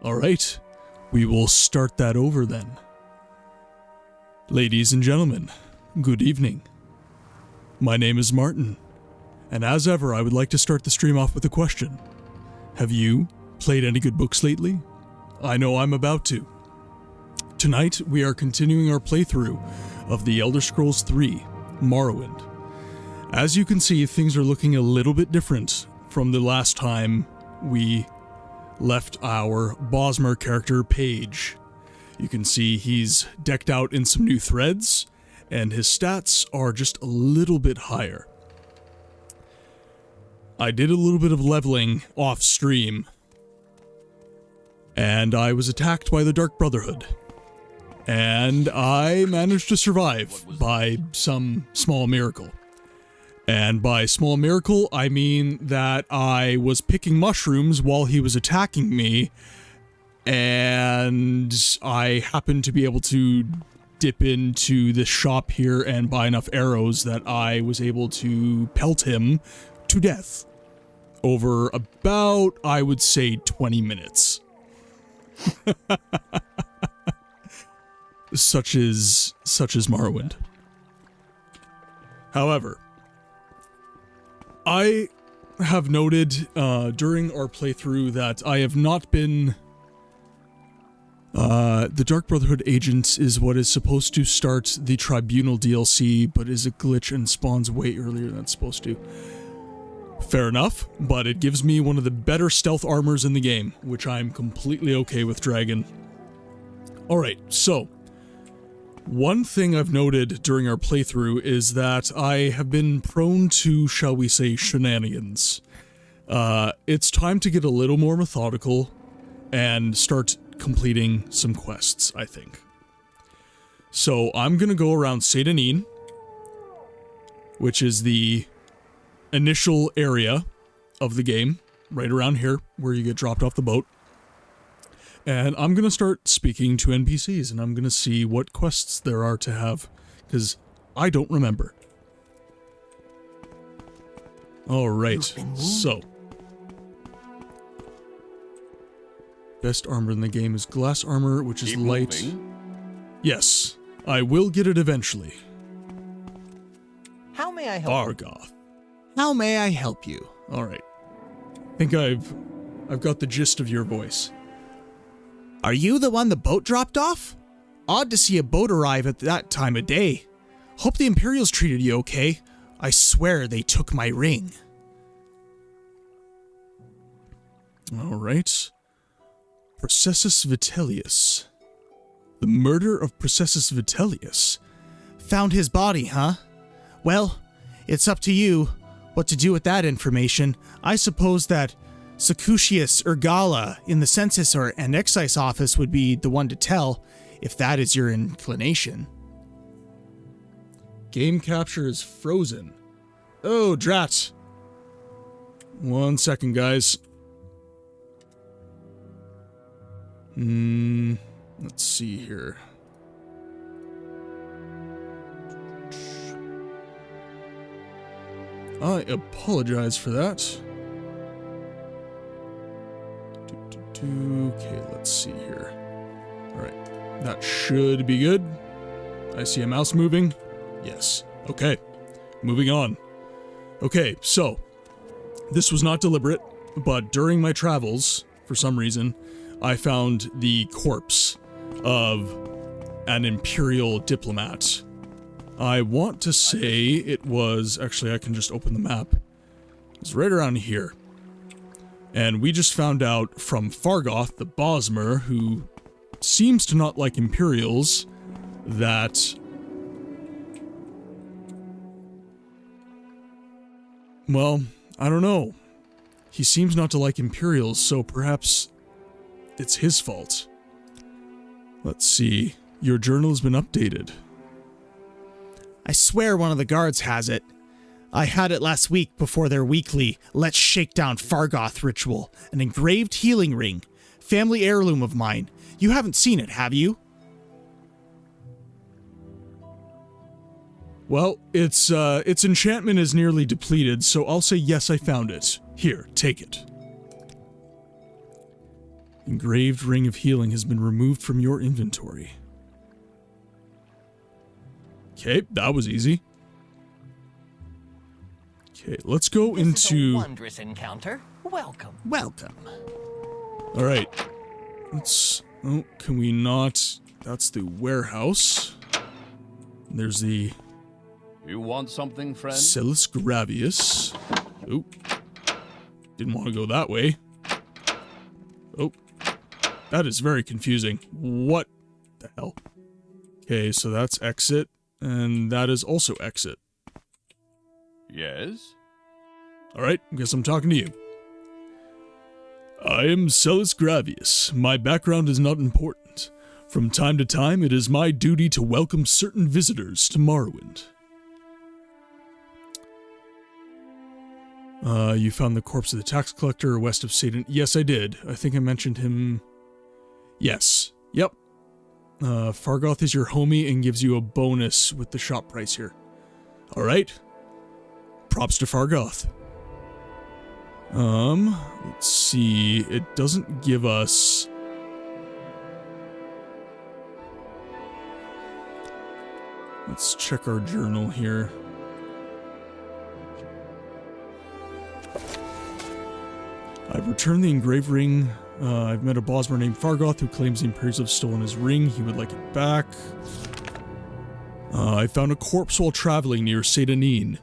Alright, we will start that over then. Ladies and gentlemen, good evening. My name is Martin, and as ever I would like to start the stream off with a question. Have you played any good books lately? I know I'm about to. Tonight we are continuing our playthrough of The Elder Scrolls III, Morrowind. As you can see, things are looking a little bit different from the last time we left our Bosmer character Paige. You can see he's decked out in some new threads, and his stats are just a little bit higher. I did a little bit of leveling off stream, and I was attacked by the Dark Brotherhood. And I managed to survive by some small miracle. And by small miracle, I mean that I was picking mushrooms while he was attacking me, and I happened to be able to dip into the shop here and buy enough arrows that I was able to pelt him to death over about, I would say, 20 minutes. Such is Morrowind. However, I have noted during our playthrough that I have not been... the Dark Brotherhood agent is what is supposed to start the Tribunal DLC, but is a glitch and spawns way earlier than it's supposed to. Fair enough, but it gives me one of the better stealth armors in the game, which I'm completely okay with dragging. Alright, so... one thing I've noted during our playthrough is that I have been prone to, shall we say, shenanigans. It's time to get a little more methodical and start completing some quests, I think. So I'm gonna go around Saint-Denis, which is the initial area of the game, right around here, where you get dropped off the boat. And I'm going to start speaking to NPCs, and I'm going to see what quests there are to have, because I don't remember. Alright, so. Best armor in the game is glass armor, which is light. Yes, I will get it eventually. How may I help Vargoth. How may I help you? Alright. I think I've got the gist of your voice. Are you the one the boat dropped off? Odd to see a boat arrive at that time of day. Hope the Imperials treated you okay. I swear they took my ring. Alright. Processus Vitellius. The murder of Processus Vitellius. Found his body, huh? Well, it's up to you what to do with that information. I suppose that Secutius Urgala in the census or an excise office would be the one to tell, if that is your inclination. Game capture is frozen. Oh, drat. 1 second, guys. Let's see here. I apologize for that. Okay, let's see here. Alright, that should be good. I see a mouse moving. Yes. Okay, moving on. Okay, so, this was not deliberate, but during my travels, for some reason, I found the corpse of an Imperial diplomat. I want to say it was... Actually, I can just open the map. It's right around here. And we just found out from Vargoth, the Bosmer, who seems to not like Imperials, that Well, I don't know. He seems not to like Imperials, so perhaps it's his fault. Let's see. Your journal has been updated. I swear one of the guards has it. I had it last week before their weekly Let's Shake Down Fargoth ritual. An engraved healing ring. Family heirloom of mine. You haven't seen it, have you? Well, its enchantment is nearly depleted, so I'll say yes, I found it. Here, take it. Engraved ring of healing has been removed from your inventory. Okay, that was easy. Okay, let's go into... a wondrous encounter. Welcome. Welcome. Alright. Let's... Oh, can we not... That's the warehouse. There's the... You want something, friend? Celis Gravius. Oh. Didn't want to go that way. Oh. That is very confusing. What the hell? Okay, so that's exit. And that is also exit. Yes? Alright, guess I'm talking to you. I am Celis Gravius. My background is not important. From time to time, it is my duty to welcome certain visitors to Morrowind. You found the corpse of the tax collector west of Satan. Yes, I did. I think I mentioned him. Yes. Yep. Fargoth is your homie and gives you a bonus with the shop price here. Alright. Props to Fargoth. Let's see. It doesn't give us... Let's check our journal here. I've returned the engraved ring. I've met a Bosmer named Fargoth who claims the Imperials have stolen his ring. He would like it back. I found a corpse while traveling near Satanin.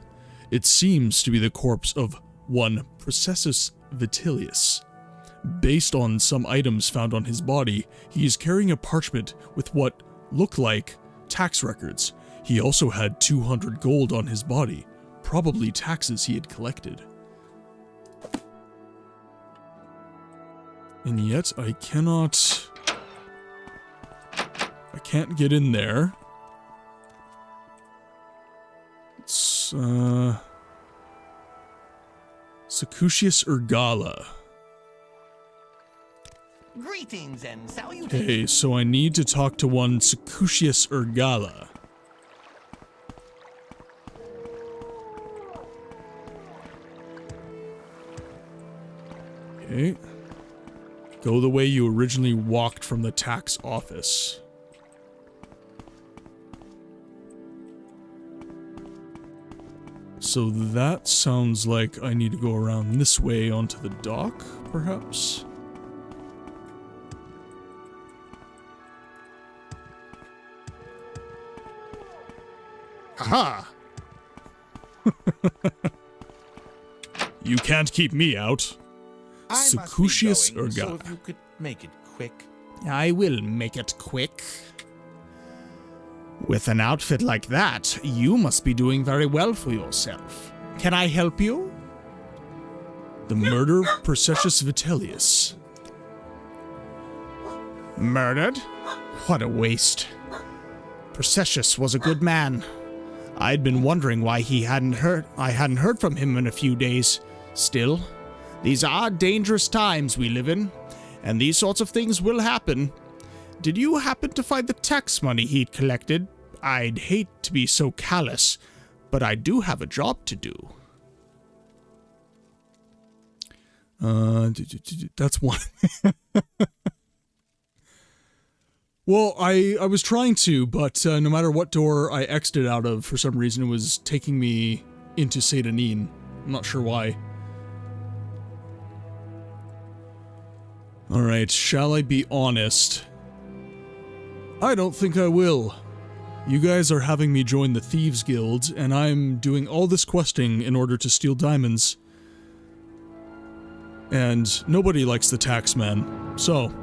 It seems to be the corpse of one Processus Vitellius. Based on some items found on his body, he is carrying a parchment with what look like tax records. He also had 200 gold on his body, probably taxes he had collected. And yet, I can't get in there. It's, Secutius Urgala. Greetings and salutations. Okay, so I need to talk to one Secutius Urgala. Okay. Go the way you originally walked from the tax office. So that sounds like I need to go around this way onto the dock, perhaps? Haha! You can't keep me out. Secutius Urgala. So if you could make it quick. I will make it quick. With an outfit like that, you must be doing very well for yourself. Can I help you? The murder of Processus Vitellius. Murdered? What a waste. Processus was a good man. I'd been wondering why I hadn't heard from him in a few days. Still, these are dangerous times we live in, and these sorts of things will happen. Did you happen to find the tax money he'd collected? I'd hate to be so callous, but I do have a job to do. That's one. Well, I was trying to, but no matter what door I exited out of, for some reason it was taking me into Satanin. I'm not sure why. Alright, shall I be honest? I don't think I will. You guys are having me join the Thieves Guild, and I'm doing all this questing in order to steal diamonds. And nobody likes the taxman, so...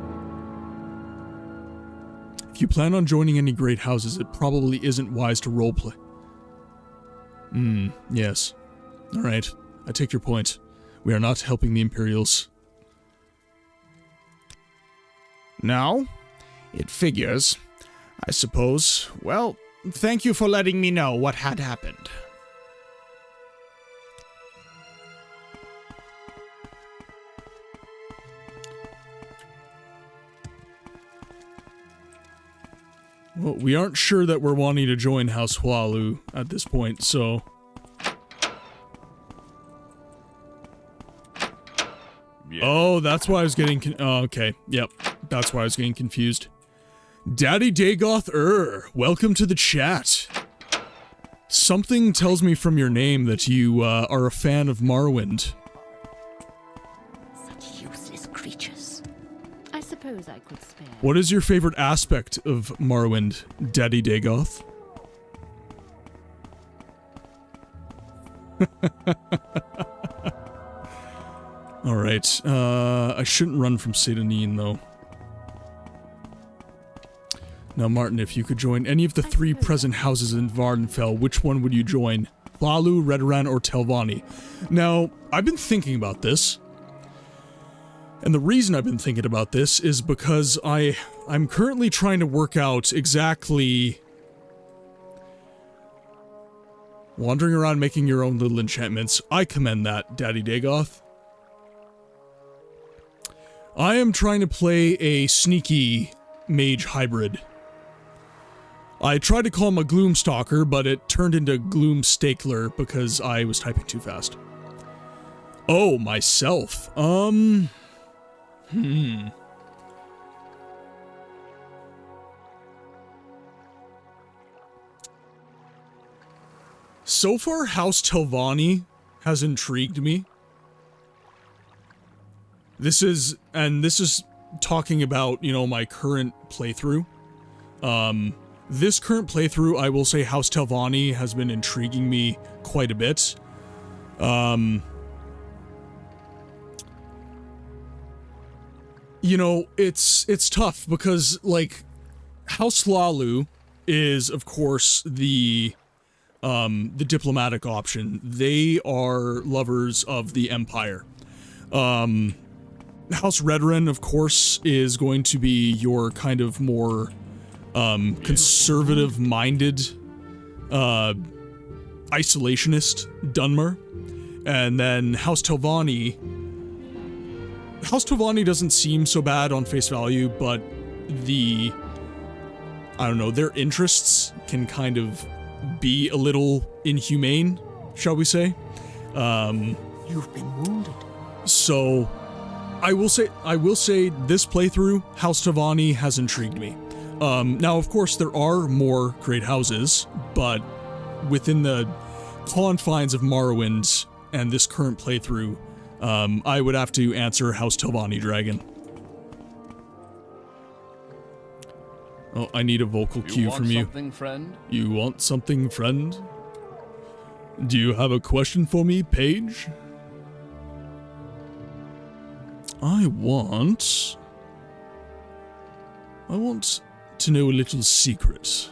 If you plan on joining any great houses, it probably isn't wise to roleplay. Yes. Alright. I take your point. We are not helping the Imperials. No? It figures. I suppose. Well, thank you for letting me know what had happened. Well, we aren't sure that we're wanting to join House Hualu at this point, so... Yeah. Oh, that's why I was getting oh, okay. Yep. That's why I was getting confused. Daddy Dagoth welcome to the chat. Something tells me from your name that you are a fan of Morrowind. Such useless creatures. I suppose I could spare. What is your favorite aspect of Morrowind, Daddy Dagoth? Alright, I shouldn't run from Sedanine, though. Now, Martin, if you could join any of the 3 present houses in Vardenfell, which one would you join? Hlalu, Redoran, or Telvanni? Now, I've been thinking about this. And the reason I've been thinking about this is because I'm currently trying to work out exactly... Wandering around making your own little enchantments. I commend that, Daddy Dagoth. I am trying to play a sneaky mage hybrid. I tried to call him a Gloomstalker, but it turned into Gloomstakler because I was typing too fast. Oh, myself. So far, House Telvanni has intrigued me. This is talking about, you know, my current playthrough. This current playthrough, I will say House Telvanni has been intriguing me quite a bit. You know, it's tough because, like, House Hlalu is, of course, the diplomatic option. They are lovers of the Empire. House Redoran, of course, is going to be your kind of more conservative-minded isolationist Dunmer. And then House Telvanni doesn't seem so bad on face value, but I don't know, their interests can kind of be a little inhumane, shall we say. You've been wounded. So, I will say this playthrough, House Telvanni has intrigued me. Now, of course, there are more great houses, but within the confines of Morrowind and this current playthrough, I would have to answer House Telvanni Dragon. Oh, I need a vocal cue from you. You want something, friend? You want something, friend? Do you have a question for me, Paige? I want to know a little secret.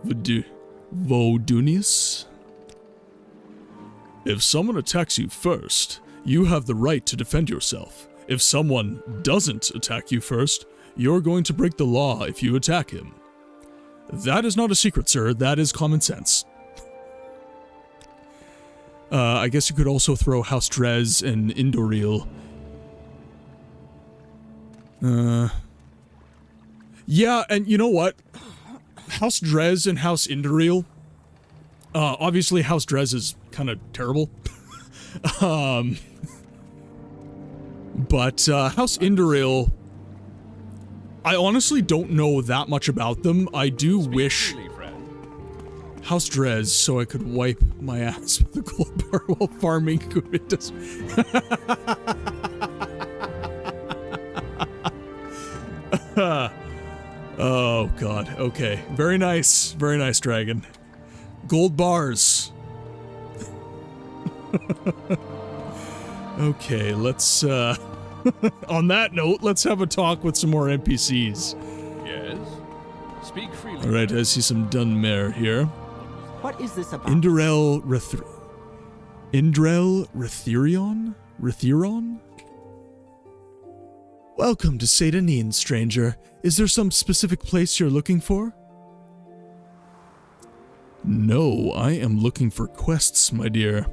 Vodunius? If someone attacks you first, you have the right to defend yourself. If someone doesn't attack you first, you're going to break the law if you attack him. That is not a secret, sir. That is common sense. I guess you could also throw House Drez and Indoril. Yeah, and you know what? House Drez and House Indoril. Obviously House Drez is kind of terrible. But House Indoril, I honestly don't know that much about them. I do wish House Drez so I could wipe my ass with a gold bar while farming Kubitas. Oh god, okay. Very nice, dragon. Gold bars. Okay, let's on that note, let's have a talk with some more NPCs. Yes? Speak freely. Alright, I see some Dunmer here. What is this about? Indorel Rethri. Indrel Ritheron? Welcome to Satanin, stranger. Is there some specific place you're looking for? No, I am looking for quests, my dear.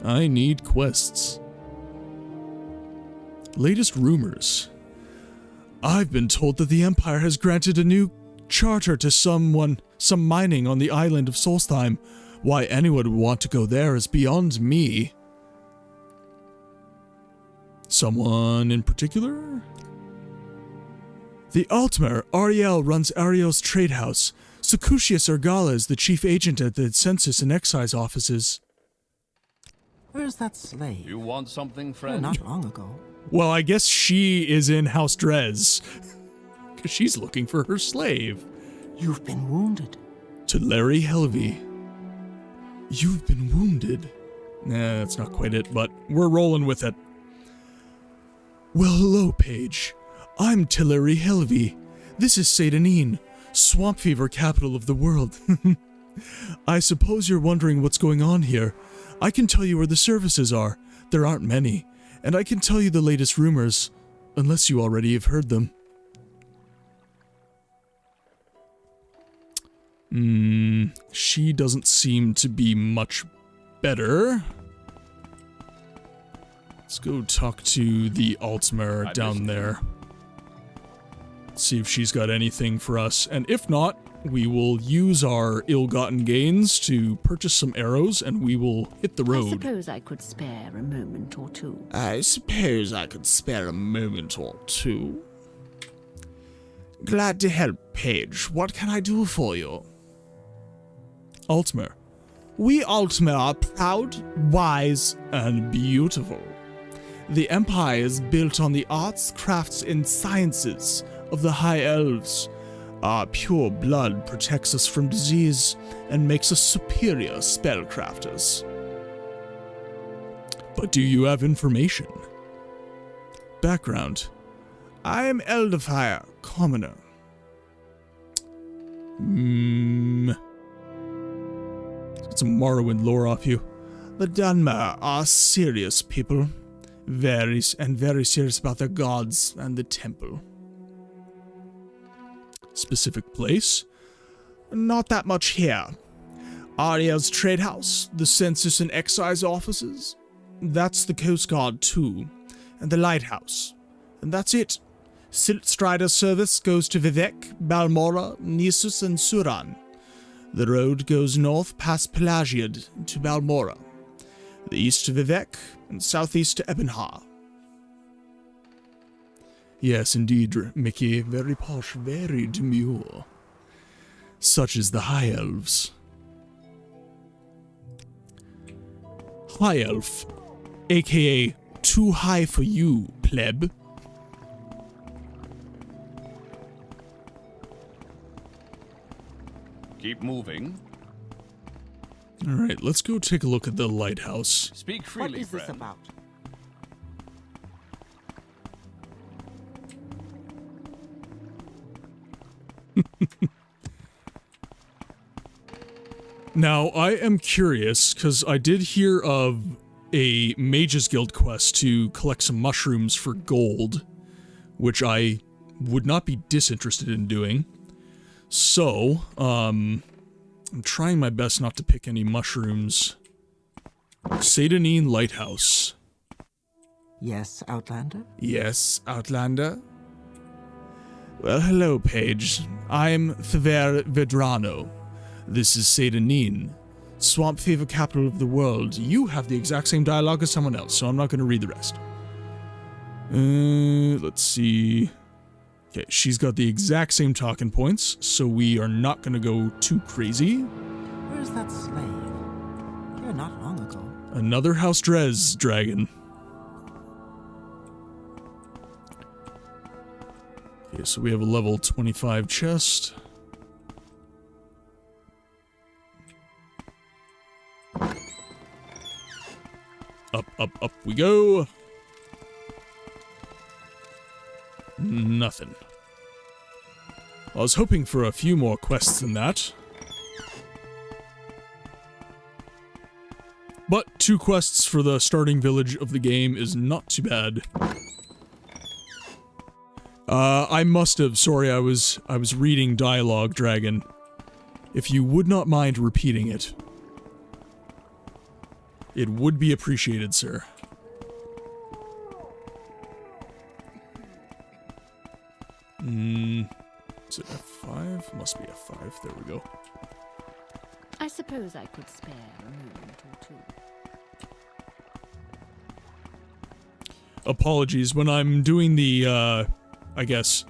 I need quests. Latest rumors. I've been told that the Empire has granted a new charter to some mining on the island of Solstheim. Why anyone would want to go there is beyond me. Someone in particular? The Altmer, Ariel, runs Ariel's trade house. Sakusius Ergala is the chief agent at the Census and Excise offices. Where's that slave? You want something, Oh, friend? not long ago. Well, I guess she is in House Drez. Because she's looking for her slave. You've been wounded. To Larry Helvey. You've been wounded. Nah, that's not quite it, but we're rolling with it. Well, hello, Paige. I'm Tillery Helvey. This is Satanin, swamp fever capital of the world. I suppose you're wondering what's going on here. I can tell you where the services are. There aren't many. And I can tell you the latest rumors, unless you already have heard them. She doesn't seem to be much better. Let's go talk to the Altmer down there. See if she's got anything for us, and if not, we will use our ill-gotten gains to purchase some arrows, and we will hit the I road. suppose I could spare a moment or two. I suppose I could spare a moment or two. Glad to help, Paige. What can I do for you? Altmer. We Altmer are proud, wise, And beautiful. The Empire is built on the arts, crafts, and sciences of the High Elves. Our pure blood protects us from disease and makes us superior spellcrafters. But do you have information? Background. I am Elderfire, commoner. Get some Morrowind lore off you. The Dunmer are serious people. Very serious about their gods and the temple. Specific place? Not that much here. Ariel's trade house, the census and excise offices. That's the Coast Guard too. And the lighthouse. And that's it. Siltstrider service goes to Vivek, Balmora, Nisus, and Suran. The road goes north past Pelagiad to Balmora. The east to Vivek, and southeast to Ebenhar. Yes, indeed, Mickey. Very posh, very demure. Such is the High Elves. High Elf, aka Too High for You, pleb. Keep moving. Alright, let's go take a look at the lighthouse. Speak What freely, is this friend. about? Now, I am curious, because I did hear of a Mages Guild quest to collect some mushrooms for gold, which I would not be disinterested in doing. So, I'm trying my best not to pick any mushrooms. Satanin Lighthouse. Yes, Outlander? Yes, Outlander? Well, hello, Paige. I'm Thaver Vedrano. This is Satanin, swamp fever capital of the world. You have the exact same dialogue as someone else, so I'm not going to read the rest. Let's see. Okay, she's got the exact same talking points, so we are not going to go too crazy. Where's that slave? Here not long ago. Another House Drez dragon. Okay, so we have a level 25 chest. Up we go. Nothing. I was hoping for a few more quests than that. But 2 quests for the starting village of the game is not too bad. I must have, sorry, I was reading dialogue, Dragon. If you would not mind repeating it, it would be appreciated, sir. Is it F5? Must be F5, there we go. I suppose I could spare a moment or two. Apologies, when I'm doing the, I guess,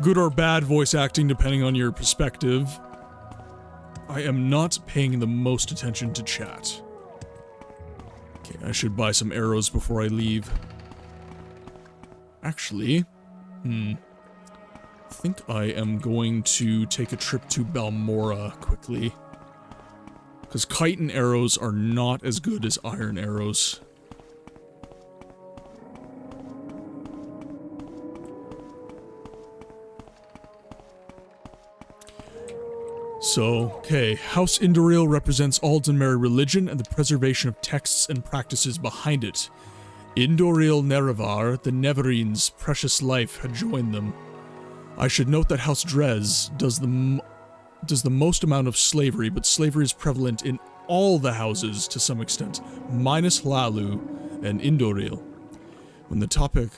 good or bad voice acting depending on your perspective, I am not paying the most attention to chat. Okay, I should buy some arrows before I leave. Actually, I think I am going to take a trip to Balmora quickly. Because chitin arrows are not as good as iron arrows. So, okay, House Indoril represents Aldonmere religion and the preservation of texts and practices behind it. Indoril Nerevar, the Neverines' precious life, had joined them. I should note that House Drez does the most amount of slavery, but slavery is prevalent in all the houses to some extent, minus Hlalu and Indoril. When the topic...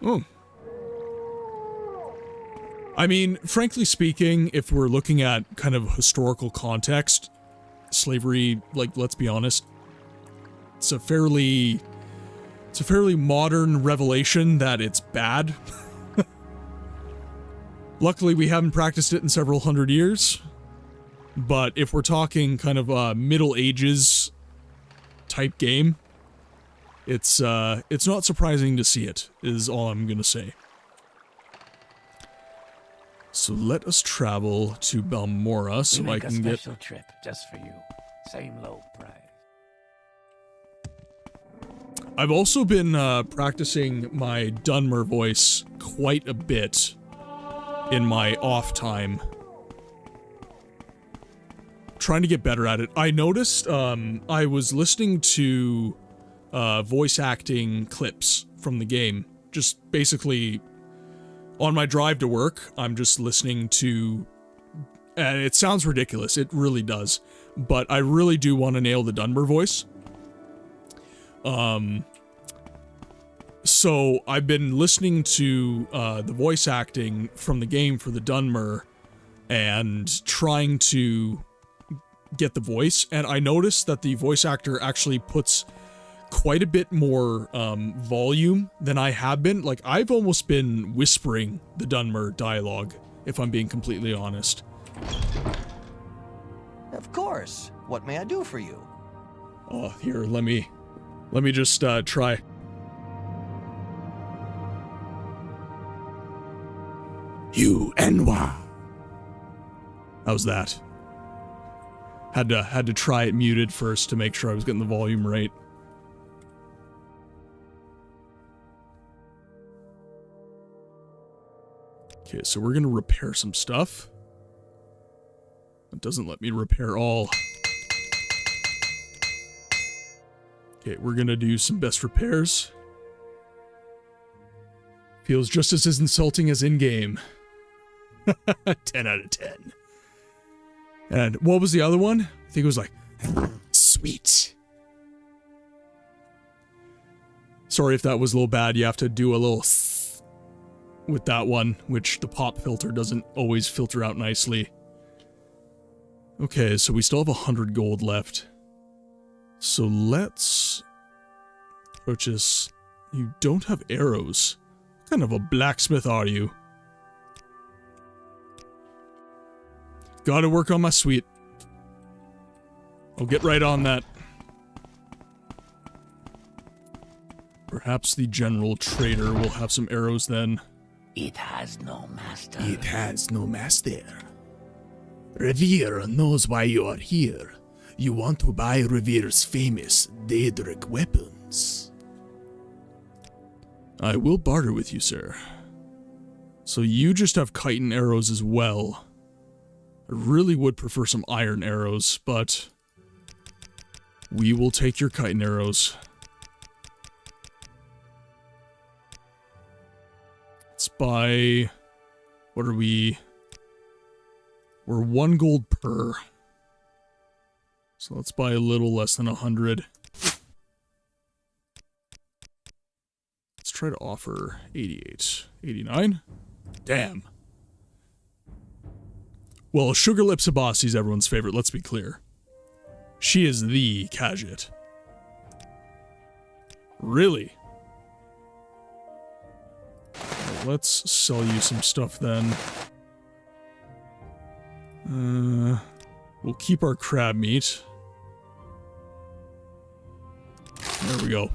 Oh. I mean, frankly speaking, if we're looking at kind of historical context, slavery, like, let's be honest, it's a fairly modern revelation that it's bad. Luckily, we haven't practiced it in several hundred years, but if we're talking kind of a Middle Ages type game, it's not surprising to see it, is all I'm gonna say. So let us travel to Balmora so I can get... a special trip just for you. Same low price. I've also been practicing my Dunmer voice quite a bit in my off time. Trying to get better at it. I noticed I was listening to voice acting clips from the game. Just basically... on my drive to work, I'm just listening to, and it sounds ridiculous, it really does, but I really do want to nail the Dunmer voice. So I've been listening to the voice acting from the game for the Dunmer and trying to get the voice, and I noticed that the voice actor actually puts quite a bit more volume than I have been. Like, I've almost been whispering the Dunmer dialogue, if I'm being completely honest. Of course. What may I do for you? Oh, here, let me just try. You Enwa. How's that? Had to try it muted first to make sure I was getting the volume right. Okay, so we're gonna repair some stuff. It doesn't let me repair all. Okay, we're gonna do some best repairs. Feels just as insulting as in-game. 10 out of 10. And what was the other one? I think it was like, sweet. Sorry if that was a little bad. You have to do a little with that one, which the pop filter doesn't always filter out nicely. Okay, so we still have 100 gold left. So let's purchase... You don't have arrows. What kind of a blacksmith are you? Gotta work on my suite. I'll get right on that. Perhaps the general trader will have some arrows then. It has no master. It has no master. Revere knows why you are here. You want to buy Revere's famous Daedric weapons. I will barter with you, sir. So you just have chitin arrows as well. I really would prefer some iron arrows, but We will take your kite and arrows. Let's buy... What are we? We're 1 gold per. So let's buy a little less than 100. Let's try to offer 88. 89? Damn. Well, Sugar Lips Abasi is everyone's favorite, let's be clear. She is the Khajiit. Really? Well, let's sell you some stuff then. We'll keep our crab meat. There we go.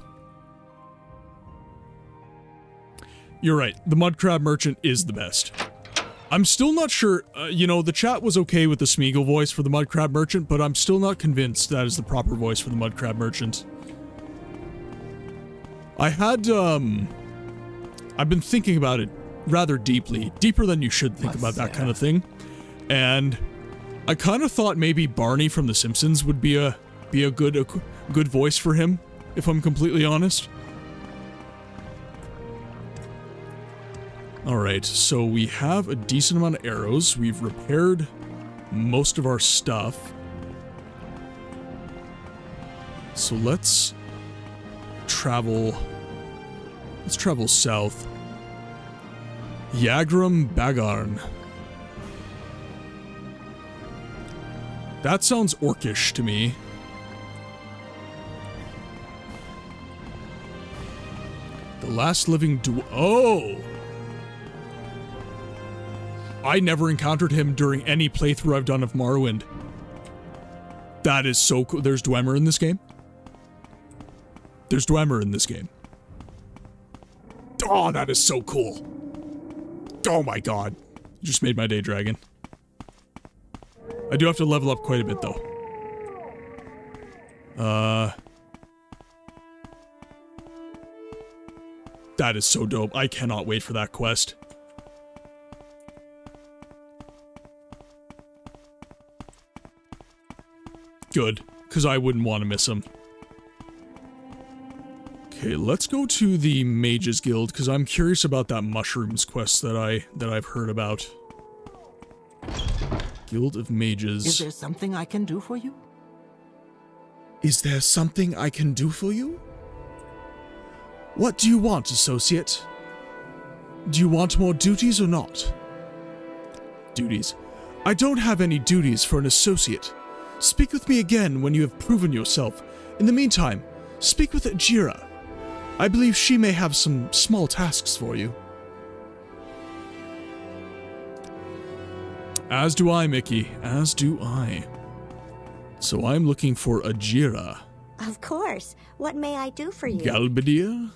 You're right, the mud crab merchant is the best. I'm still not sure, you know, the chat was okay with the Smeagol voice for the mud crab merchant, but I'm still not convinced that is the proper voice for the mud crab merchant. I had, I've been thinking about it rather deeply, deeper than you should think about that kind of thing, and I kind of thought maybe Barney from The Simpsons would be a good voice for him, if I'm completely honest. Alright, so we have a decent amount of arrows. We've repaired most of our stuff. So let's travel... Let's travel south. Yagram Bagarn. That sounds orcish to me. The last living Oh! I never encountered him during any playthrough I've done of Morrowind. That is so cool. There's Dwemer in this game? There's Dwemer in this game. Oh, that is so cool. Oh my god. You just made my day, Dragon. I do have to level up quite a bit, though. That is so dope. I cannot wait for that quest. Good, because I wouldn't want to miss him. Okay, let's go to the Mages Guild, because I'm curious about that mushrooms quest that I've heard about. Guild of Mages. Is there something I can do for you? Is there something I can do for you? What do you want, associate? Do you want more duties or not? Duties. I don't have any duties for an associate. Speak with me again when you have proven yourself. In the meantime, speak with Ajira. I believe she may have some small tasks for you. As do I, Mickey. As do I. So I'm looking for Ajira. Of course. What may I do for you? Galbadia?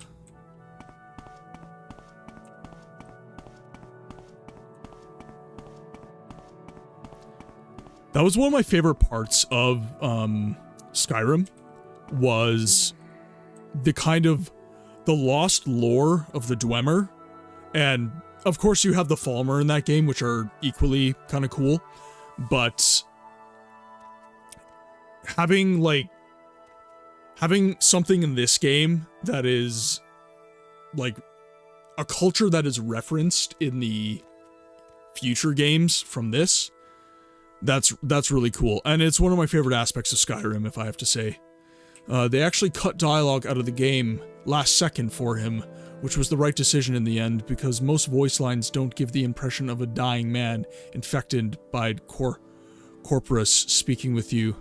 That was one of my favorite parts of Skyrim, was the kind of the lost lore of the Dwemer, and of course you have the Falmer in that game, which are equally kind of cool, but having something in this game that is like a culture that is referenced in the future games from this, that's really cool, and it's one of my favorite aspects of Skyrim, if I have to say. They actually cut dialogue out of the game last second for him, which was the right decision in the end, because most voice lines don't give the impression of a dying man infected by Corporus speaking with you.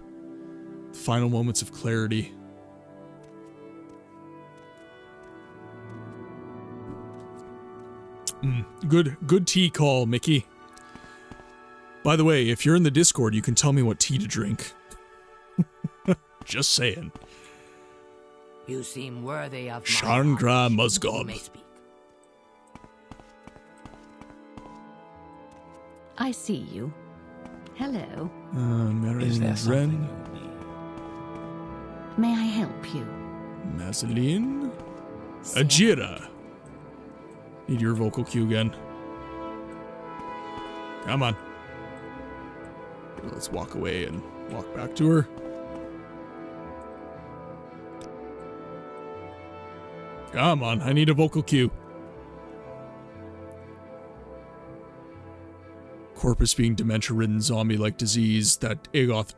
Final moments of clarity. Good tea call, Mickey. By the way, if you're in the Discord, you can tell me what tea to drink. Just saying. You seem worthy of my Shangra homage. Musgob. You may speak. I see you. Hello. Marion Is there something Dren. you need? May I help you? Mazeline. Sarah. Ajira. Need your vocal cue again. Come on. Let's walk away and walk back to her. Come on, I need a vocal cue. Corpus being dementia-ridden zombie-like disease that Dagoth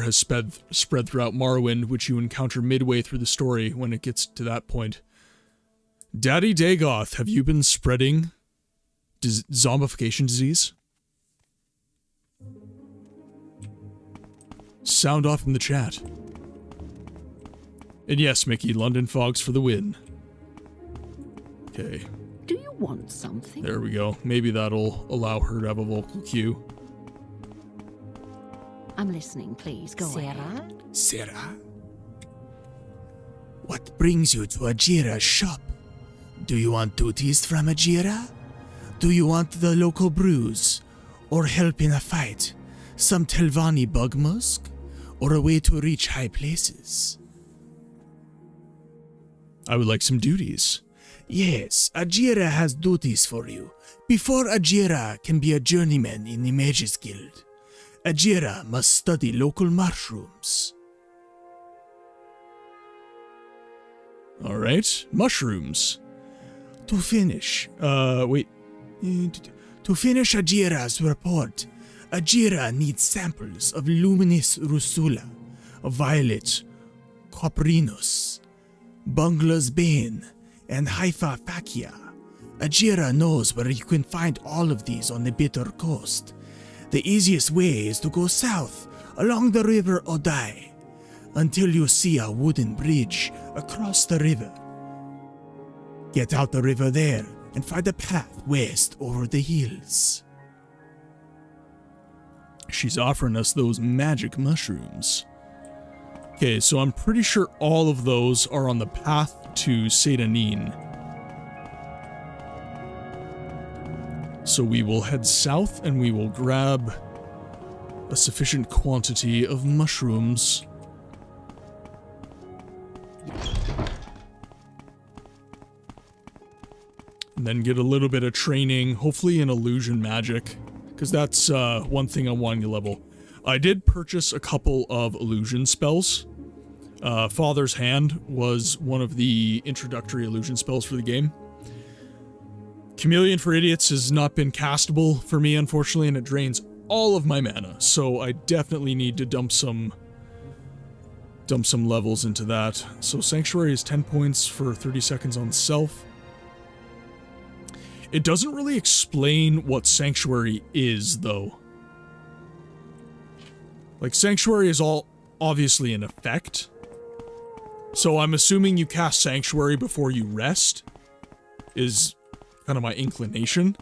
has spread throughout Morrowind, which you encounter midway through the story when it gets to that point. Daddy Dagoth, have you been spreading zombification disease? Sound off in the chat. And yes, Mickey, London fogs for the win. Okay. Do you want something? There we go. Maybe that'll allow her to have a vocal cue. I'm listening, please. Go ahead. Sarah? What brings you to Ajira's shop? Do you want duties from Ajira? Do you want the local brews? Or help in a fight? Some Telvanni bug musk? Or a way to reach high places? I would like some duties. Yes, Ajira has duties for you. Before Ajira can be a journeyman in the Mages Guild, Ajira must study local mushrooms. Alright, mushrooms. To finish Ajira's report, Ajira needs samples of Luminis rusula, Violet coprinus, Bungler's Bane, and Haifa Fakia. Ajira knows where you can find all of these on the Bitter Coast. The easiest way is to go south along the river Odai until you see a wooden bridge across the river. Get out the river there and find a path west over the hills. She's offering us those magic mushrooms. Okay, so I'm pretty sure all of those are on the path to Sedanine. So we will head south and we will grab a sufficient quantity of mushrooms. And then get a little bit of training, hopefully in illusion magic, because that's one thing I want to level. I did purchase a couple of illusion spells. Father's Hand was one of the introductory illusion spells for the game. Chameleon for Idiots has not been castable for me, unfortunately, and it drains all of my mana, so I definitely need to dump some levels into that. So Sanctuary is 10 points for 30 seconds on self. It doesn't really explain what Sanctuary is, though. Like, Sanctuary is all obviously an effect. So I'm assuming you cast Sanctuary before you rest, is kind of my inclination.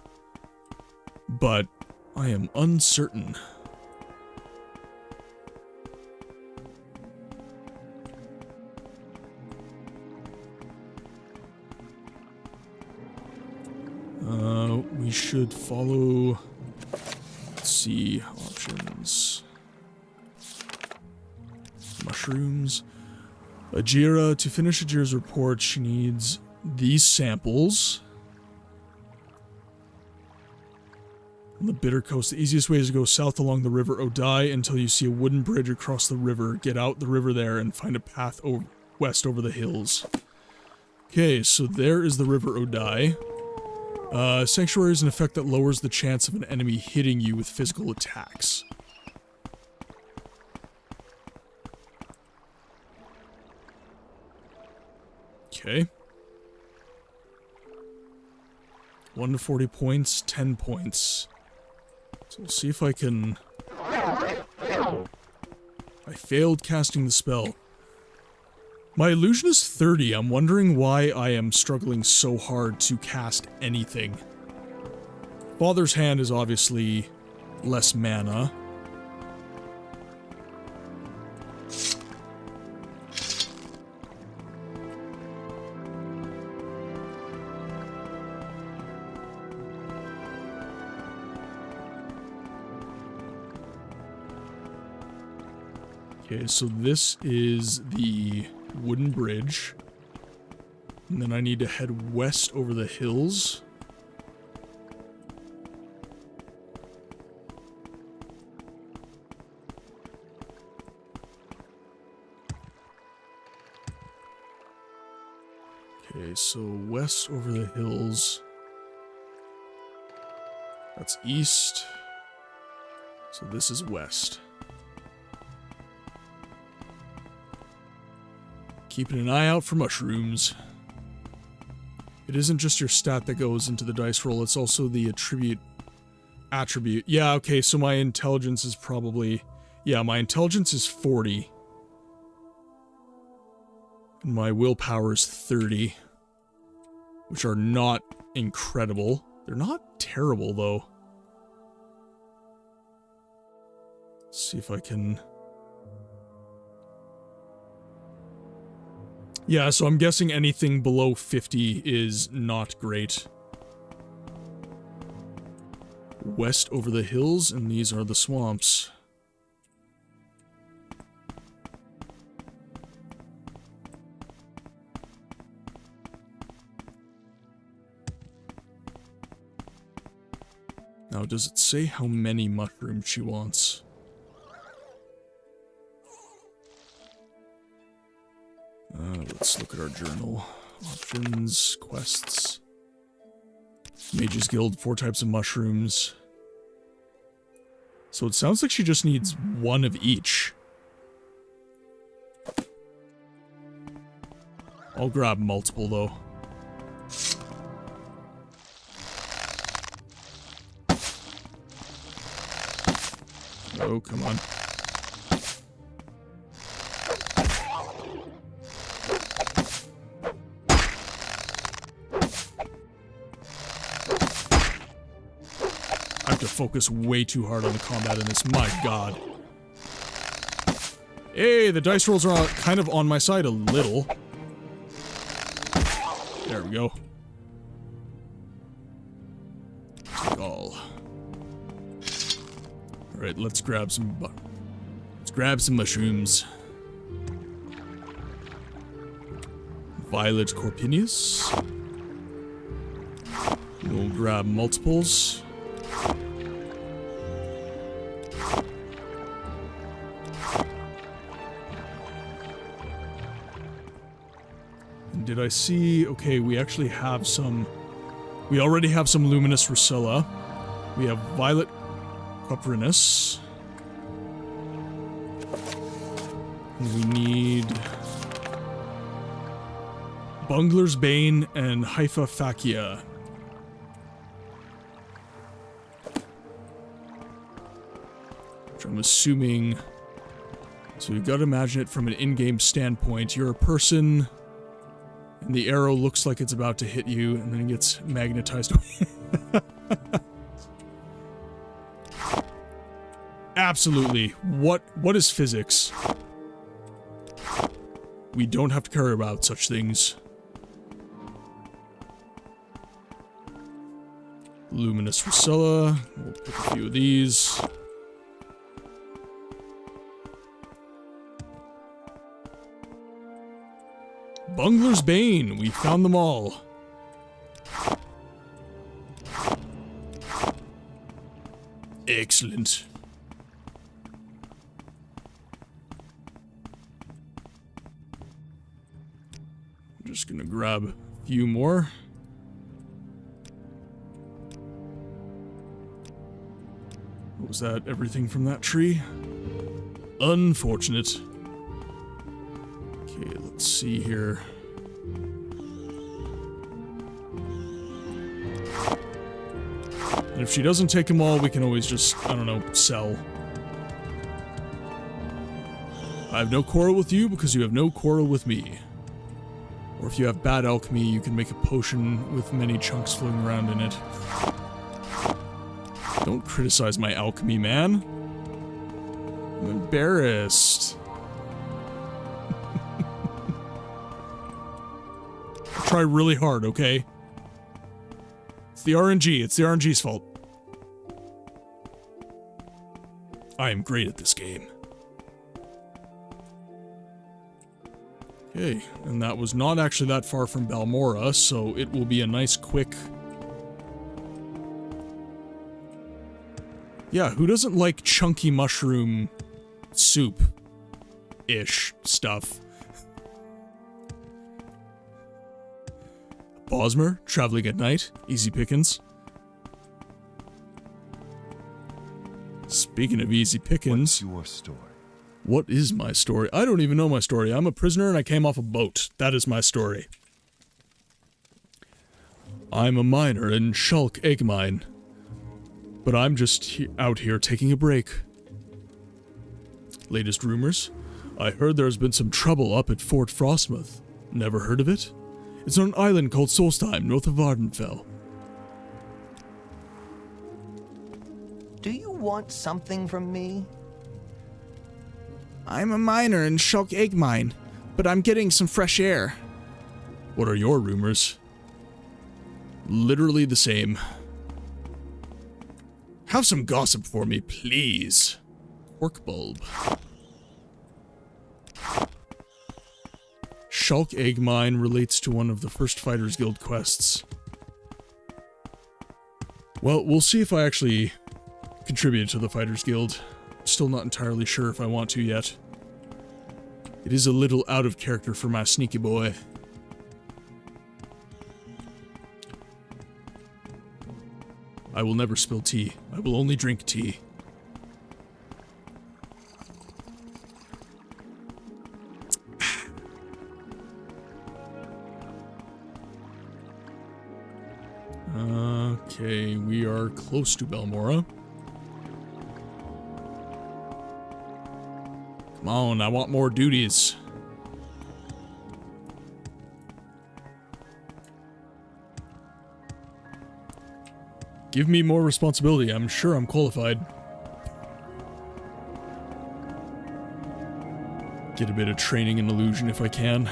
But I am uncertain. We should follow, let's see, options. Mushrooms. Ajira, to finish Ajira's report, she needs these samples. On the Bitter Coast, the easiest way is to go south along the river Odai until you see a wooden bridge across the river. Get out the river there and find a path west over the hills. Okay, so there is the river Odai. Sanctuary is an effect that lowers the chance of an enemy hitting you with physical attacks. Okay. 1 to 40 points, 10 points. So we'll see if I can... I failed casting the spell. My illusion is 30. I'm wondering why I am struggling so hard to cast anything. Father's Hand is obviously less mana. Okay, so this is the wooden bridge. And then I need to head west over the hills. Okay, so west over the hills. That's east. So this is west. Keeping an eye out for mushrooms. It isn't just your stat that goes into the dice roll, it's also the attribute. Yeah, okay, so my intelligence is probably... Yeah, my intelligence is 40. And my willpower is 30. Which are not incredible. They're not terrible, though. Let's see if I can... Yeah, so I'm guessing anything below 50 is not great. West over the hills, and these are the swamps. Now, does it say how many mushrooms she wants? Let's look at our journal. Options, quests. Mages Guild, 4 types of mushrooms. So it sounds like she just needs 1 of each. I'll grab multiple, though. Oh, come on. I have to focus way too hard on the combat in this, my god. Hey, the dice rolls are kind of on my side a little. There we go. Take all. Alright, let's grab some mushrooms. Violet Corpinius. We'll grab multiples. And did I see... Okay, we actually have some... We already have some Luminous Rusilla. We have Violet Corpinius. And we need... Bungler's Bane and Haifa Fakia. Which I'm assuming... So you've got to imagine it from an in-game standpoint. You're a person, and the arrow looks like it's about to hit you, and then it gets magnetized away. Absolutely. What is physics? We don't have to care about such things. Luminous Rusilla. We'll pick a few of these. Bungler's Bane. We found them all. Excellent. I'm just gonna grab a few more. What was that? Everything from that tree? Unfortunate. Okay, let's see here. And if she doesn't take them all, we can always just, I don't know, sell. I have no quarrel with you because you have no quarrel with me. Or if you have bad alchemy, you can make a potion with many chunks floating around in it. Don't criticize my alchemy, man. I'm embarrassed. I try really hard, okay? It's the RNG. It's the RNG's fault. I am great at this game. Okay, and that was not actually that far from Balmora, so it will be a nice quick... Yeah, who doesn't like chunky mushroom soup-ish stuff? Bosmer, traveling at night, easy pickings. Speaking of easy pickings, What's your story? what is my story? I don't even know my story. I'm a prisoner and I came off a boat. That is my story. I'm a miner in Shulk Egg Mine, but I'm just out here taking a break. Latest rumors? I heard there's been some trouble up at Fort Frostmouth. Never heard of it? It's on an island called Solstheim, north of Vardenfell. Do you want something from me? I'm a miner in Shulk Egg Mine, but I'm getting some fresh air. What are your rumors? Literally the same. Have some gossip for me, please. Pork bulb. Shulk Egg Mine relates to one of the first Fighters Guild quests. Well, we'll see if I actually contribute to the Fighters Guild. Still not entirely sure if I want to yet. It is a little out of character for my sneaky boy. I will never spill tea. I will only drink tea. Okay, we are close to Belmora. Come on, I want more duties. Give me more responsibility. I'm sure I'm qualified. Get a bit of training in illusion if I can.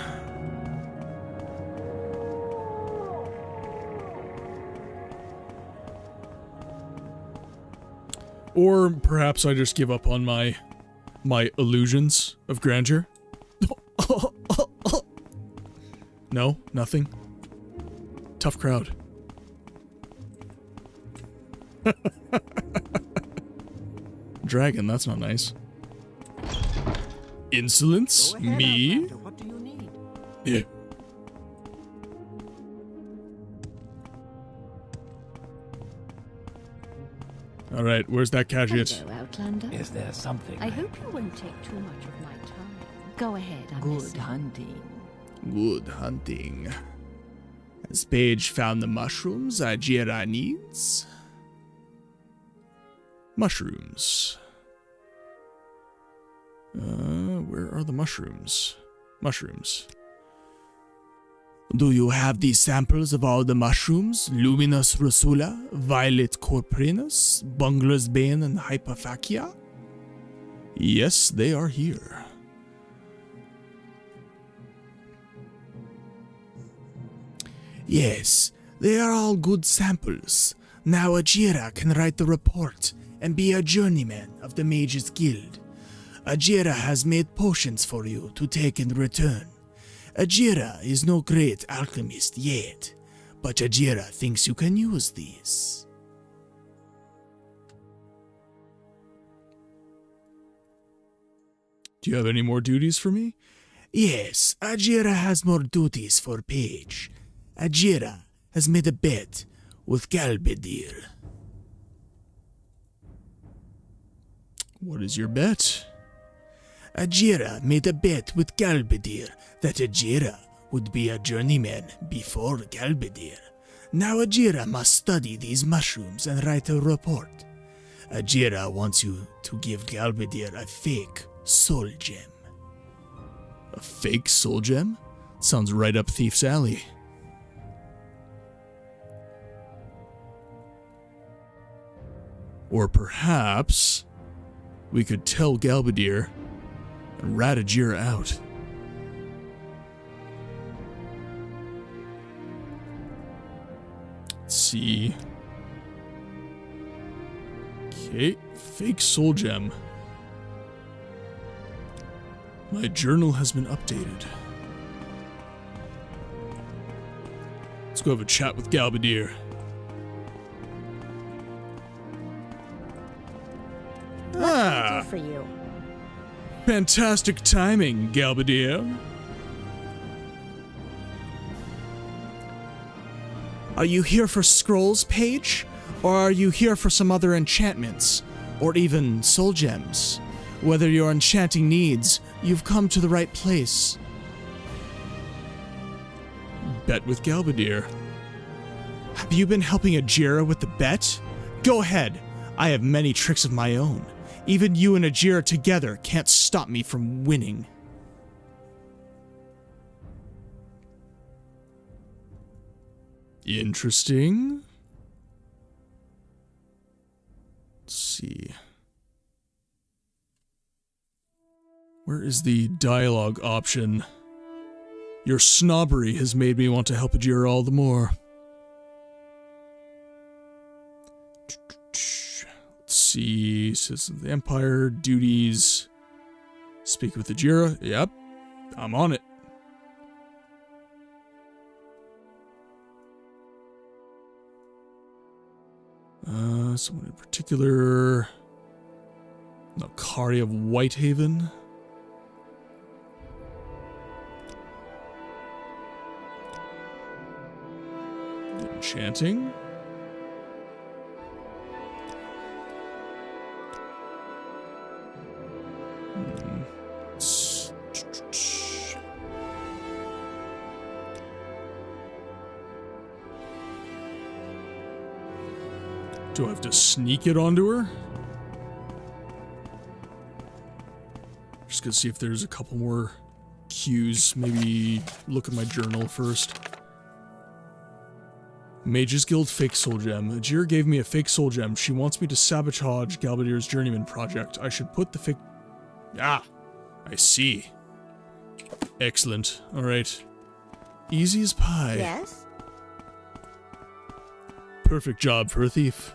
Or perhaps I just give up on my illusions of grandeur. No, nothing. Tough crowd. Dragon, that's not nice. Insolence? Go ahead, Me? Outlander. What do you need? Yeah. Alright, where's that Cagiet? Hello, Outlander. Is there something? I hope you won't take too much of my time. Go ahead, I'm Good listening. hunting. Good hunting. Has Paige found the mushrooms Ajira needs? Mushrooms. Where are the mushrooms? Mushrooms. Do you have the samples of all the mushrooms? Luminous Rusula, Violet Corprinus, Bungler's Bane, and Hypophagia? Yes, they are here. Yes, they are all good samples. Now Ajira can write the report and be a journeyman of the Mages Guild. Ajira has made potions for you to take in return. Ajira is no great alchemist yet, but Ajira thinks you can use these. Do you have any more duties for me? Yes, Ajira has more duties for Paige. Ajira has made a bet with Galbedir. What is your bet? Ajira made a bet with Galbedir that Ajira would be a journeyman before Galbedir. Now Ajira must study these mushrooms and write a report. Ajira wants you to give Galbedir a fake soul gem. A fake soul gem? Sounds right up Thief's alley. Or perhaps we could tell Galbadir and rat Ajira out. Let's see. Okay, fake soul gem. My journal has been updated. Let's go have a chat with Galbadir. What can I do for you? Fantastic timing, Galbadir. Are you here for scrolls, Paige? Or are you here for some other enchantments? Or even soul gems? Whether your enchanting needs, you've come to the right place. Bet with Galbadir. Have you been helping Ajira with the bet? Go ahead. I have many tricks of my own. Even you and Ajira together can't stop me from winning. Interesting. Let's see. Where is the dialogue option? Your snobbery has made me want to help Ajira all the more. Let's see. Citizen of the Empire, duties. Speak with Ajira. Yep, I'm on it. Someone in particular. Nakari of Whitehaven. Enchanting. Do I have to sneak it onto her? Just gonna see if there's a couple more cues. Maybe look at my journal first. Mages Guild fake soul gem. Ajira gave me a fake soul gem. She wants me to sabotage Galbadir's journeyman project. I should put the fake... Ah! I see. Excellent. Alright. Easy as pie. Yes? Perfect job for a thief.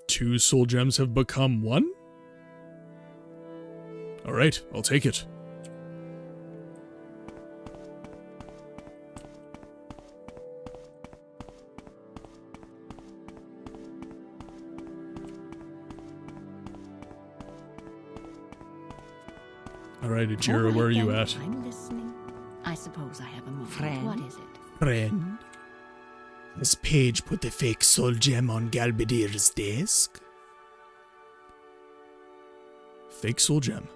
Two soul gems have become one? Alright, I'll take it. Alright, Ajira, where are you at? I'm listening. I suppose I have a moment. Friend? What is it? Friend, has Paige put the fake soul gem on Galbadir's desk? Fake soul gem.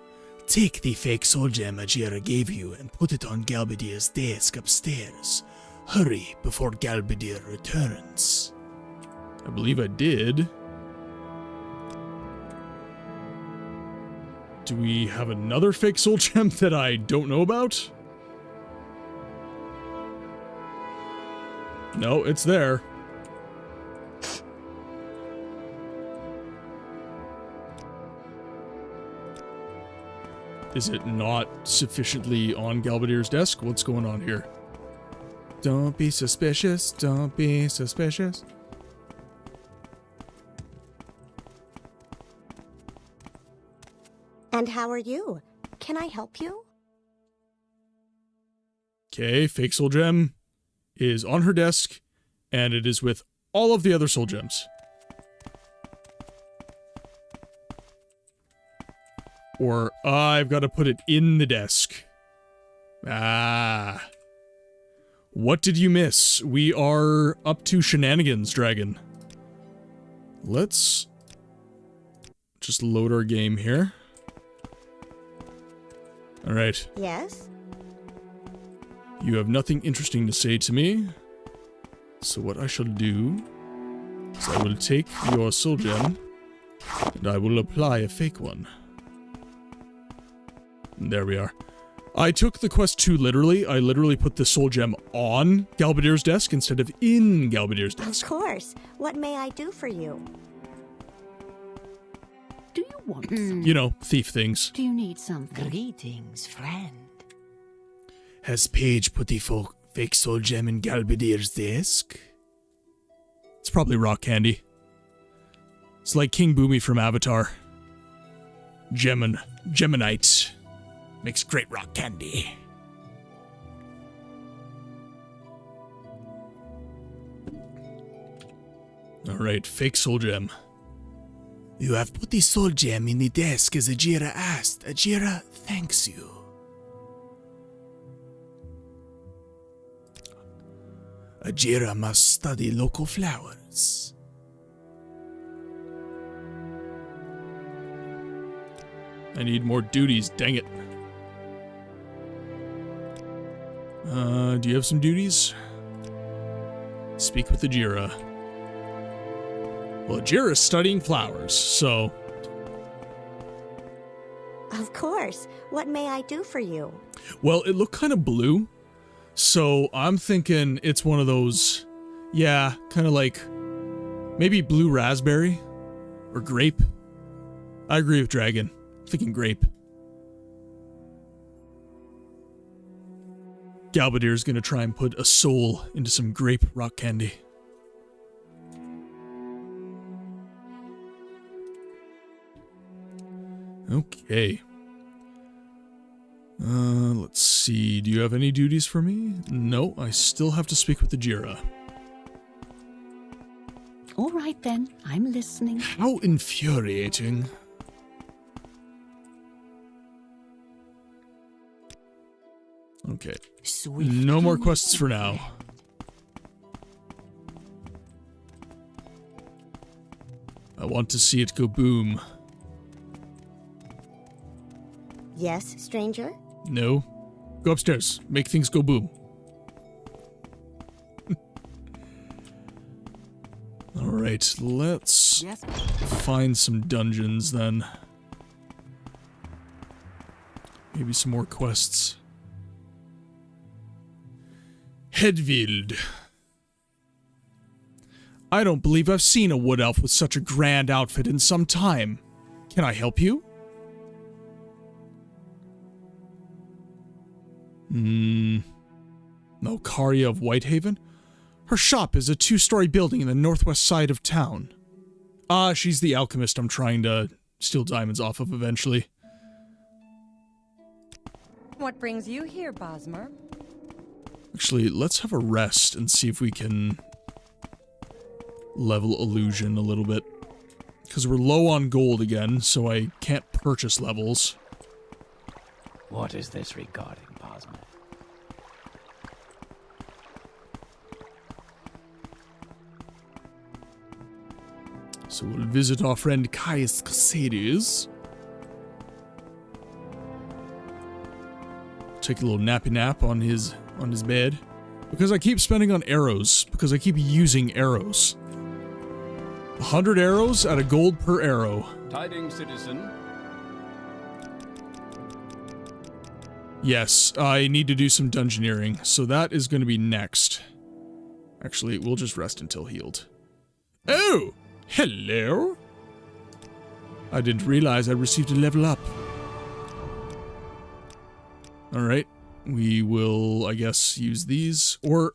Take the fake soul gem Ajira gave you and put it on Galbadir's desk upstairs. Hurry before Galbadir returns. I believe I did. Do we have another fake soul gem that I don't know about? No, it's there. Is it not sufficiently on Galbadir's desk? What's going on here? Don't be suspicious. Don't be suspicious. And how are you? Can I help you? Okay, fake soul gem is on her desk, and it is with all of the other soul gems. Or I've got to put it in the desk. Ah. What did you miss? We are up to shenanigans, dragon. Let's just load our game here. Alright. Yes? You have nothing interesting to say to me. So what I shall do is I will take your soul gem and I will apply a fake one. And there we are. I took the quest too literally. I literally put the soul gem on Galbadir's desk instead of in Galbadir's desk. Of course. What may I do for you? Do you want something? You know, thief things. Do you need something? Greetings, friend. Has Paige put the fake soul gem in Galbadir's desk? It's probably rock candy. It's like King Boomy from Avatar. Geminite. Makes great rock candy. Alright, fake soul gem. You have put the soul gem in the desk as Ajira asked. Ajira thanks you. Ajira must study local flowers. I need more duties, dang it. Do you have some duties? Speak with Ajira. Well, Ajira's studying flowers, so... Of course. What may I do for you? Well, it looked kind of blue, so I'm thinking it's one of those... Yeah, kind of like... Maybe blue raspberry? Or grape? I agree with Dragon. I'm thinking grape. Galbadir's gonna try and put a soul into some grape rock candy. Okay. Let's see. Do you have any duties for me? No, I still have to speak with the Ajira. All right then, I'm listening. How infuriating. Okay. Swift No more quests for now. I want to see it go boom. Yes, stranger? No. Go upstairs. Make things go boom. Alright, let's Yes. find some dungeons then. Maybe some more quests. Hedvild. I don't believe I've seen a wood elf with such a grand outfit in some time. Can I help you? Malkaria of Whitehaven? Her shop is a 2-story building in the northwest side of town. Ah, she's the alchemist I'm trying to steal diamonds off of eventually. What brings you here, Bosmer? Actually, let's have a rest and see if we can level illusion a little bit. Because we're low on gold again, so I can't purchase levels. What is this regarding, Bosmer? So we'll visit our friend Caius Casades. Take a little nappy nap on his bed. Because I keep spending on arrows. Because I keep using arrows. 100 arrows at a gold per arrow. Tidings, citizen. Yes, I need to do some dungeoneering, so that is going to be next. Actually, we'll just rest until healed. Oh! Hello? I didn't realize I received a level up. Alright, we will, I guess, use these. Or,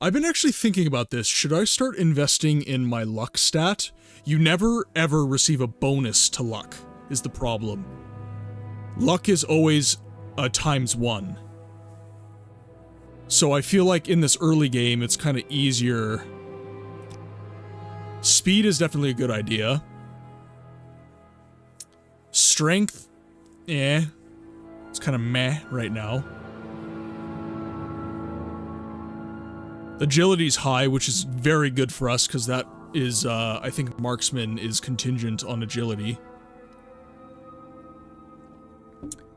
I've been actually thinking about this. Should I start investing in my luck stat? You never, ever receive a bonus to luck, is the problem. Luck is always a ×1. So I feel like in this early game, it's kind of easier. Speed is definitely a good idea. Strength, it's kind of meh right now. Agility's high, which is very good for us, because that is, I think marksman is contingent on agility.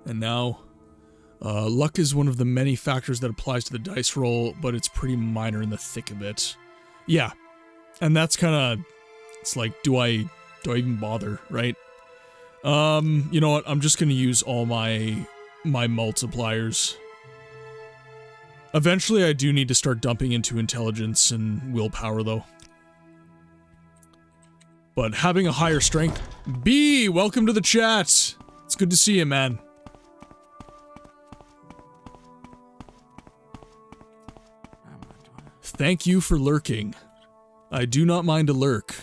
And now, luck is one of the many factors that applies to the dice roll, but it's pretty minor in the thick of it. Yeah. And that's kind of, it's like, do I even bother, right? You know what, I'm just gonna use all my multipliers. Eventually I do need to start dumping into intelligence and willpower, though. But having a higher strength... B, welcome to the chat! It's good to see you, man. Thank you for lurking. I do not mind a lurk.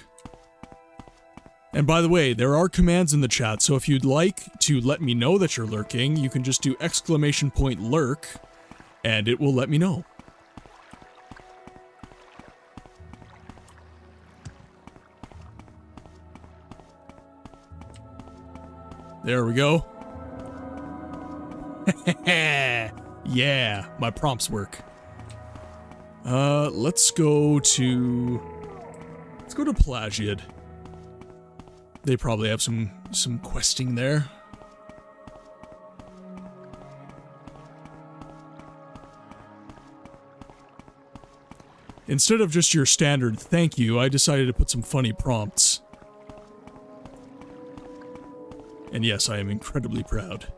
And by the way, there are commands in the chat, so if you'd like to let me know that you're lurking, you can just do !lurk, and it will let me know. There we go. Yeah, my prompts work. Let's go to Pelagiad. They probably have some questing there. Instead of just your standard thank you, I decided to put some funny prompts. And yes, I am incredibly proud.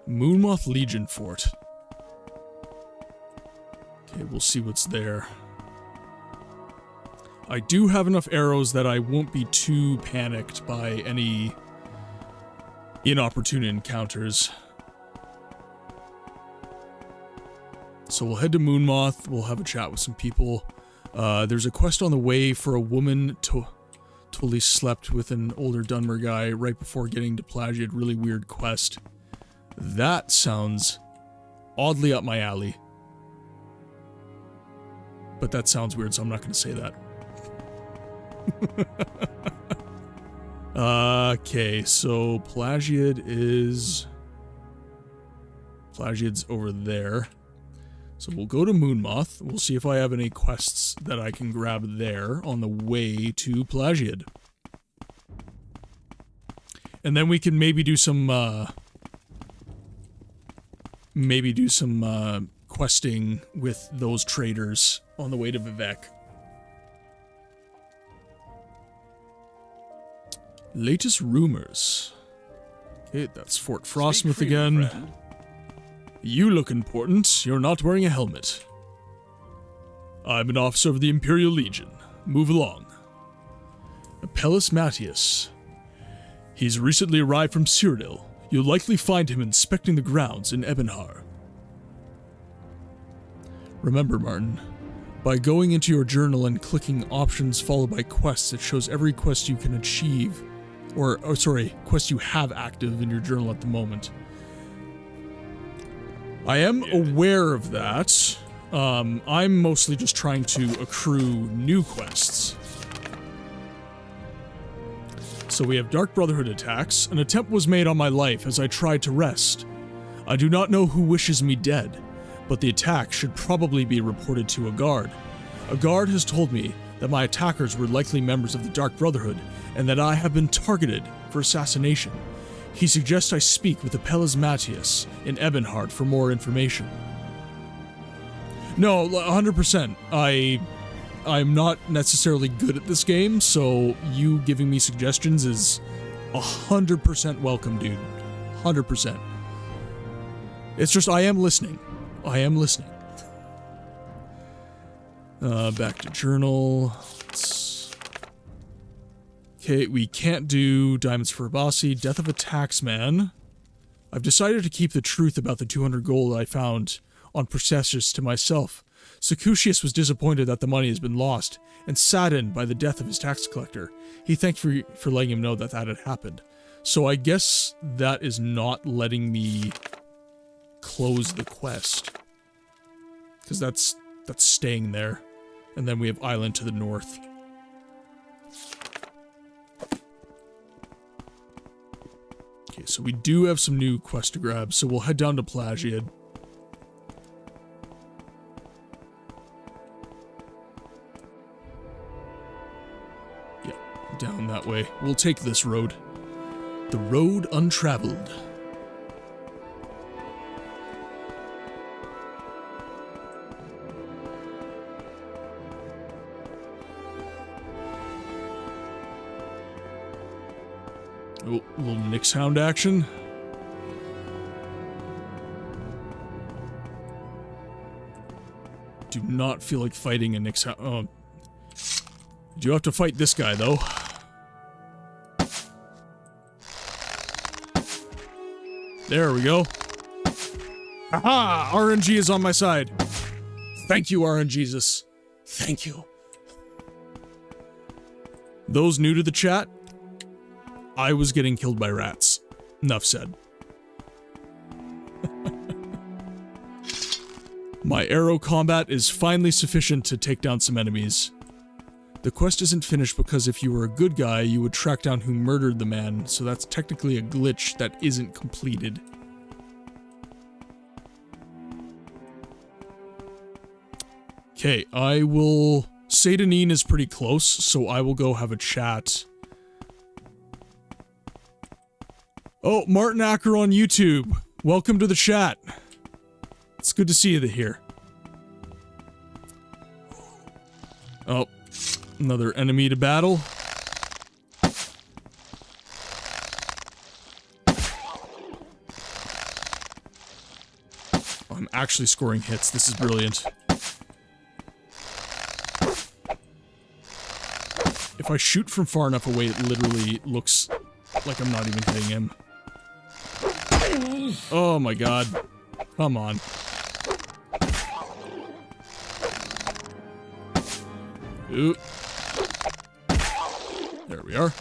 Moonmoth Legion Fort. Okay, we'll see what's there. I do have enough arrows that I won't be too panicked by any inopportune encounters. So we'll head to Moonmoth, we'll have a chat with some people. There's a quest on the way for a woman totally slept with an older Dunmer guy right before getting to Pelagiad. Really weird quest. That sounds oddly up my alley. But that sounds weird, so I'm not going to say that. Okay, so Pelagiad's over there. So we'll go to Moonmoth. We'll see if I have any quests that I can grab there on the way to Pelagiad. And then we can maybe do some questing with those traders on the way to Vivek. Latest rumors. Okay, that's Fort Frostmouth again. Friend. You look important. You're not wearing a helmet. I'm an officer of the Imperial Legion. Move along. Apelles Matthias. He's recently arrived from Cyrodiil. You'll likely find him inspecting the grounds in Ebenhar. Remember, Martin, by going into your journal and clicking options followed by quests, it shows every quest you can achieve, quest you have active in your journal at the moment. I am aware of that. I'm mostly just trying to accrue new quests. So we have Dark Brotherhood attacks. An attempt was made on my life as I tried to rest. I do not know who wishes me dead, but the attack should probably be reported to a guard. A guard has told me that my attackers were likely members of the Dark Brotherhood, and that I have been targeted for assassination. He suggests I speak with Apelles Matthias in Ebenhard for more information. No, 100%. I'm not necessarily good at this game, so you giving me suggestions is 100% welcome, dude. 100%. It's just, I am listening. I am listening. Back to journal. Okay, we can't do Diamonds for Abasi, Death of a Taxman. I've decided to keep the truth about the 200 gold I found on Processus to myself. Secucius was disappointed that the money has been lost, and saddened by the death of his tax collector. He thanked me for letting him know that that had happened. So I guess that is not letting me close the quest. Because that's staying there. And then we have Island to the north. Okay, so we do have some new quests to grab, so we'll head down to Pelagiad. Yeah, down that way. We'll take this road. The road untraveled. Oh, a little Nyx Hound action. Do not feel like fighting a Nyx Hound. Oh. You do have to fight this guy, though. There we go. Aha! RNG is on my side. Thank you, RNGEEZUS. Thank you. Those new to the chat, I was getting killed by rats. Enough said. My arrow combat is finally sufficient to take down some enemies. The quest isn't finished because if you were a good guy, you would track down who murdered the man, so that's technically a glitch that isn't completed. Okay, I will... Satanin is pretty close, so I will go have a chat. Oh, Martin Acker on YouTube. Welcome to the chat. It's good to see you here. Oh, another enemy to battle. I'm actually scoring hits. This is brilliant. If I shoot from far enough away, it literally looks like I'm not even hitting him. Oh my god. Come on. Ooh. There we are.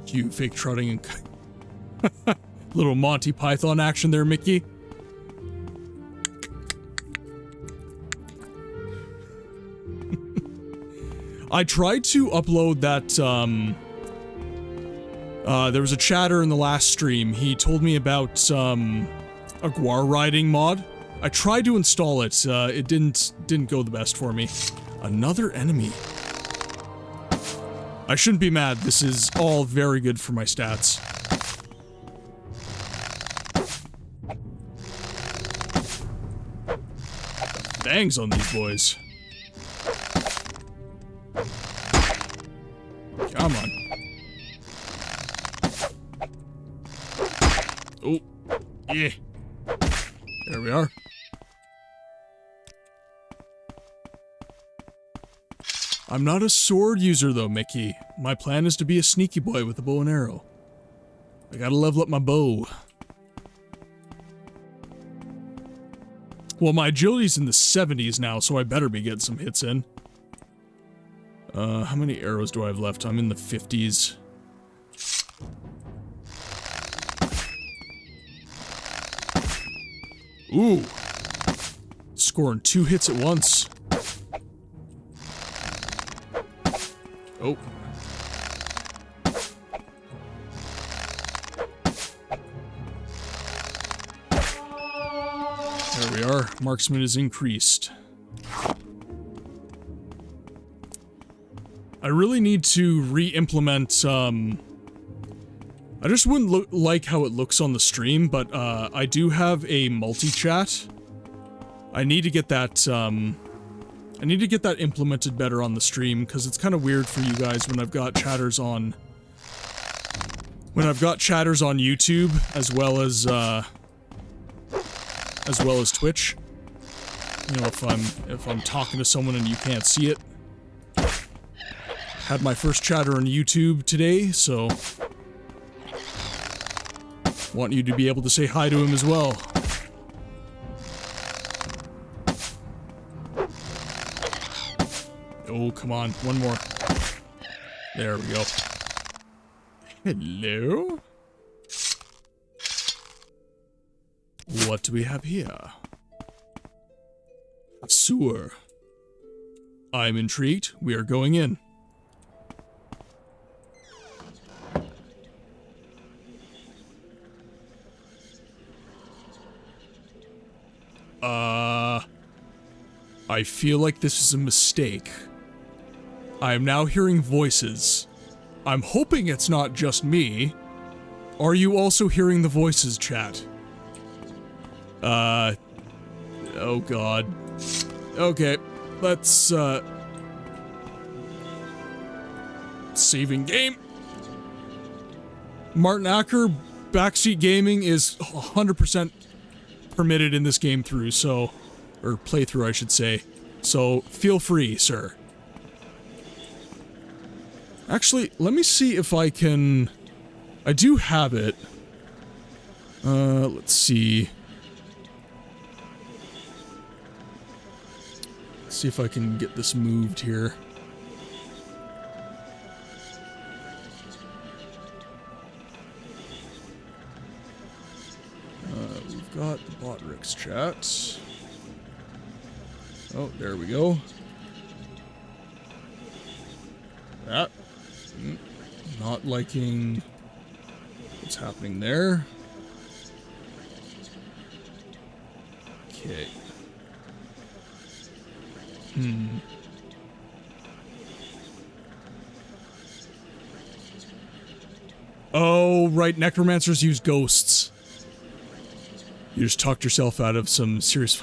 You fake trotting and... Little Monty Python action there, Mickey. I tried to upload that, there was a chatter in the last stream. He told me about, a guar riding mod. I tried to install it. It didn't go the best for me. Another enemy. I shouldn't be mad. This is all very good for my stats. Bangs on these boys. Come on. Oh, yeah. There we are. I'm not a sword user though, Mickey. My plan is to be a sneaky boy with a bow and arrow. I gotta level up my bow. Well, my agility's in the 70s now, so I better be getting some hits in. How many arrows do I have left? I'm in the 50s. Ooh. Scoring 2 hits at once. Oh. There we are. Marksman is increased. I really need to re-implement, I just wouldn't like how it looks on the stream, but, I do have a multi-chat. I need to get that, implemented better on the stream, because it's kind of weird for you guys when I've got chatters on... YouTube, as well as Twitch. You know, if I'm talking to someone and you can't see it. Had my first chatter on YouTube today, so... want you to be able to say hi to him as well. Oh, come on. One more. There we go. Hello? What do we have here? A sewer. I'm intrigued. We are going in. I feel like this is a mistake. I am now hearing voices. I'm hoping it's not just me. Are you also hearing the voices, chat? Oh god. Okay, let's, saving game. Martin Acker, backseat gaming is 100% permitted in this game through, so... or playthrough, I should say. So, feel free, sir. Actually, let me see if I can... I do have it. Let's see. Let's see if I can get this moved here. We've got the Botrix chat. Oh, there we go. That. Not liking what's happening there. Okay. Oh, right. Necromancers use ghosts. You just talked yourself out of some serious...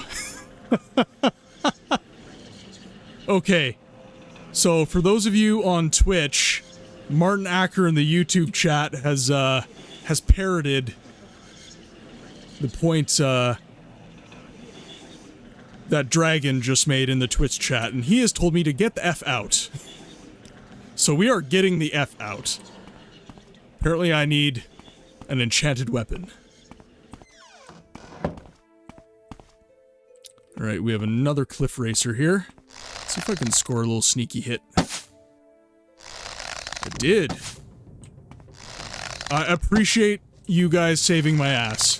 Okay. So, for those of you on Twitch, Martin Acker in the YouTube chat has parroted the point, that Dragon just made in the Twitch chat, and he has told me to get the F out. So we are getting the F out. Apparently I need an enchanted weapon. Alright, we have another cliff racer here. Let's see if I can score a little sneaky hit. I did. I appreciate you guys saving my ass.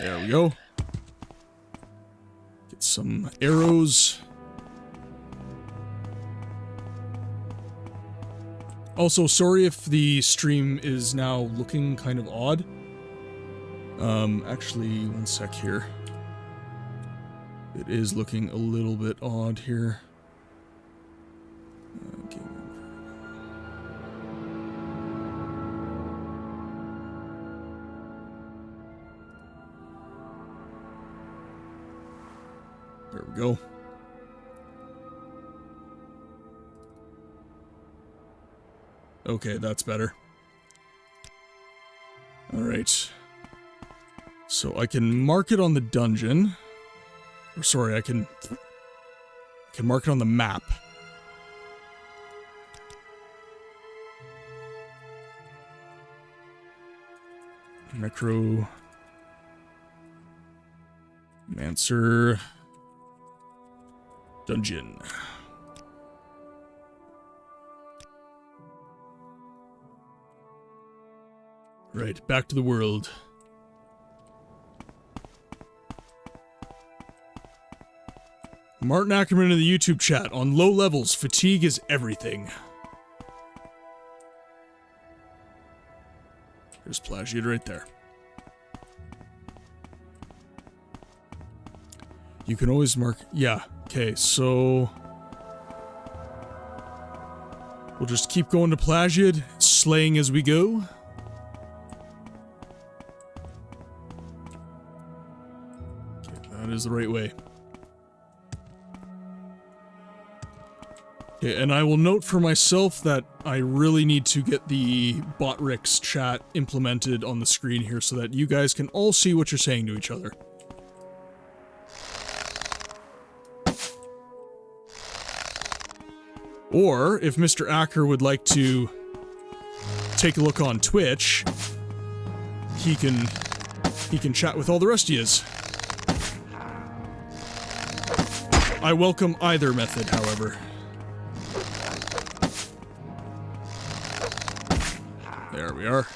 There we go. Get some arrows. Also, sorry if the stream is now looking kind of odd. Actually, one sec here. It is looking a little bit odd here. Okay. There we go. Okay, that's better. Alright. So I can mark it on the dungeon. Or sorry, I can mark it on the map. Necromancer dungeon. Right, back to the world. Martin Ackerman in the YouTube chat. On low levels, fatigue is everything. There's Plagiate right there. You can always mark... Yeah, okay, so... We'll just keep going to Plagiate, slaying as we go. Okay, that is the right way. Okay, and I will note for myself that I really need to get the Botrix chat implemented on the screen here so that you guys can all see what you're saying to each other. Or, if Mr. Acker would like to take a look on Twitch, he can chat with all the rest of yous. I welcome either method, however. There we are.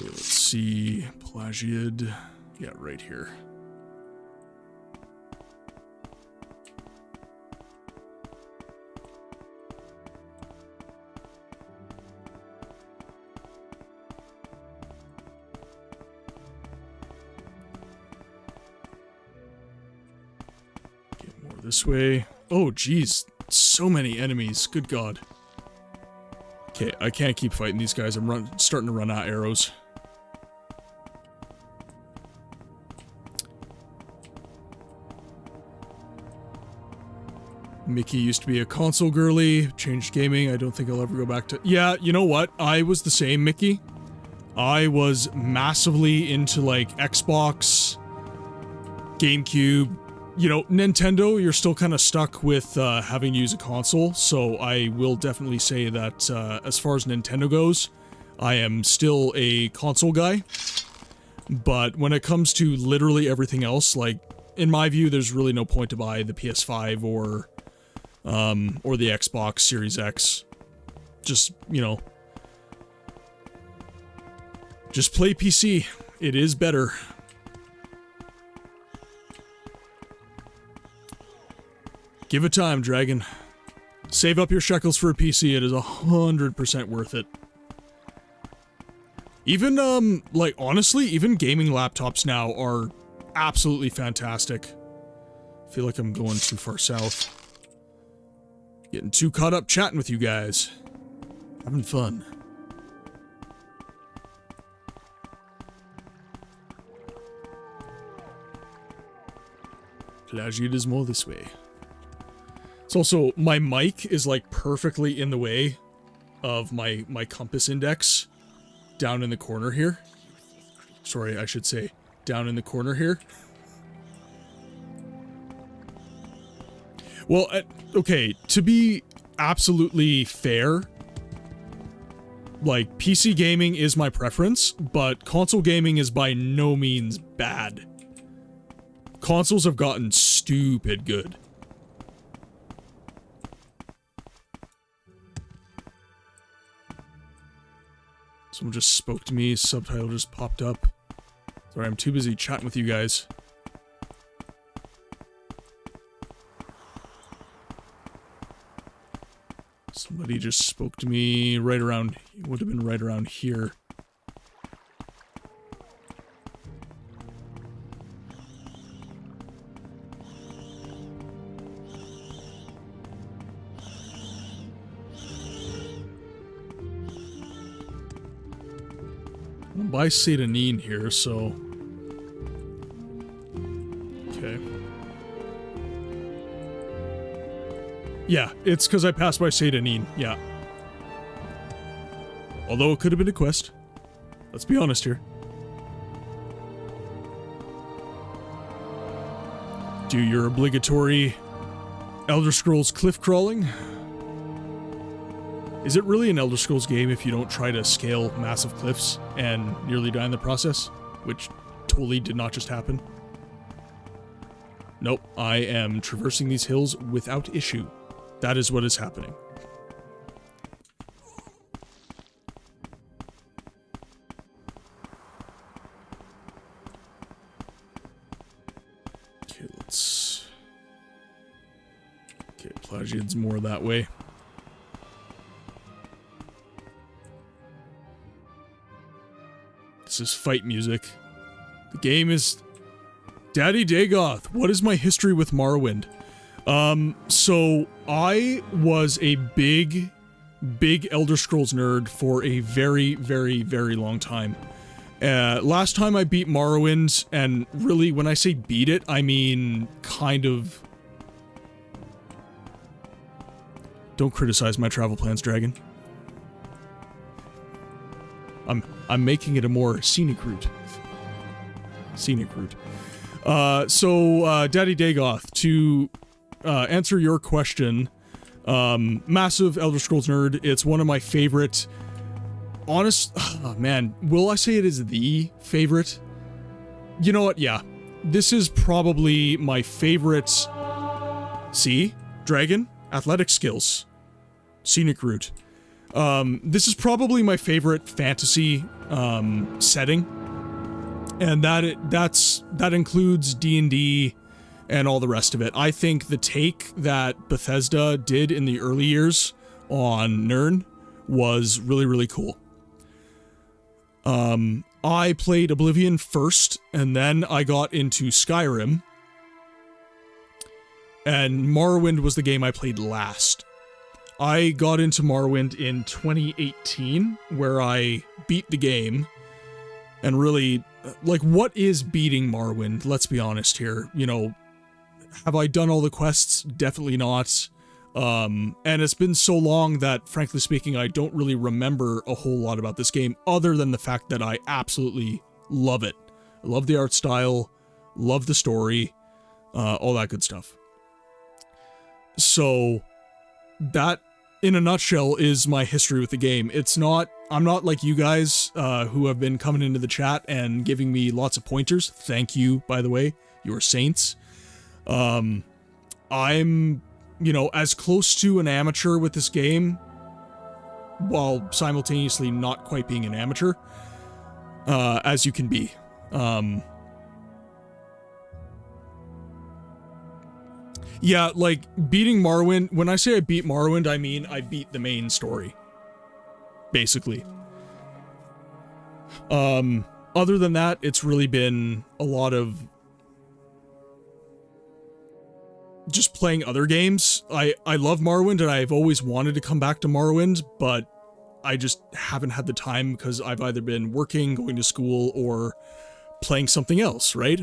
Let's see, Plagiad. Yeah, right here. Get more this way. Oh, geez. So many enemies. Good God. Okay, I can't keep fighting these guys. I'm starting to run out of arrows. Mickey used to be a console girly, changed gaming, I don't think I'll ever go back to... Yeah, you know what? I was the same, Mickey. I was massively into, like, Xbox, GameCube, you know, Nintendo, you're still kind of stuck with having to use a console, so I will definitely say that as far as Nintendo goes, I am still a console guy. But when it comes to literally everything else, like, in my view, there's really no point to buy the PS5 or the Xbox Series X. Just, you know, just play PC. It is better. Give it time, Dragon. Save up your shekels for a PC. It is 100% worth it. Even, like, honestly, even gaming laptops now are absolutely fantastic. I feel like I'm going too far south. Getting too caught up chatting with you guys. Having fun. It is more this way. It's also, my mic is, like, perfectly in the way of my compass index. Down in the corner here. Sorry, I should say down in the corner here. Well, okay, to be absolutely fair, like, PC gaming is my preference, but console gaming is by no means bad. Consoles have gotten stupid good. Someone just spoke to me, subtitle just popped up. Sorry, I'm too busy chatting with you guys. Somebody just spoke to me right around, it would have been right around here. I'm by Satanine here, so... Okay. Yeah, it's because I passed by Satanine, yeah. Although it could have been a quest. Let's be honest here. Do your obligatory Elder Scrolls cliff crawling. Is it really an Elder Scrolls game if you don't try to scale massive cliffs and nearly die in the process? Which totally did not just happen. Nope, I am traversing these hills without issue. That is what is happening. Okay, let's... Okay, Plagiad's more that way. This is fight music. The game is... Daddy Dagoth, what is my history with Morrowind? So I was a big Elder Scrolls nerd for a very, very, very long time. Last time I beat Morrowind, and really, when I say beat it, I mean kind of... Don't criticize my travel plans, Dragon. I'm making it a more scenic route. Scenic route. So, Daddy Dagoth, to answer your question, massive Elder Scrolls nerd. It's one of my favorite... Oh, man, will I say it is the favorite? You know what? Yeah. This is probably my favorite... See? Dragon? Athletic skills. Scenic route. This is probably my favorite fantasy setting, and that includes D&D and all the rest of it. I think the take that Bethesda did in the early years on Nirn was really, really cool. I played Oblivion first, and then I got into Skyrim, and Morrowind was the game I played last. I got into Morrowind in 2018, where I beat the game, and really, like, what is beating Morrowind? Let's be honest here. You know, have I done all the quests? Definitely not. And it's been so long that, frankly speaking, I don't really remember a whole lot about this game, other than the fact that I absolutely love it. I love the art style, love the story. all that good stuff. So that, in a nutshell, is my history with the game. I'm not like you guys who have been coming into the chat and giving me lots of pointers. Thank you, by the way. You're saints. I'm, as close to an amateur with this game, while simultaneously not quite being an amateur, as you can be. Yeah, like, beating Morrowind, when I say I beat Morrowind, I mean I beat the main story. Basically. Other than that, it's really been a lot of just playing other games. I love Morrowind, and I've always wanted to come back to Morrowind, but I just haven't had the time because I've either been working, going to school, or playing something else, right?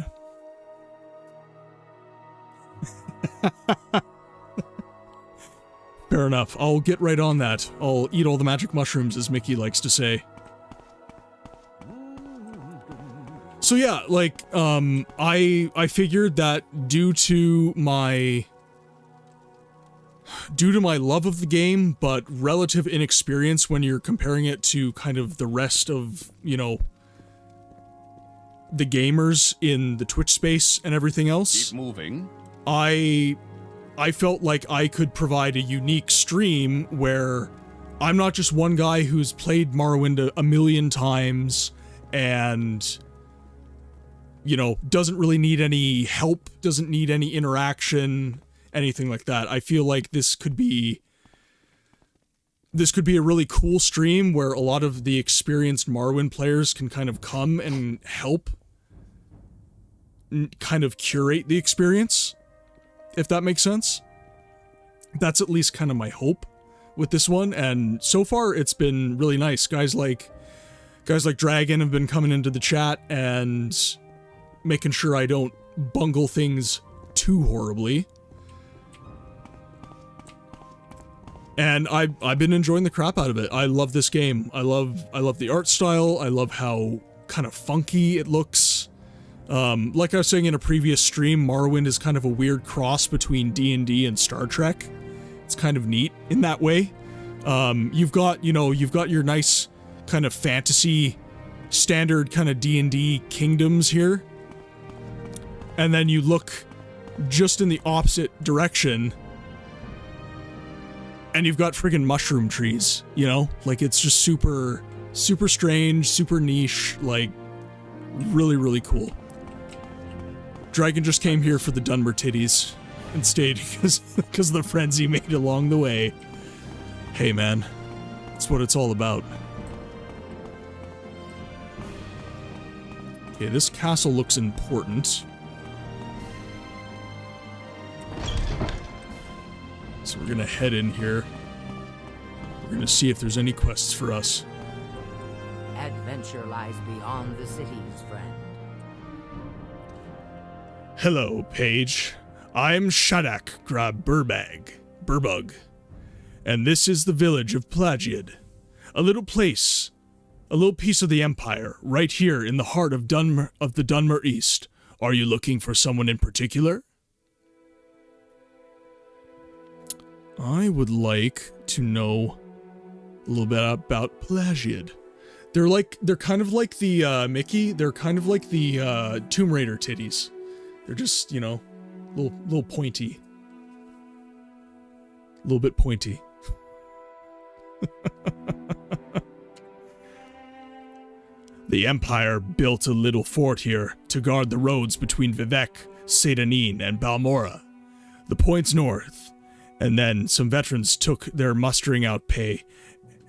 Fair enough. I'll get right on that. I'll eat all the magic mushrooms, as Mickey likes to say. So yeah, like, I figured that due to my love of the game, but relative inexperience when you're comparing it to kind of the rest of, the gamers in the Twitch space and everything else. Keep moving. I felt like I could provide a unique stream where I'm not just one guy who's played Morrowind a million times and, doesn't really need any help, doesn't need any interaction, anything like that. I feel like this could be a really cool stream where a lot of the experienced Morrowind players can kind of come and help kind of curate the experience, if that makes sense. That's at least kind of my hope with this one, and so far it's been really nice. Guys like Dragon have been coming into the chat and making sure I don't bungle things too horribly. And I've been enjoying the crap out of it. I love this game. I love the art style. I love how kind of funky it looks. Like I was saying in a previous stream, Morrowind is kind of a weird cross between D&D and Star Trek. It's kind of neat in that way. You've got your nice kind of fantasy standard kind of D&D kingdoms here. And then you look just in the opposite direction and you've got friggin' mushroom trees, Like, it's just super, super strange, super niche, like, really, really cool. Dragon just came here for the Dunmer titties and stayed because of the friends he made along the way. Hey, man. That's what it's all about. Okay, this castle looks important. So we're gonna head in here. We're gonna see if there's any quests for us. Adventure lies beyond the cities, friend. Hello, Paige. I'm Shadak Grab Burbug, and this is the village of Plagiad. A little piece of the Empire, right here in the heart of the Dunmer East. Are you looking for someone in particular? I would like to know a little bit about Plagiad. They're kind of like the, Mickey, they're kind of like the, Tomb Raider titties. They're just, little pointy. A little bit pointy. The Empire built a little fort here to guard the roads between Vivec, Sedanin, and Balmora. The points north. And then some veterans took their mustering out pay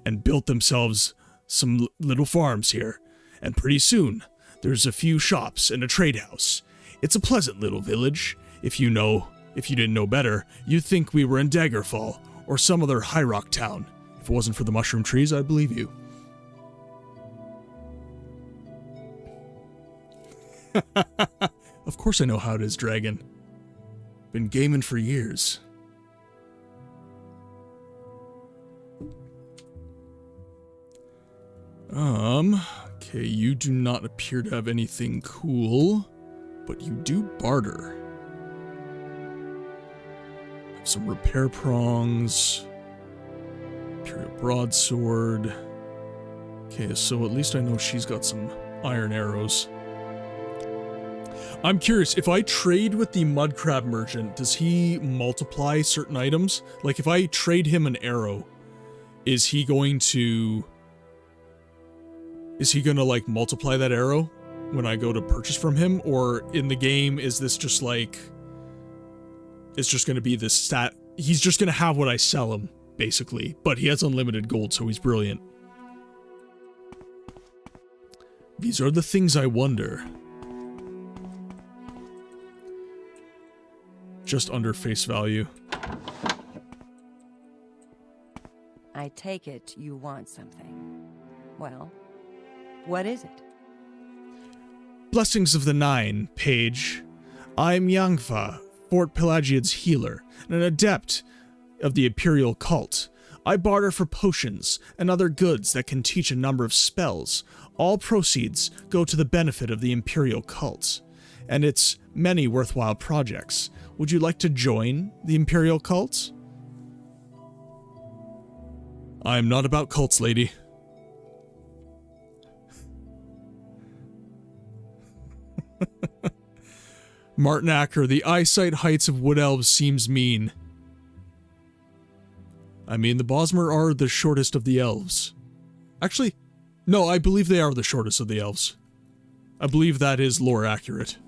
and built themselves some little farms here. And pretty soon, there's a few shops and a trade house. It's a pleasant little village. If you didn't know better, you'd think we were in Daggerfall or some other high rock town. If it wasn't for the mushroom trees, I'd believe you. Of course I know how it is, Dragon. Been gaming for years. Okay, you do not appear to have anything cool, but you do barter. some repair prongs. Imperial broadsword. Okay, so at least I know she's got some iron arrows. I'm curious, if I trade with the mud crab merchant, does he multiply certain items? Like, if I trade him an arrow, is he going to, like, multiply that arrow when I go to purchase from him? Or in the game, is this just, like, it's just going to be this stat, he's just going to have what I sell him, basically. But he has unlimited gold, so he's brilliant. These are the things I wonder. Just under face value. I take it you want something. Well, what is it? Blessings of the Nine, Page. I'm Yangfa, Fort Pelagiad's healer, and an adept of the Imperial cult. I barter for potions and other goods that can teach a number of spells. All proceeds go to the benefit of the Imperial cult and its many worthwhile projects. Would you like to join the Imperial cult? I am not about cults, lady. Martin Acker, the eyesight heights of wood elves seems mean. I mean, the Bosmer are the shortest of the elves. Actually, no, I believe they are the shortest of the elves. I believe that is lore accurate.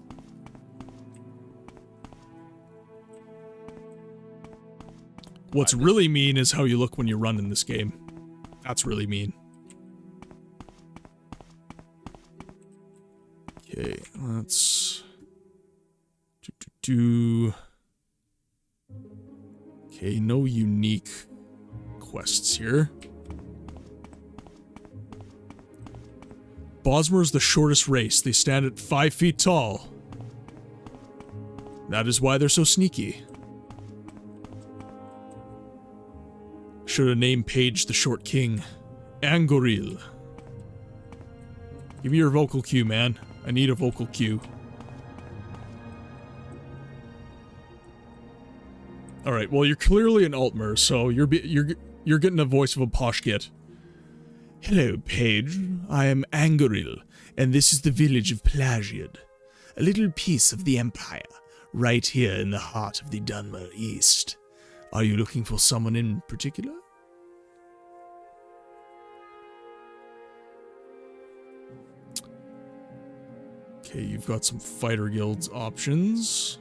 What's really mean is how you look when you run in this game. That's really mean. Okay, let's... Okay, no unique quests here. Bosmer is the shortest race. They stand at 5 feet tall. That is why they're so sneaky. Should have named Paige the Short King. Angoril. Give me your vocal cue, man. I need a vocal cue. Alright, well, you're clearly an Altmer, so you're getting the voice of a posh git. Hello, Paige. I am Angoril, and this is the village of Pelagiad. A little piece of the Empire, right here in the heart of the Dunmer East. Are you looking for someone in particular? Okay, you've got some fighter guilds options.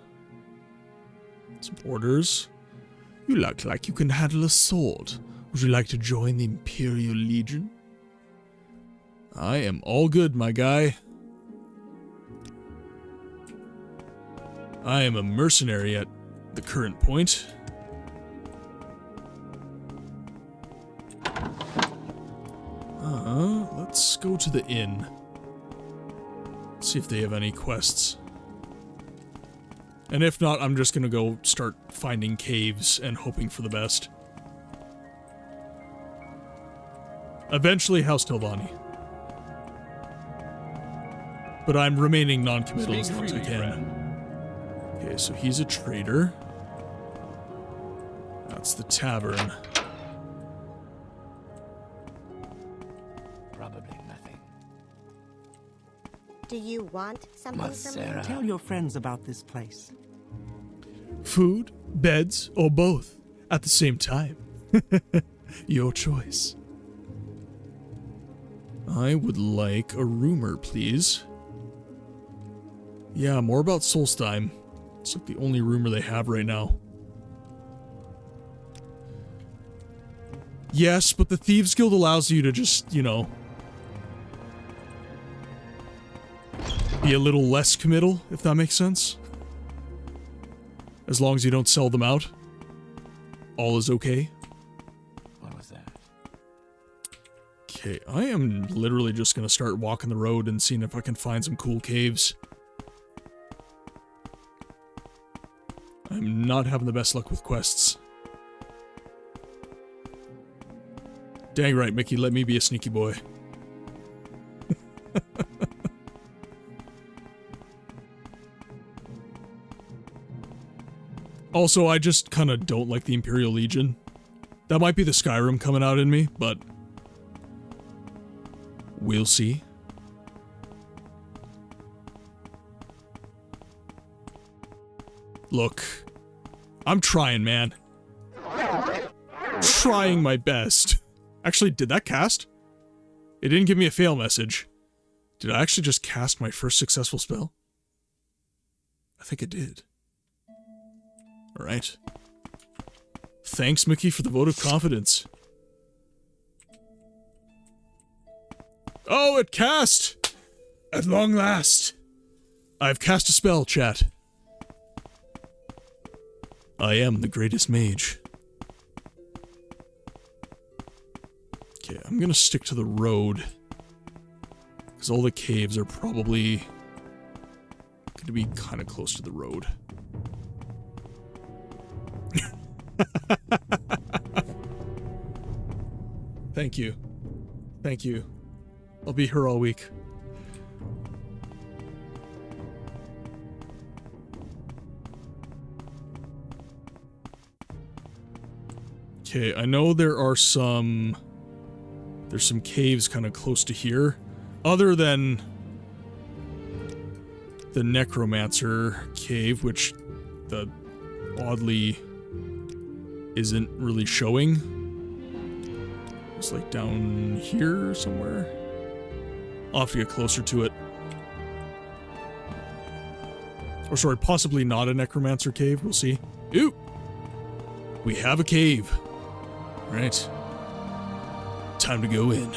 Some orders. You look like you can handle a sword. Would you like to join the Imperial Legion? I am all good, my guy. I am a mercenary at the current point. Let's go to the inn. See if they have any quests. And if not, I'm just gonna go start finding caves and hoping for the best. Eventually, House Telvanni. But I'm remaining non-committal as long as I can. Okay, so he's a trader. That's the tavern. Probably nothing. Do you want something from me? Tell your friends about this place. Food, beds, or both at the same time. Your choice. I would like a rumor, please. Yeah, more about Solstheim. It's like the only rumor they have right now. Yes, but the Thieves Guild allows you to just, you know, be a little less committal, if that makes sense. As long as you don't sell them out, all is okay. What was that? Okay, I am literally just gonna start walking the road and seeing if I can find some cool caves. I'm not having the best luck with quests. Dang right, Mickey, let me be a sneaky boy. Also, I just kind of don't like the Imperial Legion. That might be the Skyrim coming out in me, but we'll see. Look, I'm trying, man. Trying my best. Actually, did that cast? It didn't give me a fail message. Did I actually just cast my first successful spell? I think it did. Alright. Thanks, Mickey, for the vote of confidence. Oh, it cast! At long last! I've cast a spell, chat. I am the greatest mage. Okay, I'm gonna stick to the road. Because all the caves are probably gonna be kind of close to the road. Thank you. Thank you. I'll be here all week. Okay, I know there are some... There's some caves kind of close to here. Other than the Necromancer cave, which the oddly isn't really showing. It's like down here somewhere. I'll have to get closer to it. Or sorry, possibly not a Necromancer cave, we'll see. Ooh! We have a cave. Right. Time to go in.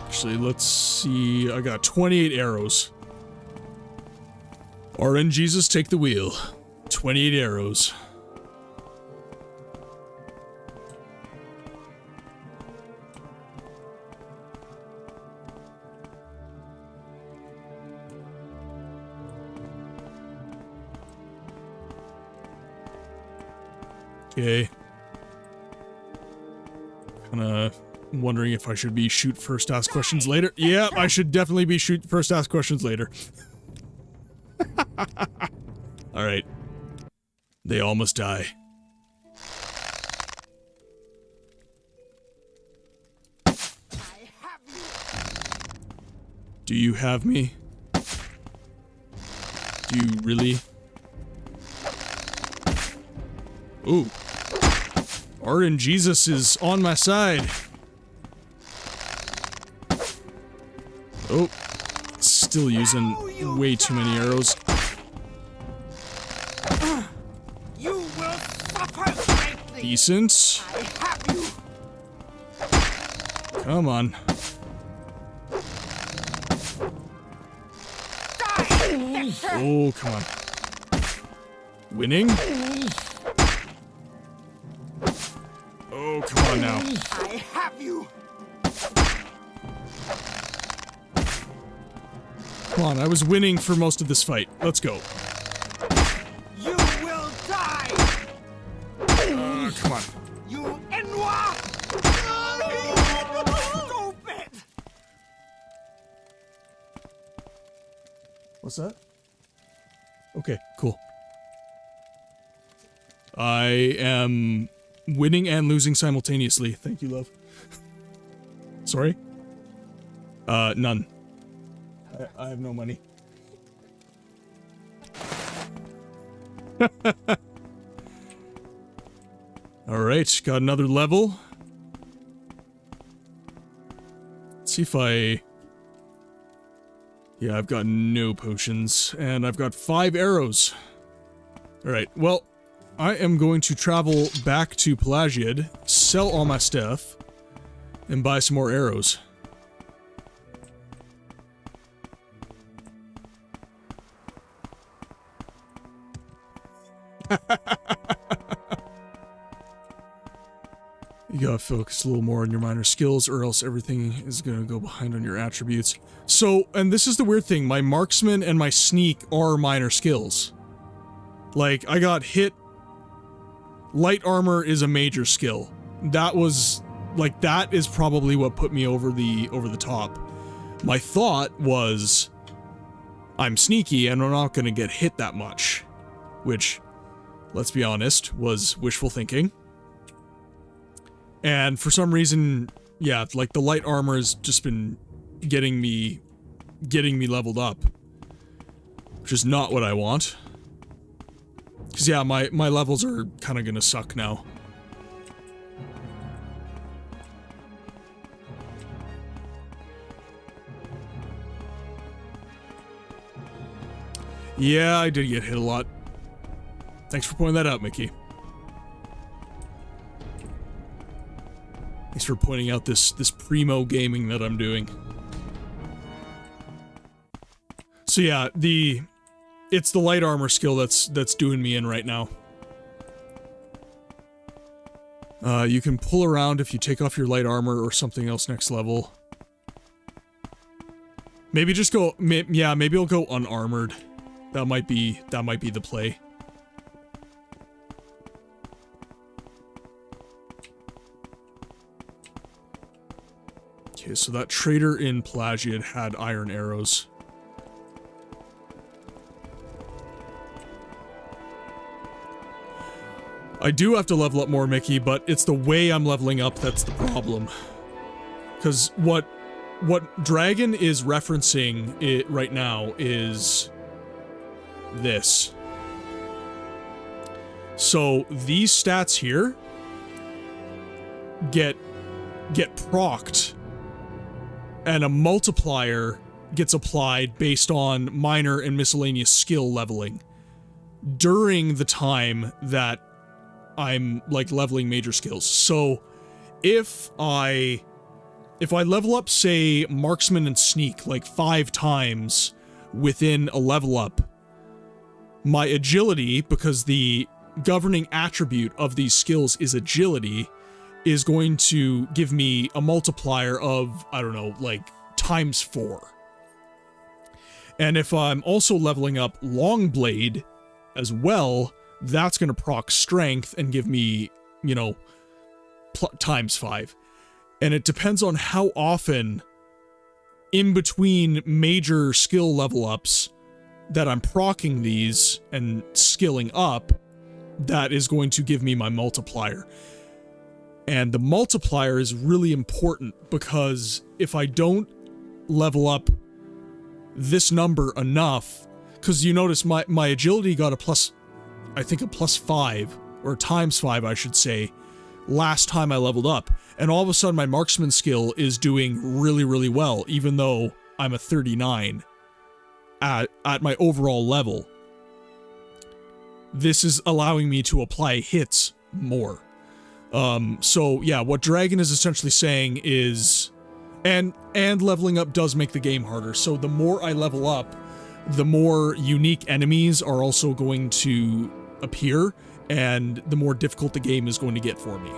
Actually, let's see. I got 28 arrows. RNGEEZUS, take the wheel. 28 arrows. Okay. Kinda wondering if I should be shoot first, ask questions later. Yeah, I should definitely be shoot first, ask questions later. Alright. They all must die. Do you have me? Do you really? Ooh. RNGEEZUS is on my side. Oh. Still using way too many arrows. You will suffer greatly. Decent. I have you. Come on. Oh, come on. Winning? Oh, come on now. I have you. Come on, I was winning for most of this fight. Let's go. You will die. Come on. You Enwa. Stupid. What's that? Okay, cool. I am winning and losing simultaneously. Thank you, love. Sorry? None. I have no money. Alright, got another level. Let's see if I... Yeah, I've got no potions, and I've got 5 arrows. Alright, well, I am going to travel back to Pelagiad, sell all my stuff, and buy some more arrows. You gotta focus a little more on your minor skills, or else everything is gonna go behind on your attributes. So, and this is the weird thing, my marksman and my sneak are minor skills. Like, I got hit. Light armor is a major skill. That was, like, that is probably what put me over the top. My thought was, I'm sneaky and I'm not going to get hit that much. Which, let's be honest, was wishful thinking. And for some reason, yeah, like the light armor has just been getting me leveled up. Which is not what I want. Because yeah, my levels are kind of going to suck now. Yeah, I did get hit a lot. Thanks for pointing that out, Mickey. Thanks for pointing out this primo gaming that I'm doing. So yeah, it's the light armor skill that's doing me in right now. You can pull around if you take off your light armor or something else next level. Maybe just go, yeah, maybe I'll go unarmored. That might be the play. Okay, so that trader in Pelagiad had iron arrows. I do have to level up more, Mickey, but it's the way I'm leveling up that's the problem. Because what Dragon is referencing it right now is this. So these stats here get procced, and a multiplier gets applied based on minor and miscellaneous skill leveling during the time that I'm like leveling major skills. So if I level up, say, marksman and sneak like 5 times within a level up, my agility, because the governing attribute of these skills is agility, is going to give me a multiplier of, I don't know, like ×4. And if I'm also leveling up Longblade as well, that's going to proc strength and give me, you know, ×5. And it depends on how often in between major skill level ups that I'm proccing these and skilling up, that is going to give me my multiplier. And the multiplier is really important because if I don't level up this number enough, because you notice my agility got a plus, I think a +5, or ×5 I should say, last time I leveled up. And all of a sudden my marksman skill is doing really, really well, even though I'm a 39 at my overall level. This is allowing me to apply hits more. So yeah, what Dragon is essentially saying is, and leveling up does make the game harder. So the more I level up, the more unique enemies are also going to appear, and the more difficult the game is going to get for me.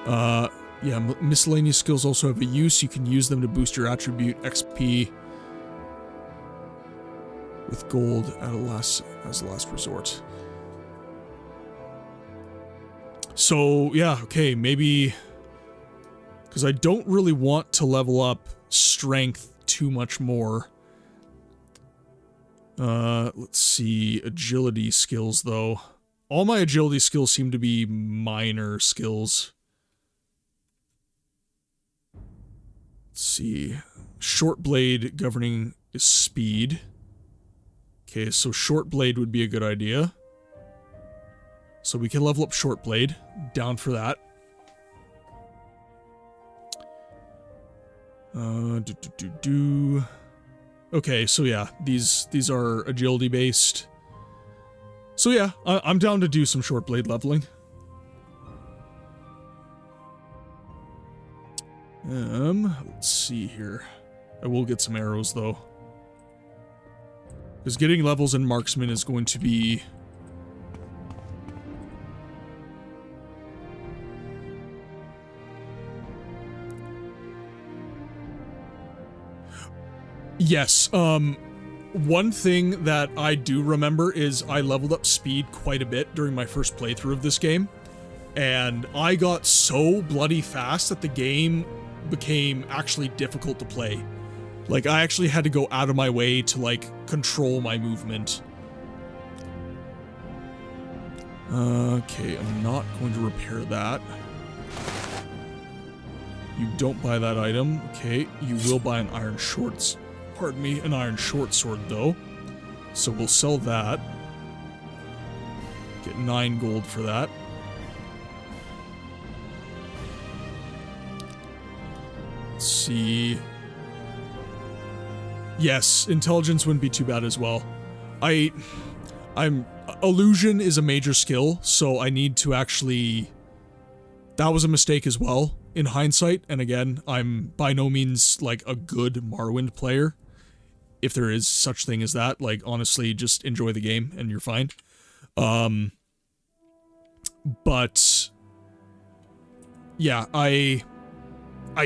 Yeah, miscellaneous skills also have a use. You can use them to boost your attribute XP with gold as a last resort. So, yeah, okay, maybe, because I don't really want to level up strength too much more. Let's see, agility skills, though. All my agility skills seem to be minor skills. Let's see, short blade governing is speed. Okay, so short blade would be a good idea. So we can level up short blade. Down for that. Okay, so yeah, these are agility based. So yeah, I'm down to do some short blade leveling. Let's see here. I will get some arrows though, because getting levels in marksman is going to be yes. One thing that I do remember is I leveled up speed quite a bit during my first playthrough of this game, and I got so bloody fast that the game became actually difficult to play. Like, I actually had to go out of my way to, like, control my movement. Okay, I'm not going to repair that. You don't buy that item. Okay, you will buy an iron shorts. Pardon me, an iron short sword, though. So we'll sell that. Get 9 gold for that. Let's see. Yes, intelligence wouldn't be too bad as well. Illusion is a major skill, so I need to actually... That was a mistake as well, in hindsight, and again, I'm by no means, like, a good Morrowind player. If there is such thing as that, like, honestly, just enjoy the game, and you're fine. But... Yeah, I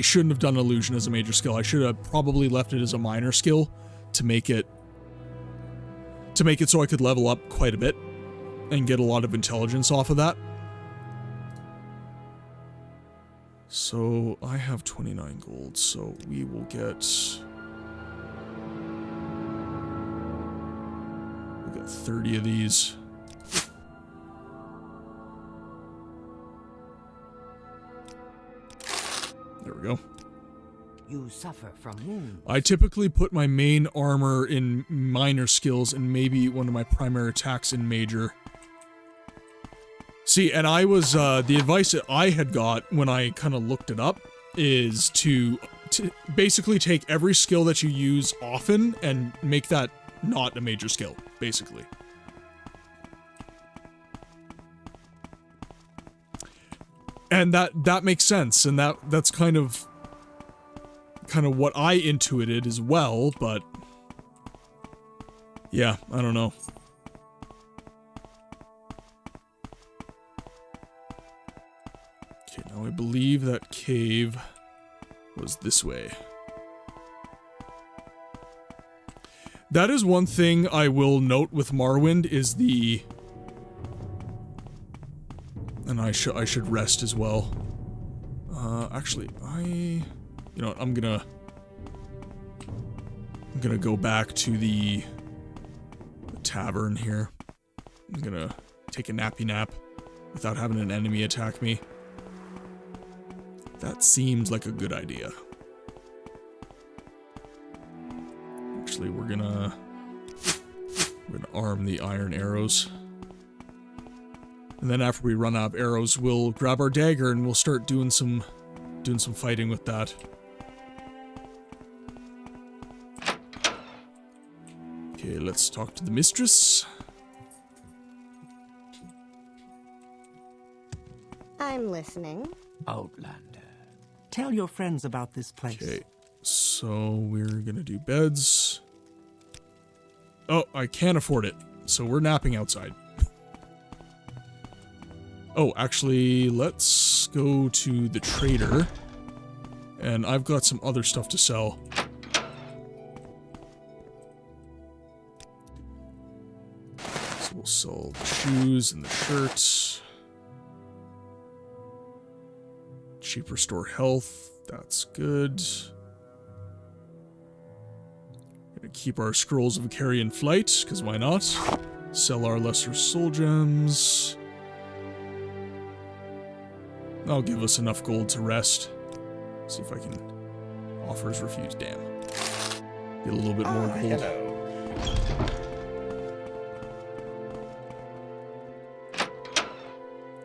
shouldn't have done illusion as a major skill. I should have probably left it as a minor skill to make it so I could level up quite a bit and get a lot of intelligence off of that. So I have 29 gold, so we will get 30 of these. There we go. You suffer from wounds. I typically put my main armor in minor skills and maybe one of my primary attacks in major. See, and I was, the advice that I had got when I kind of looked it up is to basically take every skill that you use often and make that not a major skill, basically. And that makes sense, and that's kind of what I intuited as well, but yeah, I don't know. Okay, now I believe that cave was this way. That is one thing I will note with Morrowind is the... And I should rest as well. Actually, you know what, I'm gonna go back to the tavern here. I'm gonna take a nappy nap without having an enemy attack me. That seems like a good idea. Actually, we're gonna arm the iron arrows. And then after we run out of arrows, we'll grab our dagger and we'll start doing some fighting with that. Okay, let's talk to the mistress. I'm listening. Outlander. Tell your friends about this place. Okay, so we're gonna do beds. Oh, I can't afford it, so we're napping outside. Oh, actually, let's go to the trader. And I've got some other stuff to sell. So we'll sell the shoes and the shirts. Cheap restore health, that's good. Gonna keep our scrolls of Vicarian flight, because why not? Sell our lesser soul gems. That'll give us enough gold to rest. See if I can... Offers refused, damn. Get a little bit more gold.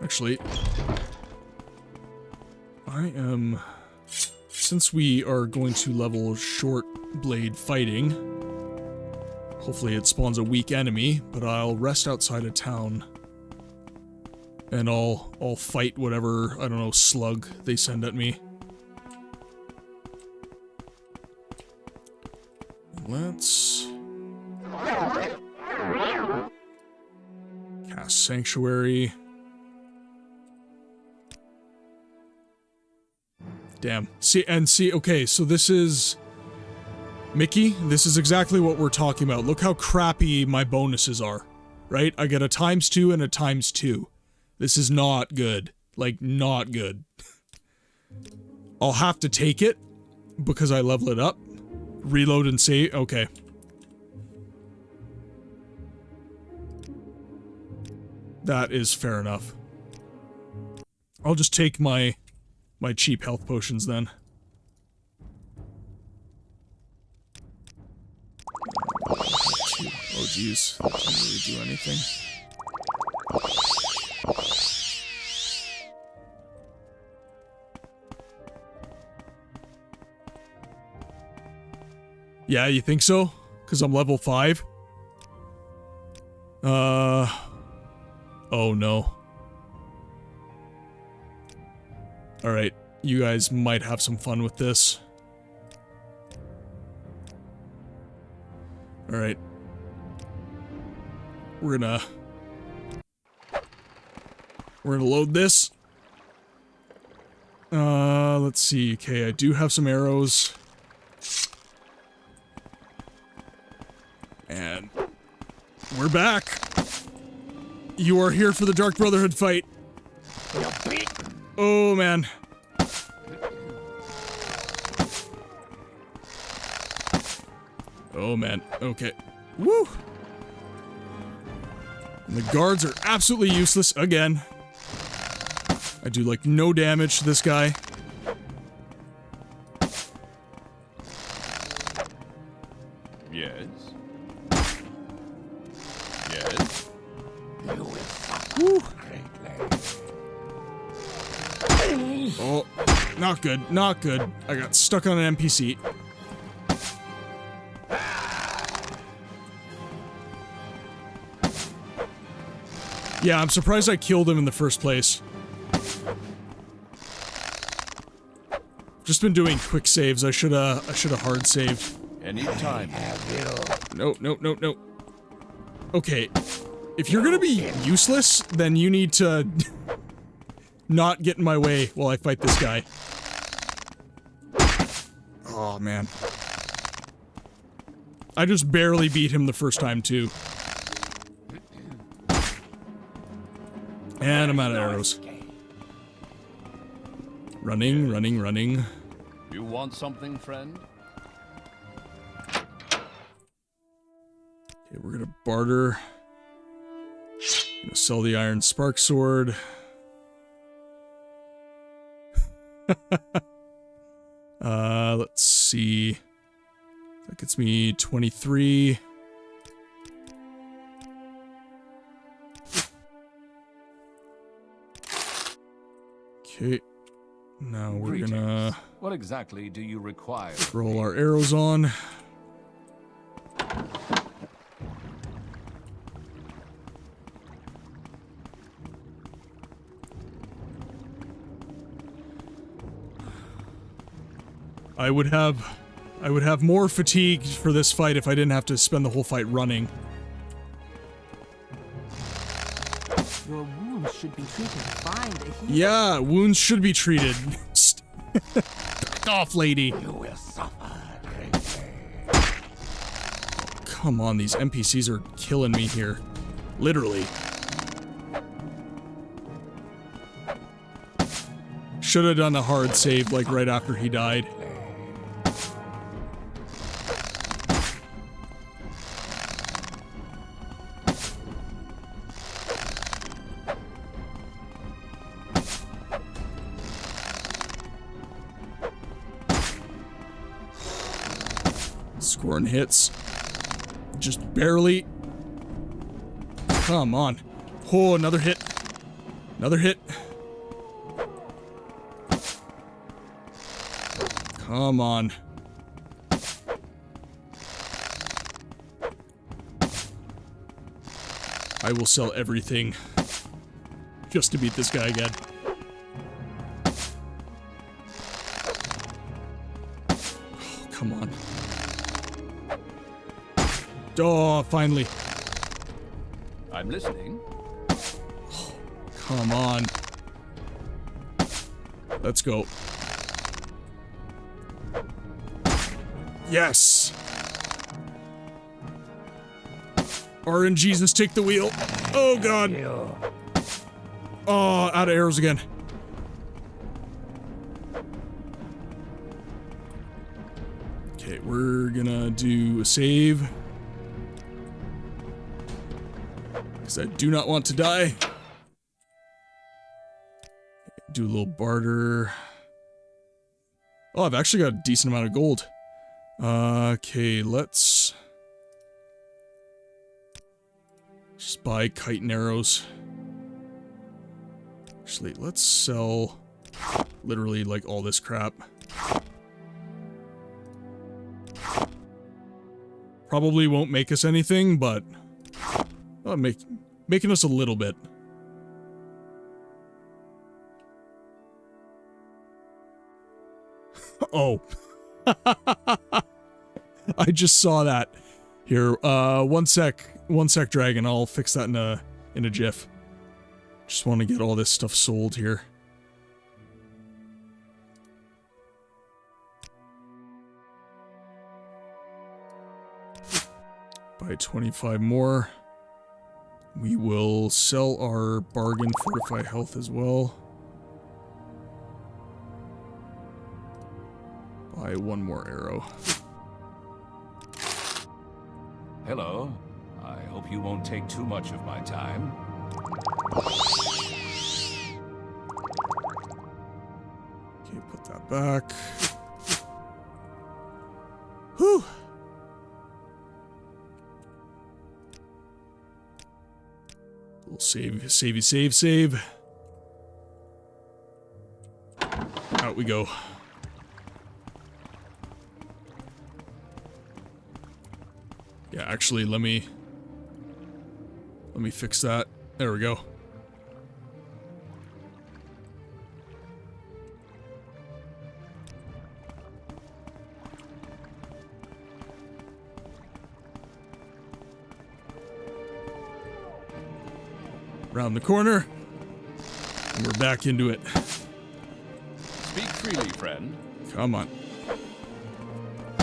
Actually... Since we are going to level short blade fighting, hopefully it spawns a weak enemy, but I'll rest outside of town. And I'll fight whatever, I don't know, slug they send at me. Let's... cast Sanctuary. Damn. See, okay, so this is... Mickey, this is exactly what we're talking about. Look how crappy my bonuses are, right? I get a ×2 and a ×2. This is not good. Like, not good. I'll have to take it because I level it up. Reload and save. Okay. That is fair enough. I'll just take my cheap health potions then. Oh geez, that didn't really do anything. Yeah, you think so? Because I'm level 5? Oh no. Alright, you guys might have some fun with this. Alright. We're gonna load this. Let's see. Okay, I do have some arrows. And we're back. You are here for the Dark Brotherhood fight. Oh, man. Oh, man. Okay. Woo! And the guards are absolutely useless again. I do, like, no damage to this guy. Yes. Yes. Woo! Oh, not good, not good. I got stuck on an NPC. Yeah, I'm surprised I killed him in the first place. Just been doing quick saves. I shoulda hard saved. Anytime. No. Okay, if you're gonna be useless, then you need to not get in my way while I fight this guy. Oh, man. I just barely beat him the first time, too. And I'm out of arrows. Running. You want something, friend? Okay, we're gonna barter. Gonna sell the iron spark sword. Let's see. That gets me 23. Okay. Now we're gonna... What exactly do you require? Roll our arrows on. I would have more fatigue for this fight if I didn't have to spend the whole fight running. Your wounds should be treated fine to heal. Yeah, wounds should be treated. Back off, lady. You will suffer. Come on, these NPCs are killing me here. Literally. Should have done a hard save, like, right after he died. Scoring hits. Just barely. Come on. Oh, another hit. Another hit. Come on. I will sell everything just to beat this guy again. Oh, come on. Oh, finally. I'm listening. Oh, come on. Let's go. Yes! RNGEEZUS, take the wheel. Oh, God. Oh, out of arrows again. we're gonna do a save. Because I do not want to die. Do a little barter. Oh, I've actually got a decent amount of gold. Okay, let's just buy kite and arrows. Actually, let's sell literally like all this crap. Probably won't make us anything, but making us a little bit. Oh. I just saw that. Here, one sec, dragon. I'll fix that in a jiff. Just want to get all this stuff sold here. Buy 25 more. We will sell our bargain fortify health as well. Buy one more arrow. Hello. I hope you won't take too much of my time. Okay, put that back. Whew. We'll save. Out we go. Yeah, actually, let me fix that. There we go. Round the corner, and we're back into it. Speak freely, friend. Come on.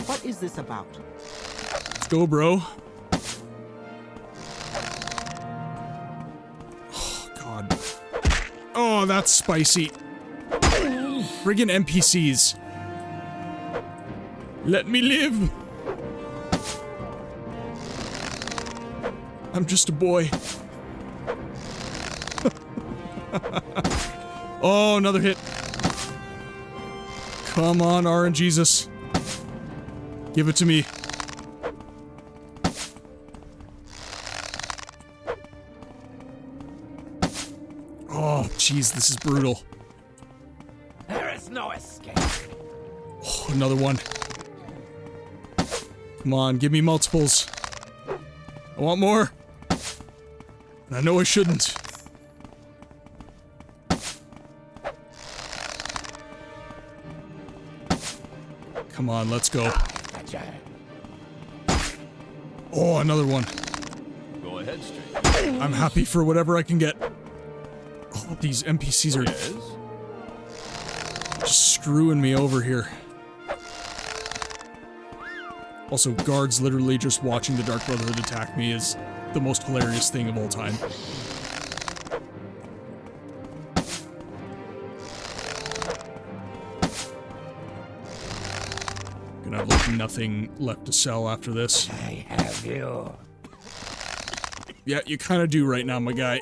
What is this about? Let's go, bro. Oh, God. Oh, that's spicy. Friggin' NPCs. Let me live. I'm just a boy. Oh, another hit. Come on, RNGEEZUS. Give it to me. Oh, jeez, this is brutal. There is no escape. Oh, another one. Come on, give me multiples. I want more. And I know I shouldn't. Come on, let's go. Oh, another one. Go ahead, stranger. I'm happy for whatever I can get. Oh, these NPCs are Yes? just screwing me over here. Also, guards literally just watching the Dark Brotherhood attack me is the most hilarious thing of all time. Gonna have like nothing left to sell after this. I have you. Yeah, you kind of do right now, my guy.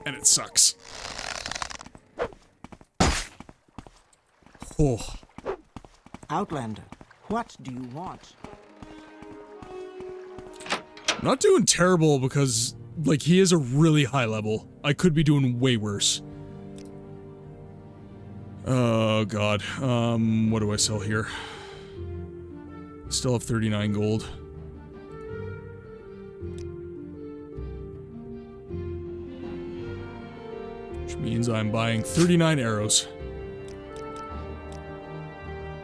And it sucks. Oh. Outlander, what do you want? I'm not doing terrible because, like, he is a really high level. I could be doing way worse. Oh, God. What do I sell here? Still have 39 gold. Which means I'm buying 39 arrows.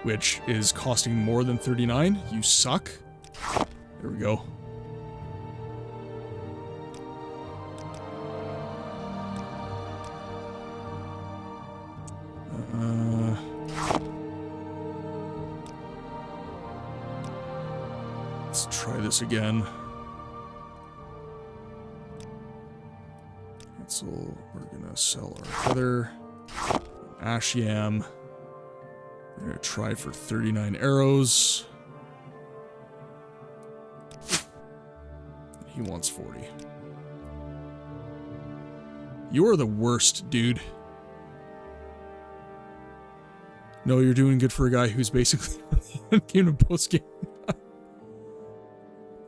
Which is costing more than 39. You suck. There we go. Let's try this again. Cancel. We're gonna sell our heather. Ash yam. We're gonna try for 39 arrows. He wants 40. You're the worst, dude. No, you're doing good for a guy who's basically game to post game.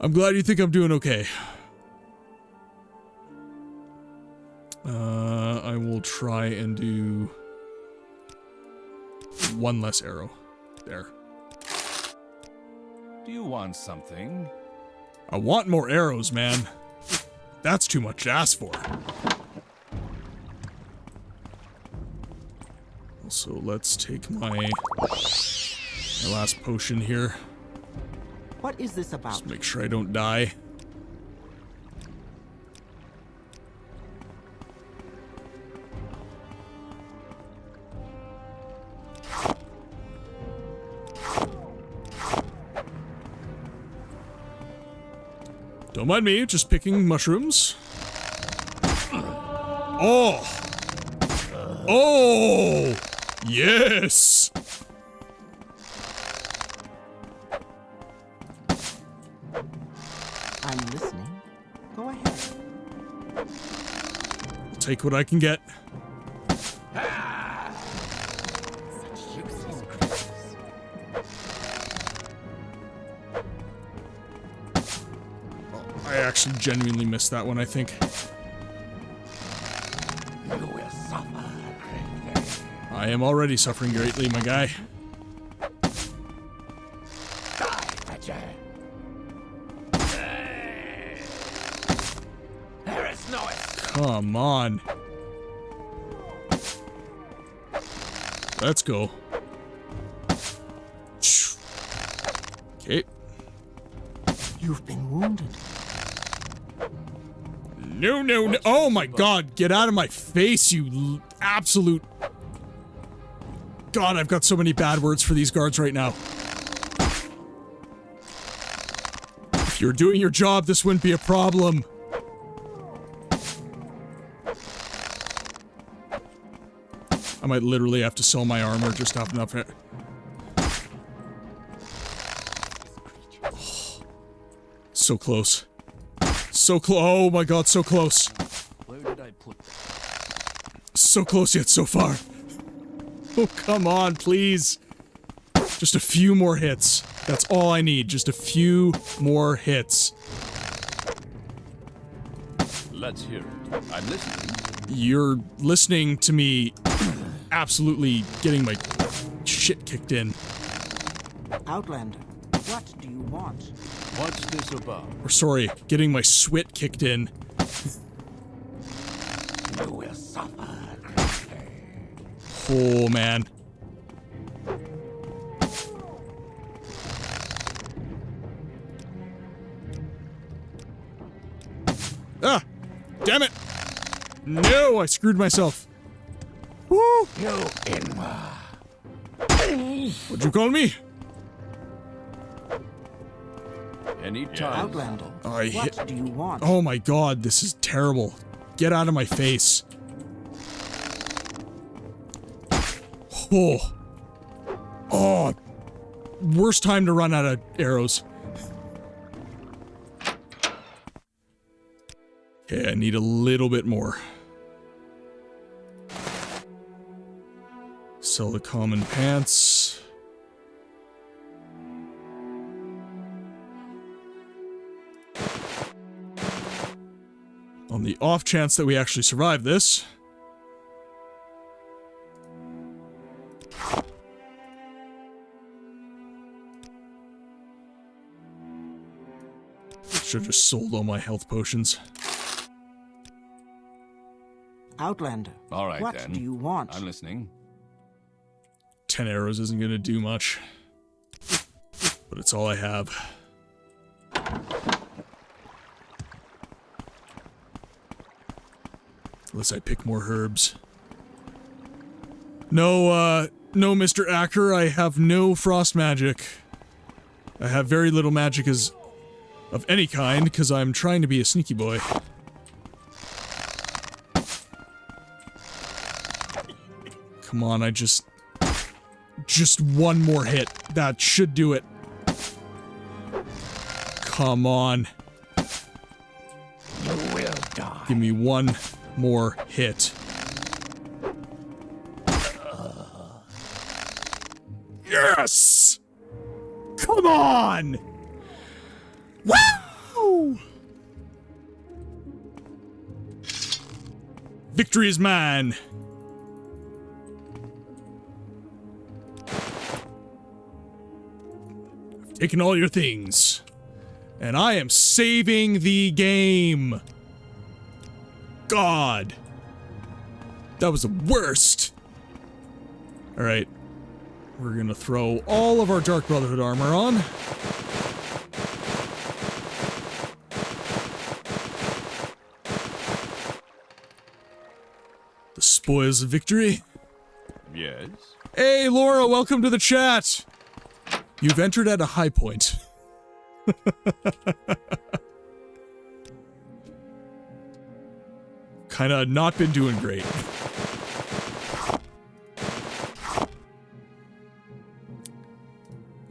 I'm glad you think I'm doing okay. I will try and do one less arrow. There. Do you want something? I want more arrows, man. That's too much to ask for. Also, let's take my last potion here. What is this about? Just make sure I don't die. Don't mind me, just picking mushrooms. Oh! Oh! Yes! I'm listening. Go ahead. I'll take what I can get. I actually genuinely missed that one, I think. You will suffer greatly. I am already suffering greatly, my guy. Die, Fetcher. There is no escape. Come on. Let's go. Okay. You've been wounded. No, no, no. Oh my god, get out of my face, you absolute... God, I've got so many bad words for these guards right now. If you're doing your job, this wouldn't be a problem. I might literally have to sell my armor just to have enough. Oh, so close. So close. Oh my god, so close. Where did I put that? So close yet so far. Oh, come on, please. Just a few more hits. That's all I need. Just a few more hits. Let's hear it. I'm listening. You're listening to me absolutely getting my shit kicked in. Outlander, what do you want? What's this about? Or sorry, getting my swit kicked in. You will suffer greatly. Oh, man. Ah! Damn it! No, I screwed myself. Woo! You Inwa. What'd you call me? Anytime. Outlander, I hit. what do you want? Oh my god, this is terrible. Get out of my face. Oh. Oh. Worst time to run out of arrows. Okay, I need a little bit more. Sell the common pants. On the off chance that we actually survive this. Should have just sold all my health potions. Outlander, All right, what then. do you want? I'm listening. 10 arrows isn't gonna do much. But it's all I have. Unless I pick more herbs. No, no, Mr. Acker, I have no frost magic. I have very little magic of any kind, because I'm trying to be a sneaky boy. Come on, just one more hit. That should do it. Come on. Die. Give me one more hit. Yes! Come on! Woo! Victory is mine. I've taken all your things. And I am saving the game. God. That was the worst. Alright. We're gonna throw all of our Dark Brotherhood armor on. The spoils of victory. Yes? Hey, Laura, welcome to the chat. You've entered at a high point. Kinda not been doing great.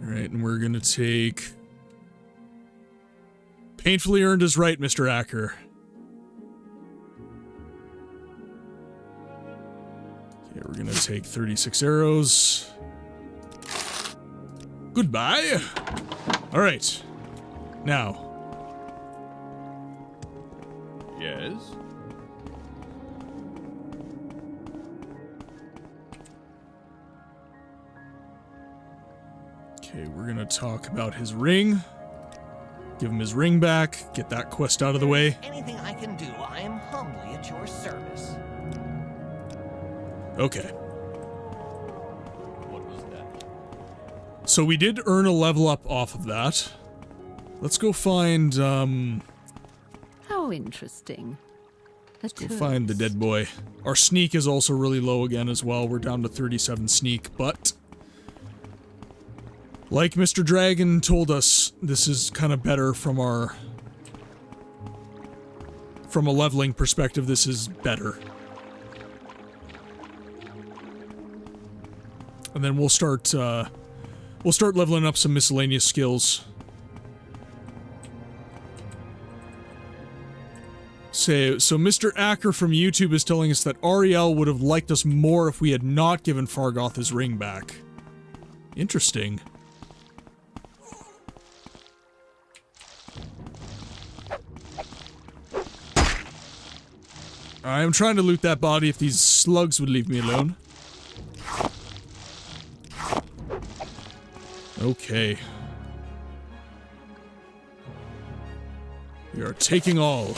Alright, and we're gonna take... Painfully earned is right, Mr. Acker. Okay, we're gonna take 36 arrows. Goodbye! Alright. Now. Yes? Okay, we're gonna talk about his ring. Give him his ring back, get that quest out of the way. Anything I can do, I am humbly at your service. Okay. What was that? So we did earn a level up off of that. Let's go find, How interesting. Let's go find the dead boy. Our sneak is also really low again as well. We're down to 37 sneak, but... like Mr. Dragon told us, this is kind of better from our... from a leveling perspective, this is better. And then we'll start leveling up some miscellaneous skills. So Mr. Acker from YouTube is telling us that Ariel would have liked us more if we had not given Fargoth his ring back. Interesting. I'm trying to loot that body if these slugs would leave me alone. Okay. We are taking all.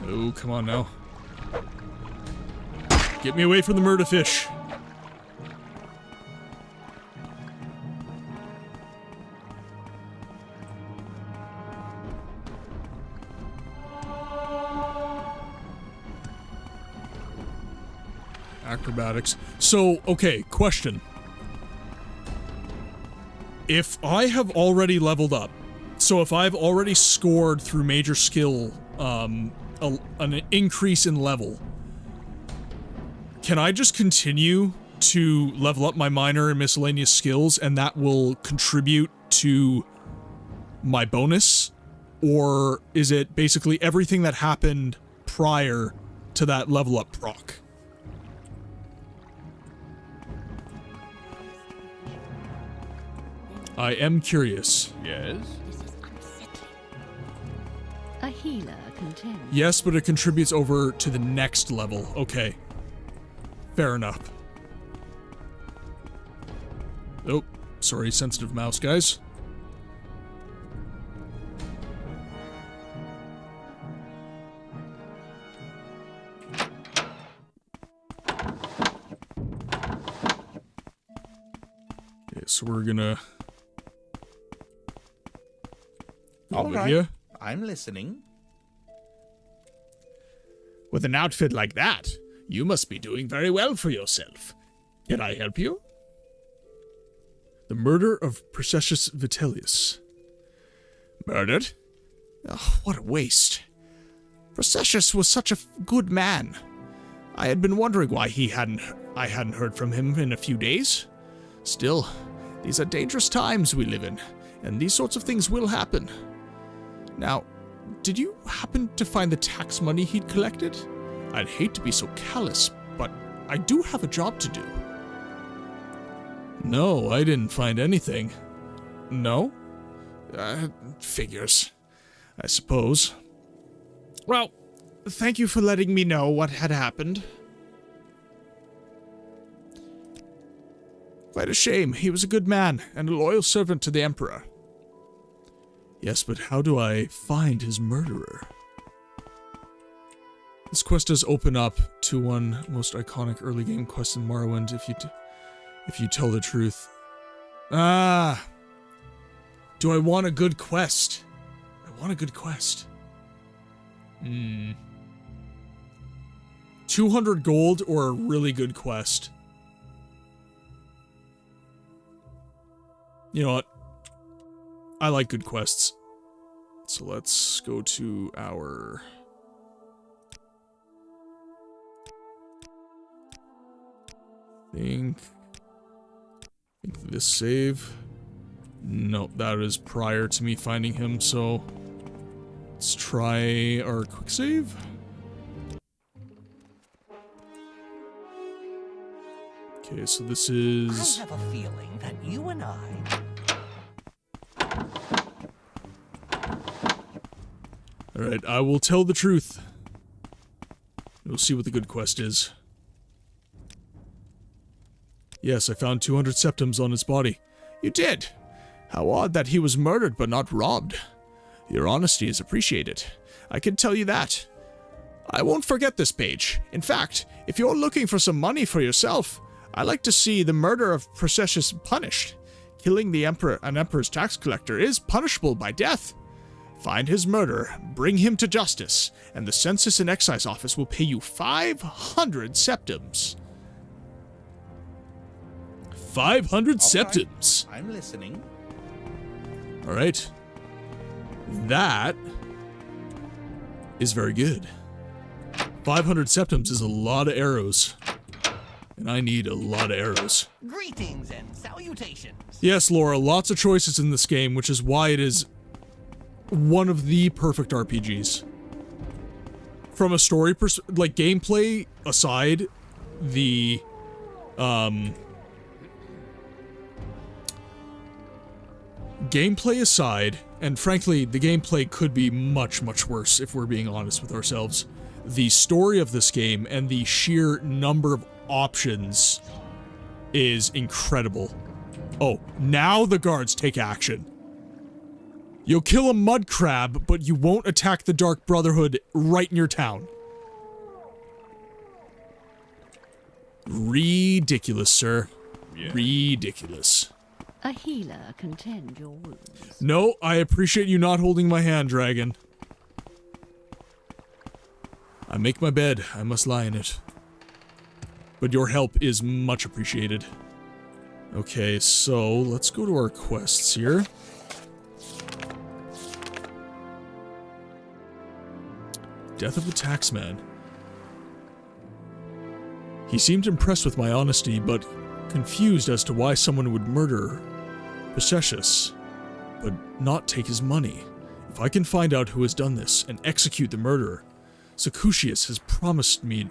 Oh, come on now. Get me away from the murder fish. Acrobatics. So, okay, question. If I have already leveled up, so if I've already scored through major skill, an increase in level, can I just continue to level up my minor and miscellaneous skills and that will contribute to my bonus? Or is it basically everything that happened prior to that level up proc? I am curious. Yes? A healer contends. Yes, but it contributes over to the next level. Okay. Fair enough. Oh, sorry, sensitive mouse, guys. Okay, so we're gonna... All right. Here. I'm listening. With an outfit like that, you must be doing very well for yourself. Can I help you? The murder of Processius Vitellius. Murdered? Oh, what a waste. Processius was such a good man. I had been wondering why I hadn't heard from him in a few days. Still, these are dangerous times we live in, and these sorts of things will happen. Now, did you happen to find the tax money he'd collected? I'd hate to be so callous, but I do have a job to do. No, I didn't find anything. No? Figures, I suppose. Well, thank you for letting me know what had happened. Quite a shame. He was a good man and a loyal servant to the Emperor. Yes, but how do I find his murderer? This quest does open up to one most iconic early game quest in Morrowind, if you tell the truth. Ah! Do I want a good quest? I want a good quest. 200 gold or a really good quest? You know what? I like good quests. So let's go to our... think this save. No, that is prior to me finding him, so let's try our quick save. Okay, so this is... I have a feeling that you and I... Alright, I will tell the truth. We'll see what the good quest is. Yes, I found 200 septums on his body. You did? How odd that he was murdered but not robbed. Your honesty is appreciated. I can tell you that. I won't forget this page. In fact, if you're looking for some money for yourself, I like to see the murder of Processius punished. Killing an emperor's tax collector is punishable by death. Find his murderer, bring him to justice, and the Census and Excise Office will pay you 500 septums. 500 septums! Right. I'm listening. Alright. That is very good. 500 septums is a lot of arrows. And I need a lot of arrows. Greetings and salutations. Yes, Laura, lots of choices in this game, which is why it is one of the perfect RPGs. From a story like gameplay aside, the gameplay aside, and frankly, the gameplay could be much, much worse if we're being honest with ourselves. The story of this game and the sheer number of options is incredible. Oh, now the guards take action. You'll kill a mud crab, but you won't attack the Dark Brotherhood right in your town. Ridiculous, sir. Yeah. Ridiculous. A healer can tend your wounds. No, I appreciate you not holding my hand, dragon. I make my bed, I must lie in it. But your help is much appreciated. Okay, so let's go to our quests here. Death of the Taxman. He seemed impressed with my honesty, but confused as to why someone would murder Processius, but not take his money. If I can find out who has done this and execute the murderer, Sacucius has promised me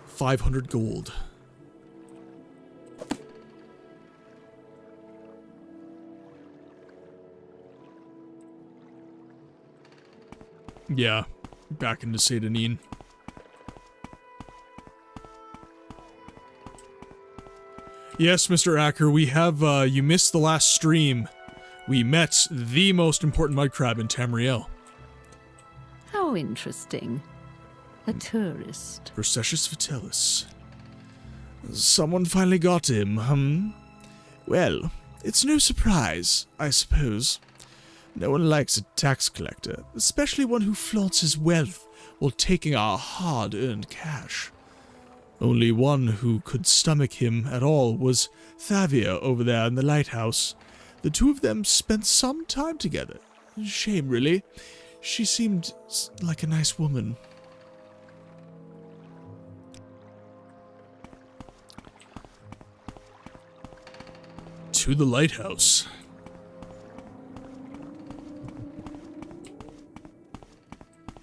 500 gold. Yeah, back into Satanine. Yes, Mr. Acker, we have, you missed the last stream. We met the most important mud crab in Tamriel. How interesting. A tourist. Processius Vitellis. Someone finally got him, Well, it's no surprise, I suppose. No one likes a tax collector, especially one who flaunts his wealth while taking our hard-earned cash. Only one who could stomach him at all was Thavia over there in the lighthouse. The two of them spent some time together. Shame, really. She seemed like a nice woman. to the lighthouse.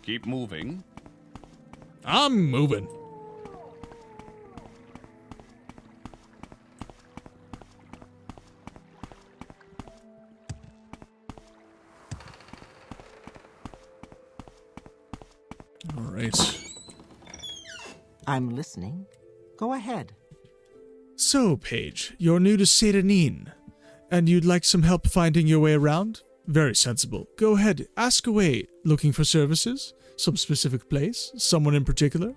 Keep moving. I'm moving. All right. I'm listening. Go ahead. So, Paige, you're new to Sedanine, and you'd like some help finding your way around? Very sensible. Go ahead, ask away. Looking for services? Some specific place? Someone in particular?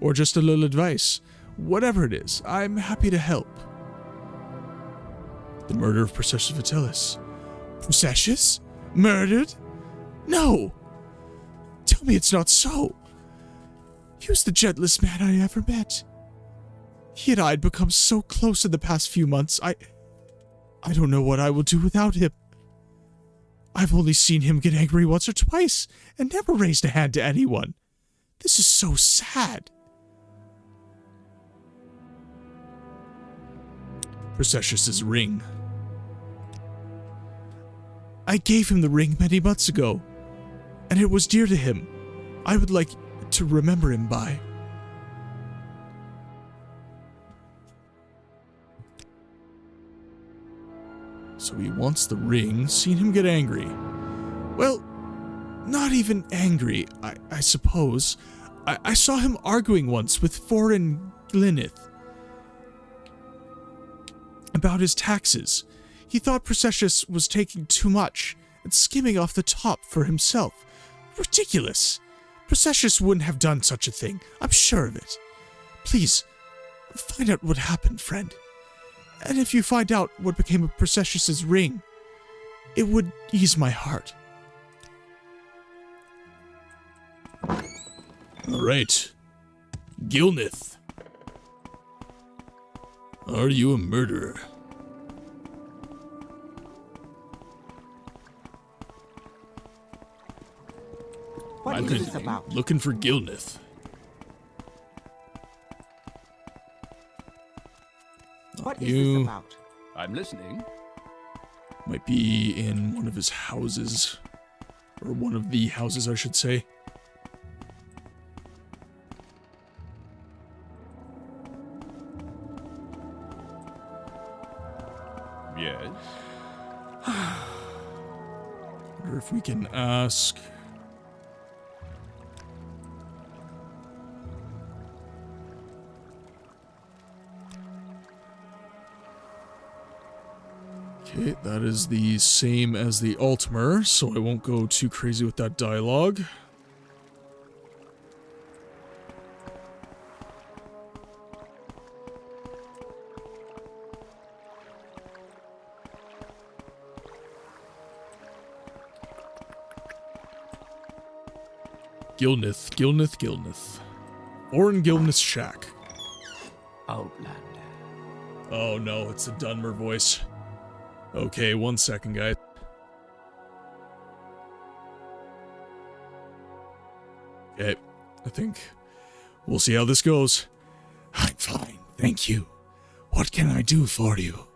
Or just a little advice? Whatever it is, I'm happy to help. The murder of Processius Vitalis. Processius? Murdered? No! Tell me it's not so. He was the gentlest man I ever met. He and I had become so close in the past few months, I don't know what I will do without him. I've only seen him get angry once or twice, and never raised a hand to anyone. This is so sad. Processius's ring. I gave him the ring many months ago, and it was dear to him. I would like to remember him by. So he wants the ring, seen him get angry. Well, not even angry, I suppose. I saw him arguing once with foreign Glyneth about his taxes. He thought Processius was taking too much and skimming off the top for himself. Ridiculous! Processius wouldn't have done such a thing, I'm sure of it. Please, find out what happened, friend. And if you find out what became of Processius's ring, it would ease my heart. All right. Gilnith. Are you a murderer? What is this about? Looking for Gilnith. What is this about? I'm listening. Might be in one of his houses. Or one of the houses, I should say. Yes. Wonder if we can ask. Okay, that is the same as the Altimer, so I won't go too crazy with that dialogue. Gilnith. Orin Gilnith's shack. Outlander. Oh no, it's the Dunmer voice. Okay, 1 second, guys. Okay, I think we'll see how this goes. I'm fine, thank you. What can I do for you?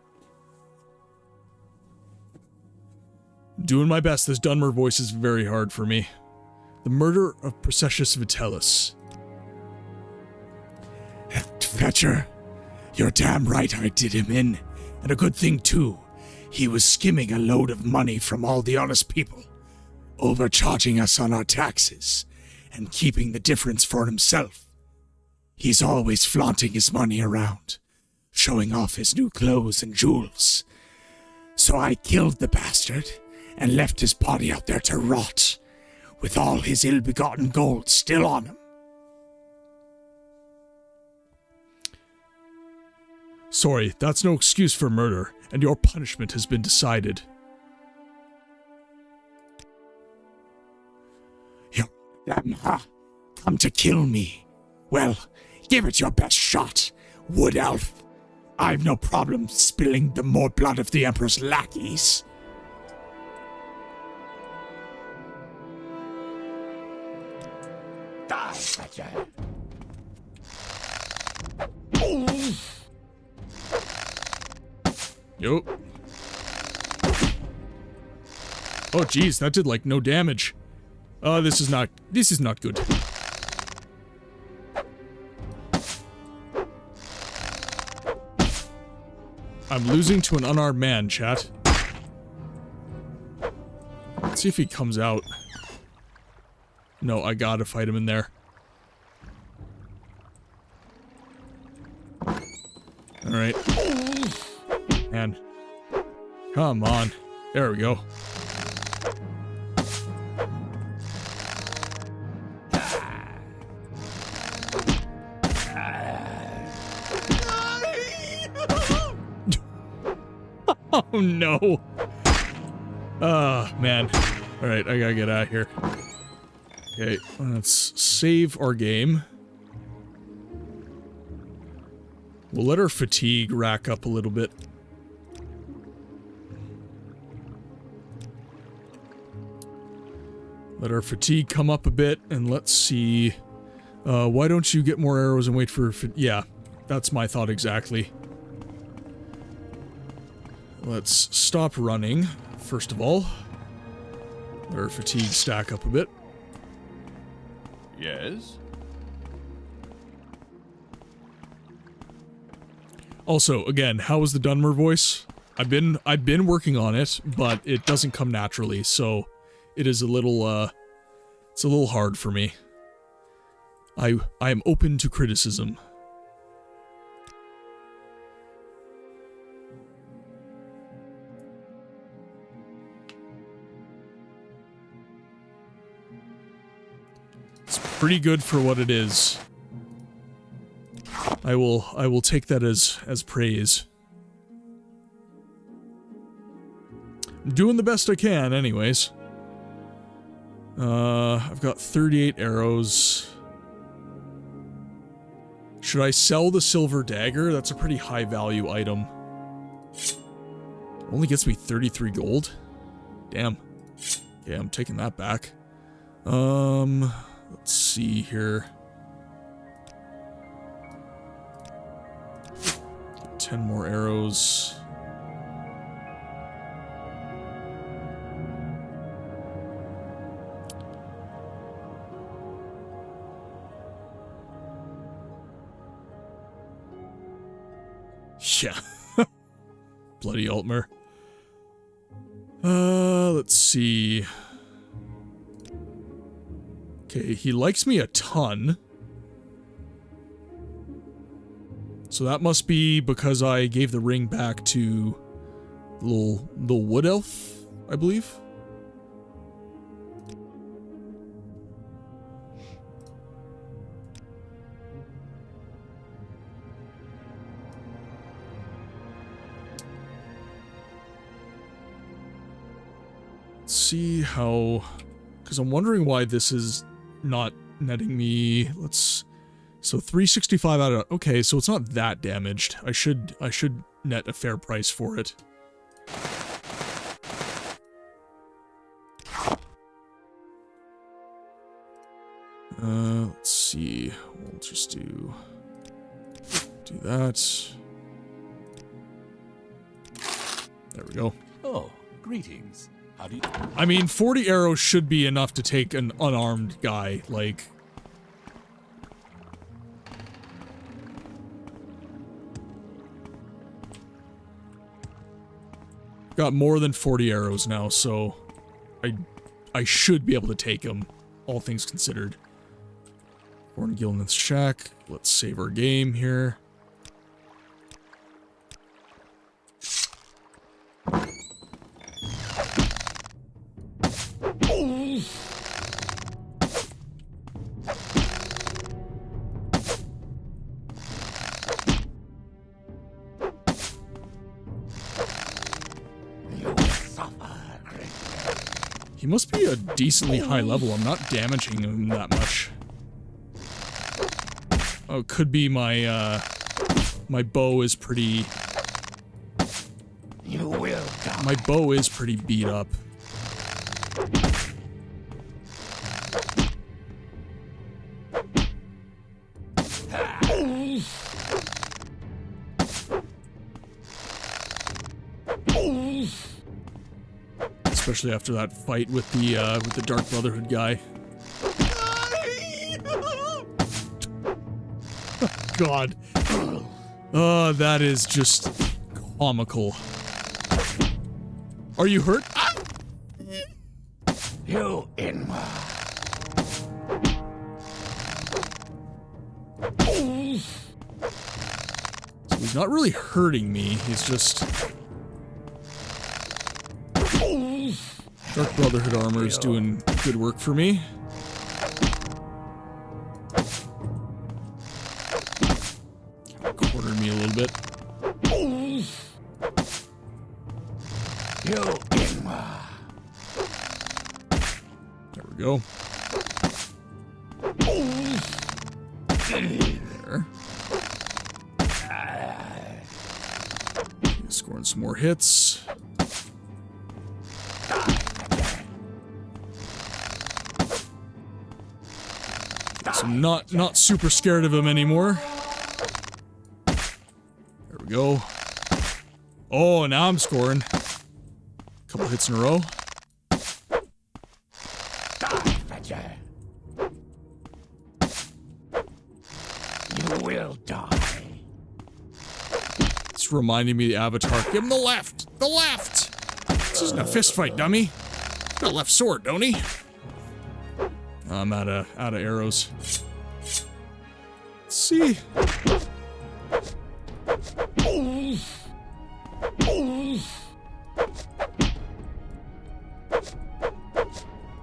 Doing my best. This Dunmer voice is very hard for me. The murder of Processius Vitalis. Fetcher, you're damn right I did him in, and a good thing too. He was skimming a load of money from all the honest people, overcharging us on our taxes, and keeping the difference for himself. He's always flaunting his money around, showing off his new clothes and jewels. So I killed the bastard, and left his body out there to rot, with all his ill-begotten gold still on him. Sorry, that's no excuse for murder, and your punishment has been decided. You damn come to kill me. Well, give it your best shot, Wood Elf. I've no problem spilling the more blood of the Emperor's lackeys. Die, Fetcher. Yo. Oh, geez, that did, like, no damage. This is not good. I'm losing to an unarmed man, chat. Let's see if he comes out. No, I gotta fight him in there. Alright. Man. Come on. There we go. Oh no. Man. Alright, I gotta get out of here. Okay, let's save our game. We'll let our fatigue rack up a little bit. Let our fatigue come up a bit, and let's see. Why don't you get more arrows and wait for... Yeah, that's my thought exactly. Let's stop running, first of all. Let our fatigue stack up a bit. Yes? Also, again, how is the Dunmer voice? I've been working on it, but it doesn't come naturally, so it is a little, it's a little hard for me. I am open to criticism. It's pretty good for what it is. I will take that as praise. I'm doing the best I can, anyways. I've got 38 arrows. Should I sell the silver dagger? That's a pretty high value item. Only gets me 33 gold. Damn. Okay, I'm taking that back. Let's see here. 10 more arrows. Yeah. Bloody Altmer. Let's see. Okay, he likes me a ton. So that must be because I gave the ring back to the wood elf, I believe. Let's see how... Because I'm wondering why this is not netting me... So 365 out of... Okay, so it's not that damaged. I should net a fair price for it. Let's see. We'll just do that. There we go. Oh, greetings. How do you... I mean, 40 arrows should be enough to take an unarmed guy, like... Got more than 40 arrows now, so I should be able to take him, all things considered. Born Gilneth's Shack. Let's save our game here. He must be a decently high level. I'm not damaging him that much. Oh, it could be my, my bow is pretty... You will die. My bow is pretty beat up. This Especially after that fight with the Dark Brotherhood guy. God. Oh, that is just comical. Are you hurt? Ah! You Inma. So he's not really hurting me, he's just... Dark Brotherhood armor is doing good work for me. Cornered me a little bit. You Inma. There we go. There. Scoring some more hits. So I'm not super scared of him anymore. There we go. Oh, now I'm scoring. Couple hits in a row. You will die. It's reminding me of the Avatar. Give him the left! The left! This isn't a fist fight, dummy. Got a left sword, don't he? I'm out of arrows. Let's see.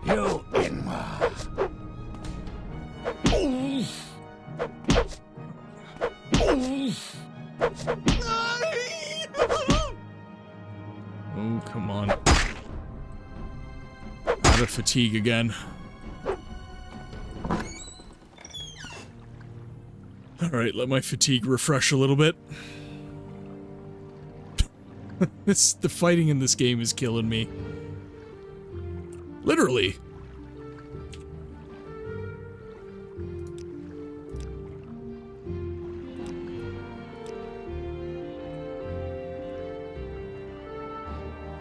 You Inma. Oh, come on. Out of fatigue again. Alright, let my fatigue refresh a little bit. The fighting in this game is killing me. Literally.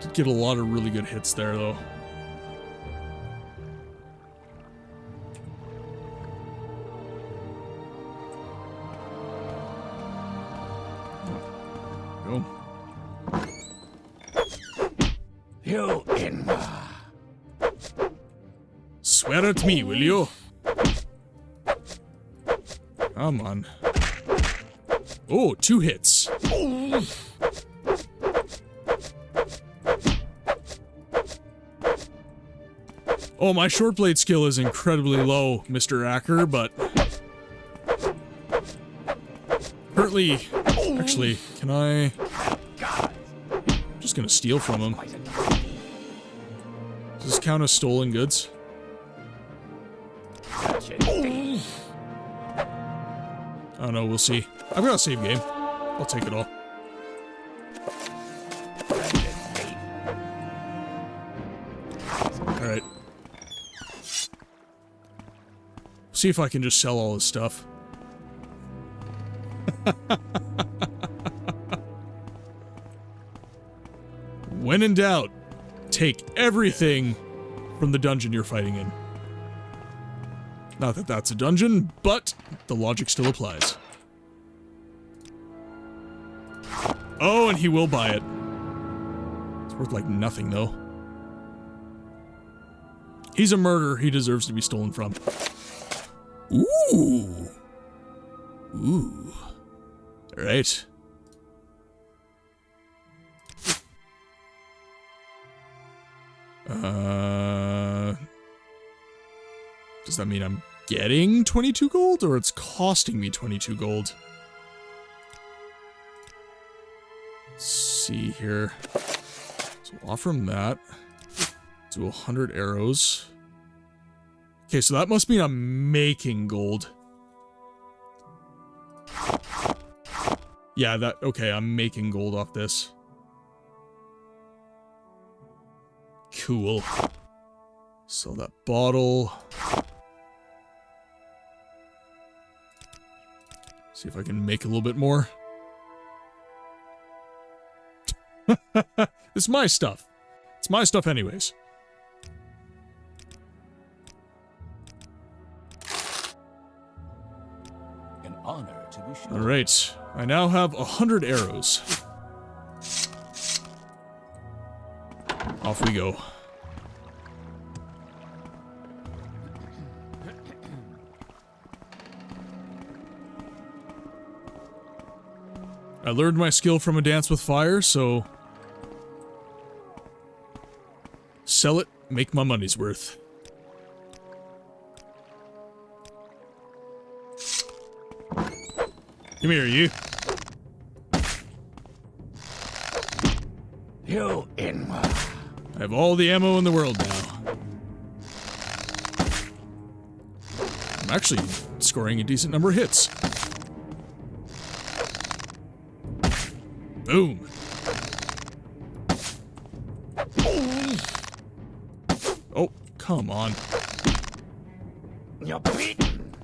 Did get a lot of really good hits there, though. Go. You Inma. Swear at me, will you? Come on. Oh, 2 hits. Oh, my short blade skill is incredibly low, Mr. Acker, but... Currently... Actually, can I... I'm just gonna steal from him. Does this count as stolen goods? Oh no, we'll see. I've got a save game. I'll take it all. Alright. See if I can just sell all this stuff. When in doubt, take everything from the dungeon you're fighting in. Not that that's a dungeon, but the logic still applies. Oh, and he will buy it. It's worth like nothing, though. He's a murderer. He deserves to be stolen from. Ooh. Ooh. All right. Does that mean I'm getting 22 gold, or it's costing me 22 gold? Let's see here. So we'll offer him that. Do 100 arrows. Okay, so that must mean I'm making gold. Yeah, okay, I'm making gold off this. Cool. Sell that bottle. See if I can make a little bit more. It's my stuff. It's It's my stuff anyways. An honor, to be sure. Alright, I now have 100 arrows. Off we go. I learned my skill from a dance with fire, so... sell it, make my money's worth. Come here, you. You in. I have all the ammo in the world now. I'm actually scoring a decent number of hits. Boom. Oh, come on. You're beaten.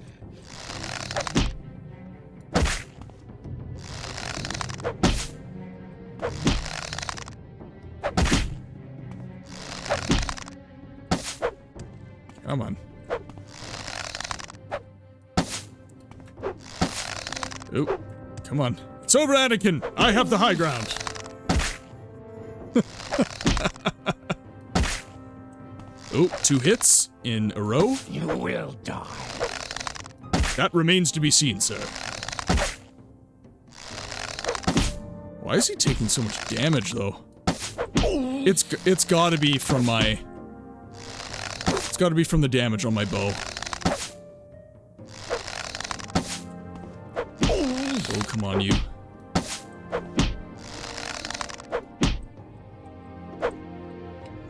Come on. Oh, come on. It's over, Anakin! I have the high ground! Oh, 2 hits in a row? You will die. That remains to be seen, sir. Why is he taking so much damage, though? It's gotta be from my... It's gotta be from the damage on my bow. Oh, come on, you.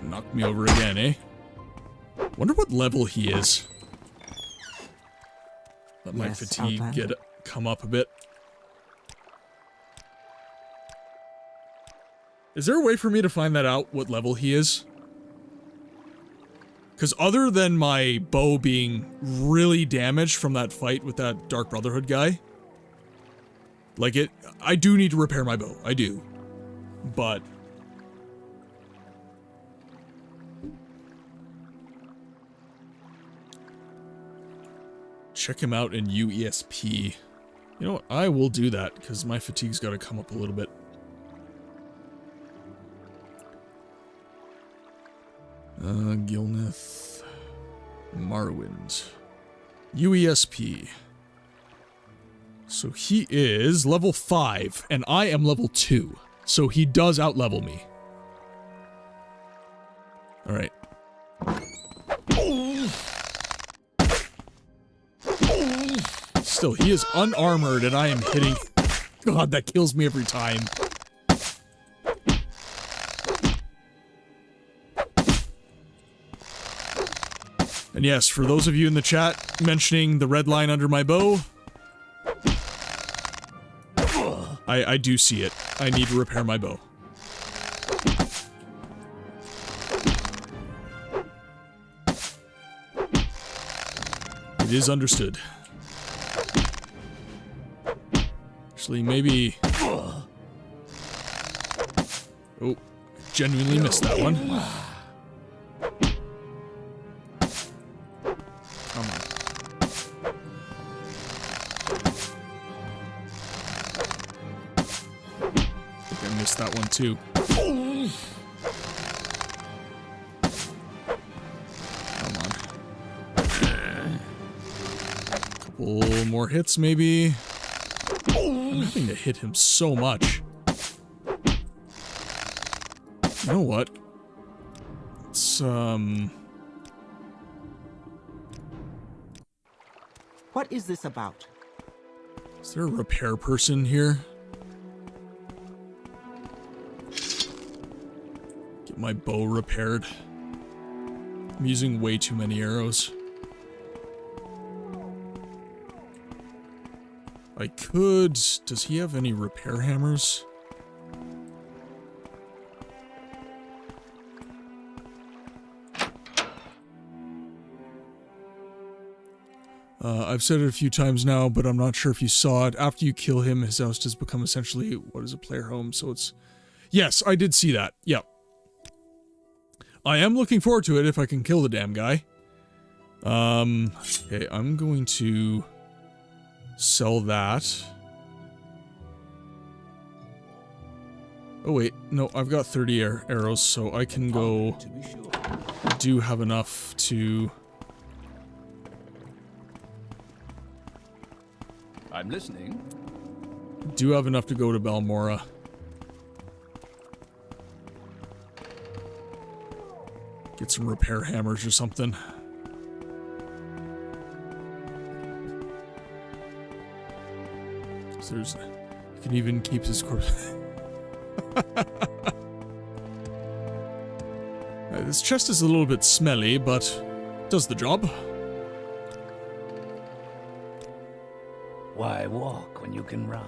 Knocked me over again, eh? Wonder what level he is. Let my fatigue come up a bit. Is there a way for me to find that out, what level he is? Because other than my bow being really damaged from that fight with that Dark Brotherhood guy, like I do need to repair my bow. I do. But... check him out in UESP. You know what? I will do that, because my fatigue's got to come up a little bit. Gilneth. Morrowind. UESP. So he is level 5, and I am level 2. So he does outlevel me. Alright. Still, he is unarmored, and I am hitting... God, that kills me every time. And yes, for those of you in the chat mentioning the red line under my bow, I do see it. I need to repair my bow. It is understood. Actually, maybe... Oh, genuinely missed that one. Come on. I think I missed that one too. Come on. Couple more hits, maybe. I'm having to hit him so much. You know what? It's, What is this about? Is there a repair person here? Get my bow repaired. I'm using way too many arrows. I could... Does he have any repair hammers? I've said it a few times now, but I'm not sure if you saw it. After you kill him, his house does become essentially what is a player home, so it's... Yes, I did see that. Yep. I am looking forward to it if I can kill the damn guy. Okay, I'm going to sell that. Oh wait, no, I've got 30 arrows, so I can go... I do have enough to... I'm listening. Do have enough to go to Balmora. Get some repair hammers or something. So there's... You can even keep his corpse... This chest is a little bit smelly, but does the job. Why walk when you can ride?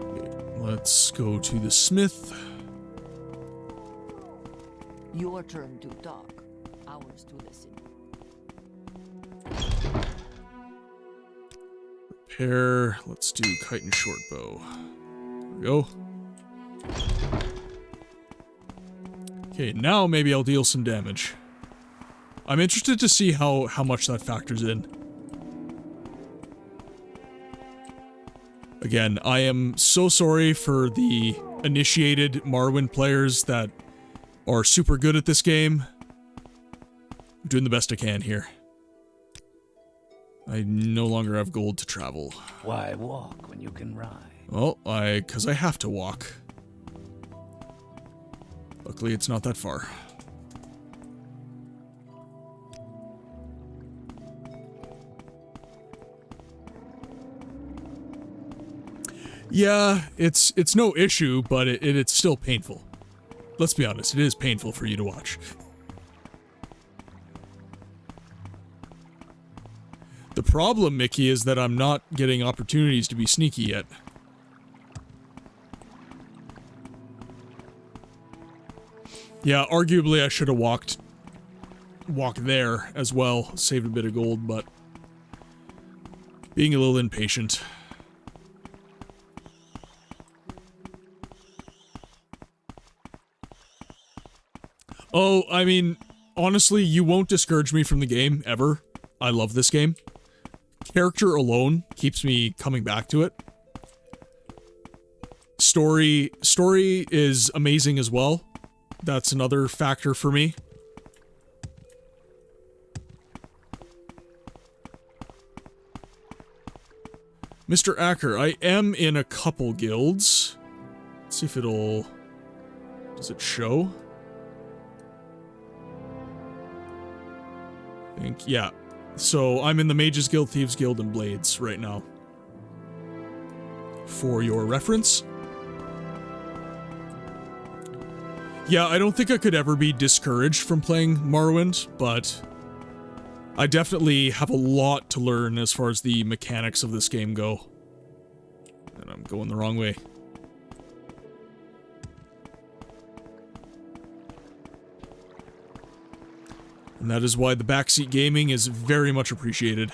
Okay, let's go to the smith. Your turn to talk, ours to listen. Repair. Let's do kite and short bow. There we go. Okay, now maybe I'll deal some damage. I'm interested to see how much that factors in. Again, I am so sorry for the initiated Morrowind players that are super good at this game. I'm doing the best I can here. I no longer have gold to travel. Why walk when you can ride? Well, because I have to walk. Luckily, it's not that far. Yeah, it's no issue, but it's still painful. Let's be honest, it is painful for you to watch. The problem, Mickey, is that I'm not getting opportunities to be sneaky yet. Yeah, arguably I should have walked there as well, saved a bit of gold, but being a little impatient. Oh, I mean, honestly, you won't discourage me from the game, ever. I love this game. Character alone keeps me coming back to it. Story is amazing as well. That's another factor for me. Mr. Acker, I am in a couple guilds. Let's see if it'll... Does it show? I think, yeah. So, I'm in the Mages Guild, Thieves Guild, and Blades right now. For your reference. Yeah, I don't think I could ever be discouraged from playing Morrowind, but I definitely have a lot to learn as far as the mechanics of this game go. And I'm going the wrong way. And that is why the backseat gaming is very much appreciated.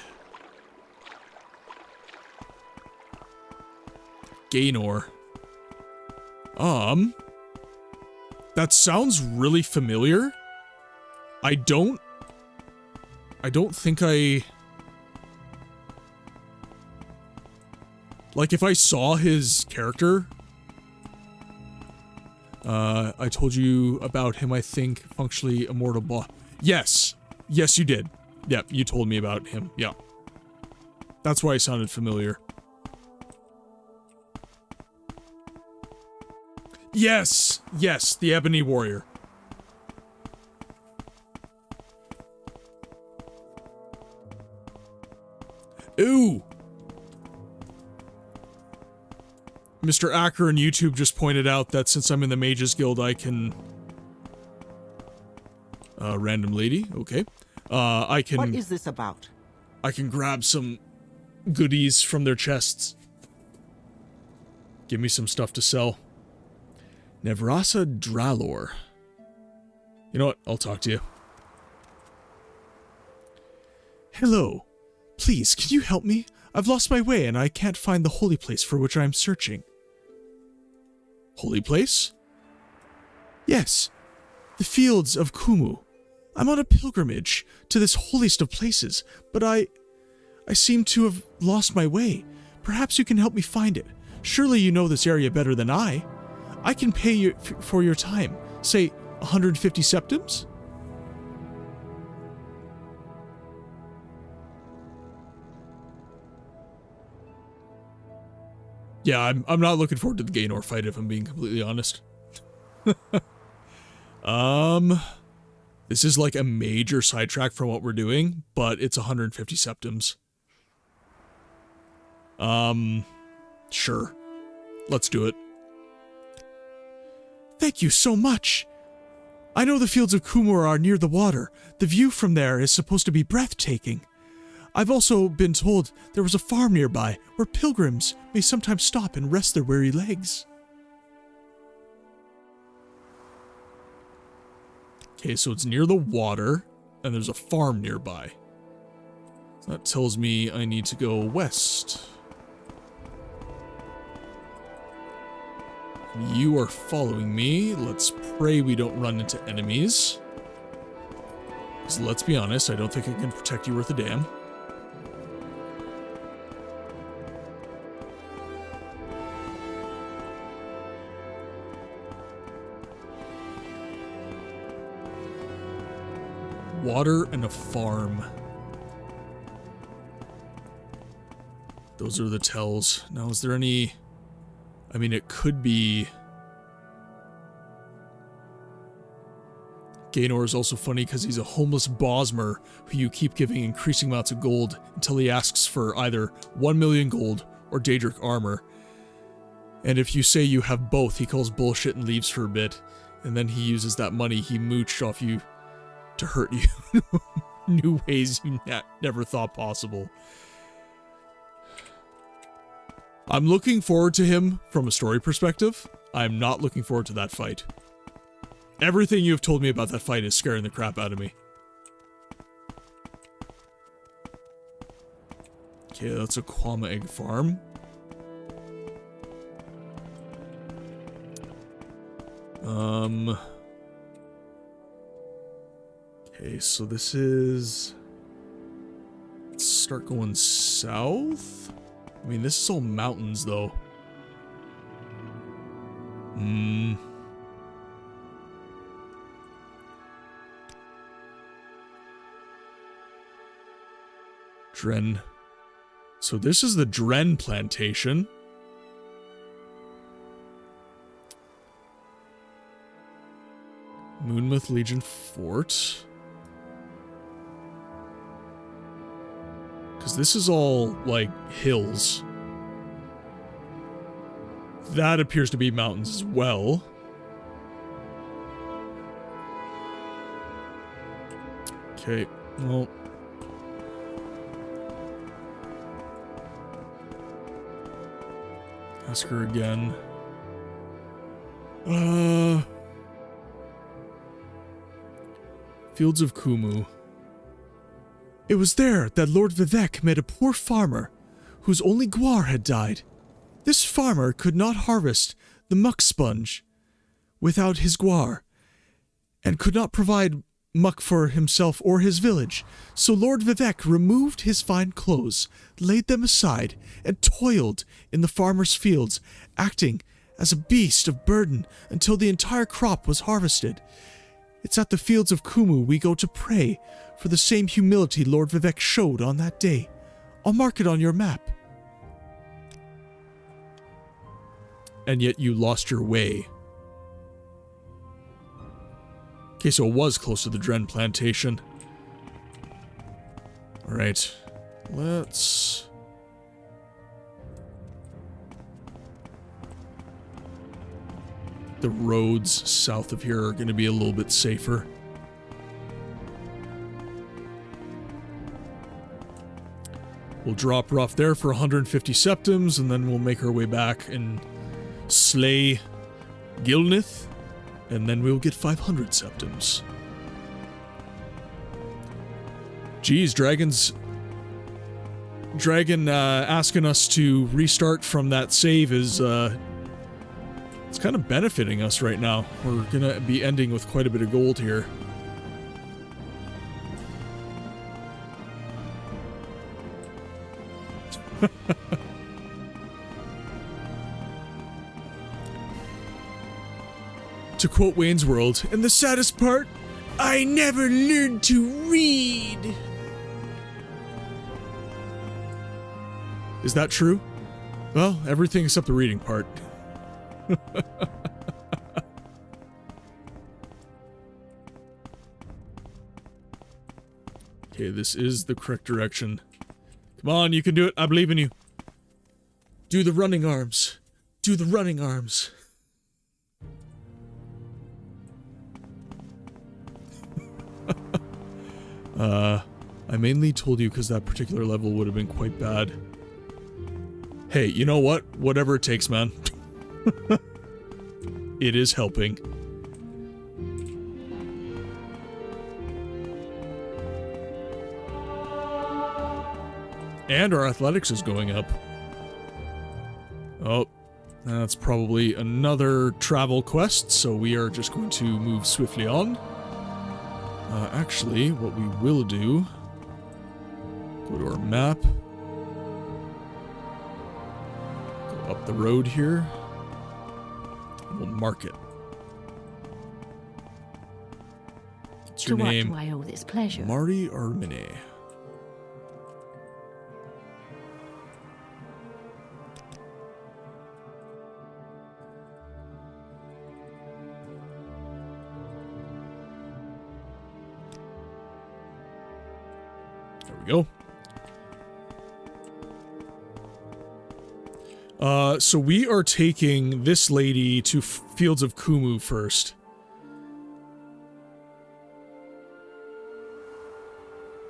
Gaynor. That sounds really familiar. I don't think I... Like, if I saw his character... I told you about him, I think, functionally immortal boss. Yes. Yes, you did. Yep, you told me about him. Yeah. That's why he sounded familiar. Yes! Yes, the Ebony Warrior. Ooh! Mr. Acker on YouTube just pointed out that since I'm in the Mages Guild, I can... random lady, okay. I can... What is this about? I can grab some goodies from their chests. Give me some stuff to sell. Nevrasa Dralor. You know what? I'll talk to you. Hello. Please, can you help me? I've lost my way and I can't find the holy place for which I am searching. Holy place? Yes, the fields of Kumu. I'm on a pilgrimage to this holiest of places, but I seem to have lost my way. Perhaps you can help me find it. Surely you know this area better than I. I can pay you for your time. Say, 150 septims? Yeah, I'm not looking forward to the Gaynor fight, if I'm being completely honest. This is like a major sidetrack from what we're doing, but it's 150 septims. Sure. Let's do it. Thank you so much. I know the fields of Kumur are near the water. The view from there is supposed to be breathtaking. I've also been told there was a farm nearby where pilgrims may sometimes stop and rest their weary legs. Okay, so it's near the water, and there's a farm nearby. That tells me I need to go west. You are following me. Let's pray we don't run into enemies. Because let's be honest, I don't think I can protect you worth a damn. Water and a farm. Those are the tells. Now, is there any... I mean, it could be... Gaynor is also funny because he's a homeless Bosmer who you keep giving increasing amounts of gold until he asks for either 1 million gold or Daedric armor. And if you say you have both, he calls bullshit and leaves for a bit. And then he uses that money he mooched off you to hurt you. New ways you never thought possible. I'm looking forward to him from a story perspective. I'm not looking forward to that fight. Everything you've told me about that fight is scaring the crap out of me. Okay, that's a Kwama egg farm. Okay, so this is... Let's start going south? I mean, this is all mountains, though. Dren. So this is the Dren plantation. Moonmouth Legion Fort. Because this is all, like, hills. That appears to be mountains as well. Okay, well... Ask her again. Fields of Kumu. It was there that Lord Vivek met a poor farmer whose only guar had died. This farmer could not harvest the muck sponge without his guar, and could not provide muck for himself or his village. So Lord Vivek removed his fine clothes, laid them aside, and toiled in the farmer's fields, acting as a beast of burden until the entire crop was harvested. It's at the fields of Kumu we go to pray for the same humility Lord Vivek showed on that day. I'll mark it on your map. And yet you lost your way. Okay, so it was close to the Dren plantation. Alright. Let's... The roads south of here are going to be a little bit safer. We'll drop her off there for 150 septims, and then we'll make our way back and slay Gilnith, and then we'll get 500 septims. Geez, dragons Dragon asking us to restart from that save is it's kind of benefiting us right now. We're gonna be ending with quite a bit of gold here. To quote Wayne's World, and the saddest part, I never learned to read. Is that true? Well, everything except the reading part. Okay, this is the correct direction. Come on, you can do it. I believe in you. Do the running arms. Do the running arms. I mainly told you because that particular level would have been quite bad. Hey, you know what? Whatever it takes, man. It is helping. And our athletics is going up. Oh, that's probably another travel quest, so we are just going to move swiftly on. Actually, what we will do... Go to our map. Go up the road here. And we'll mark it. What's your name? To what do I owe this pleasure? Marty Armine. There we go. So we are taking this lady to Fields of Kumu first.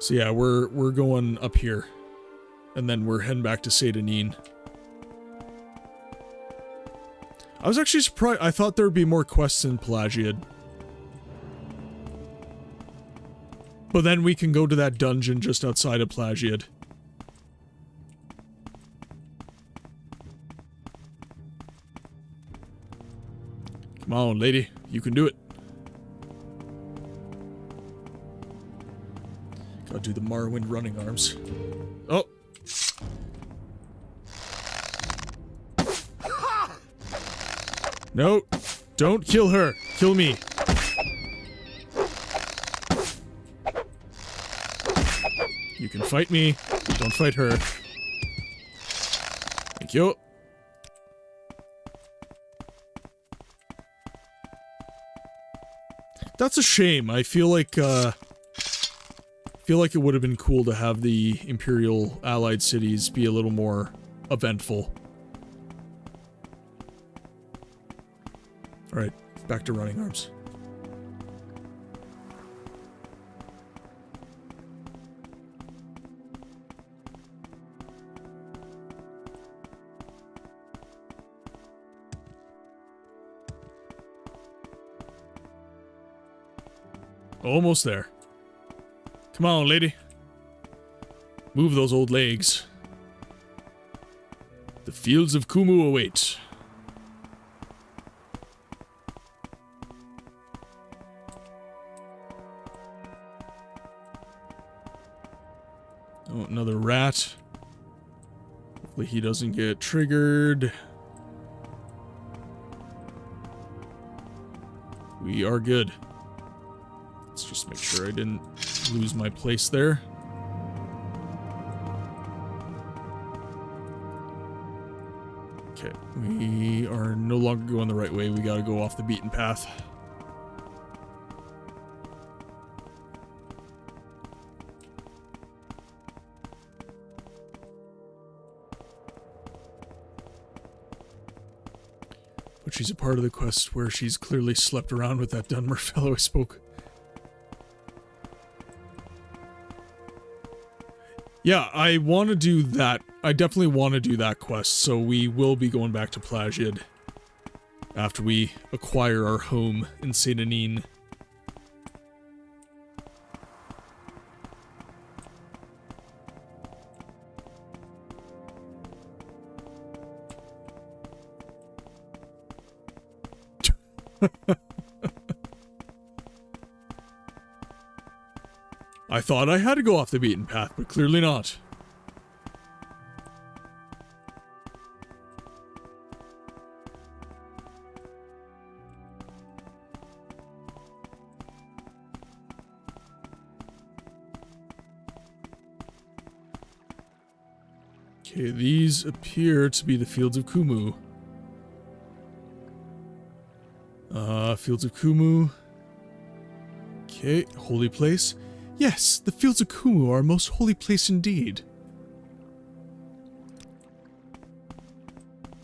So yeah, we're going up here. And then we're heading back to Seydanin. I was actually surprised. I thought there would be more quests in Pelagiad. But then we can go to that dungeon just outside of Pelagiad. Come on, lady. You can do it. Gotta do the Morrowind running arms. Oh! No! Don't kill her! Kill me! You can fight me, but don't fight her. Thank you. That's a shame. I feel like it would have been cool to have the Imperial Allied cities be a little more eventful. Alright, back to running arms. Almost there. Come on, lady. Move those old legs. The fields of Kumu await. Oh, another rat. Hopefully he doesn't get triggered. We are good. Let's just make sure I didn't lose my place there. Okay, we are no longer going the right way. We gotta go off the beaten path. But she's a part of the quest where she's clearly slept around with that Dunmer fellow I spoke. Yeah, I want to do that. I definitely want to do that quest, so we will be going back to Pelagiad after we acquire our home in Seydanin. I thought I had to go off the beaten path, but clearly not. Okay, these appear to be the Fields of Kumu. Fields of Kumu. Okay, holy place. Yes, the Fields of Kumu are a most holy place indeed.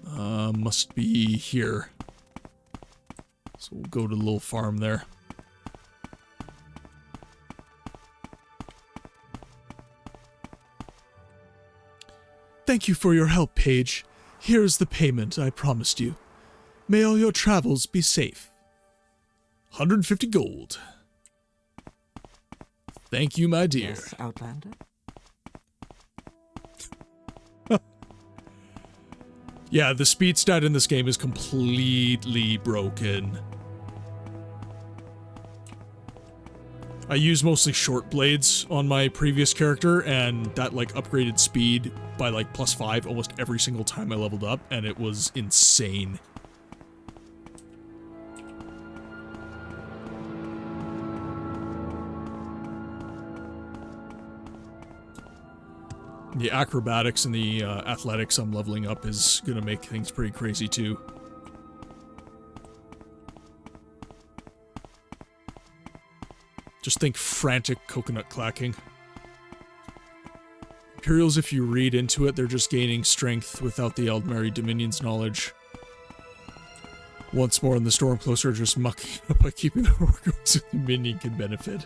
Must be here. So we'll go to the little farm there. Thank you for your help, Paige. Here is the payment I promised you. May all your travels be safe. 150 gold. Thank you, my dear. Yes, Outlander? Yeah, the speed stat in this game is completely broken. I use mostly short blades on my previous character, and that like upgraded speed by like +5 almost every single time I leveled up, and it was insane. The acrobatics and the athletics I'm leveling up is gonna make things pretty crazy too. Just think frantic coconut clacking. Imperials, if you read into it, they're just gaining strength without the Aldmeri Dominion's knowledge. Once more, and the Stormcloaks are just mucking up by keeping the Orcos so the minion can benefit.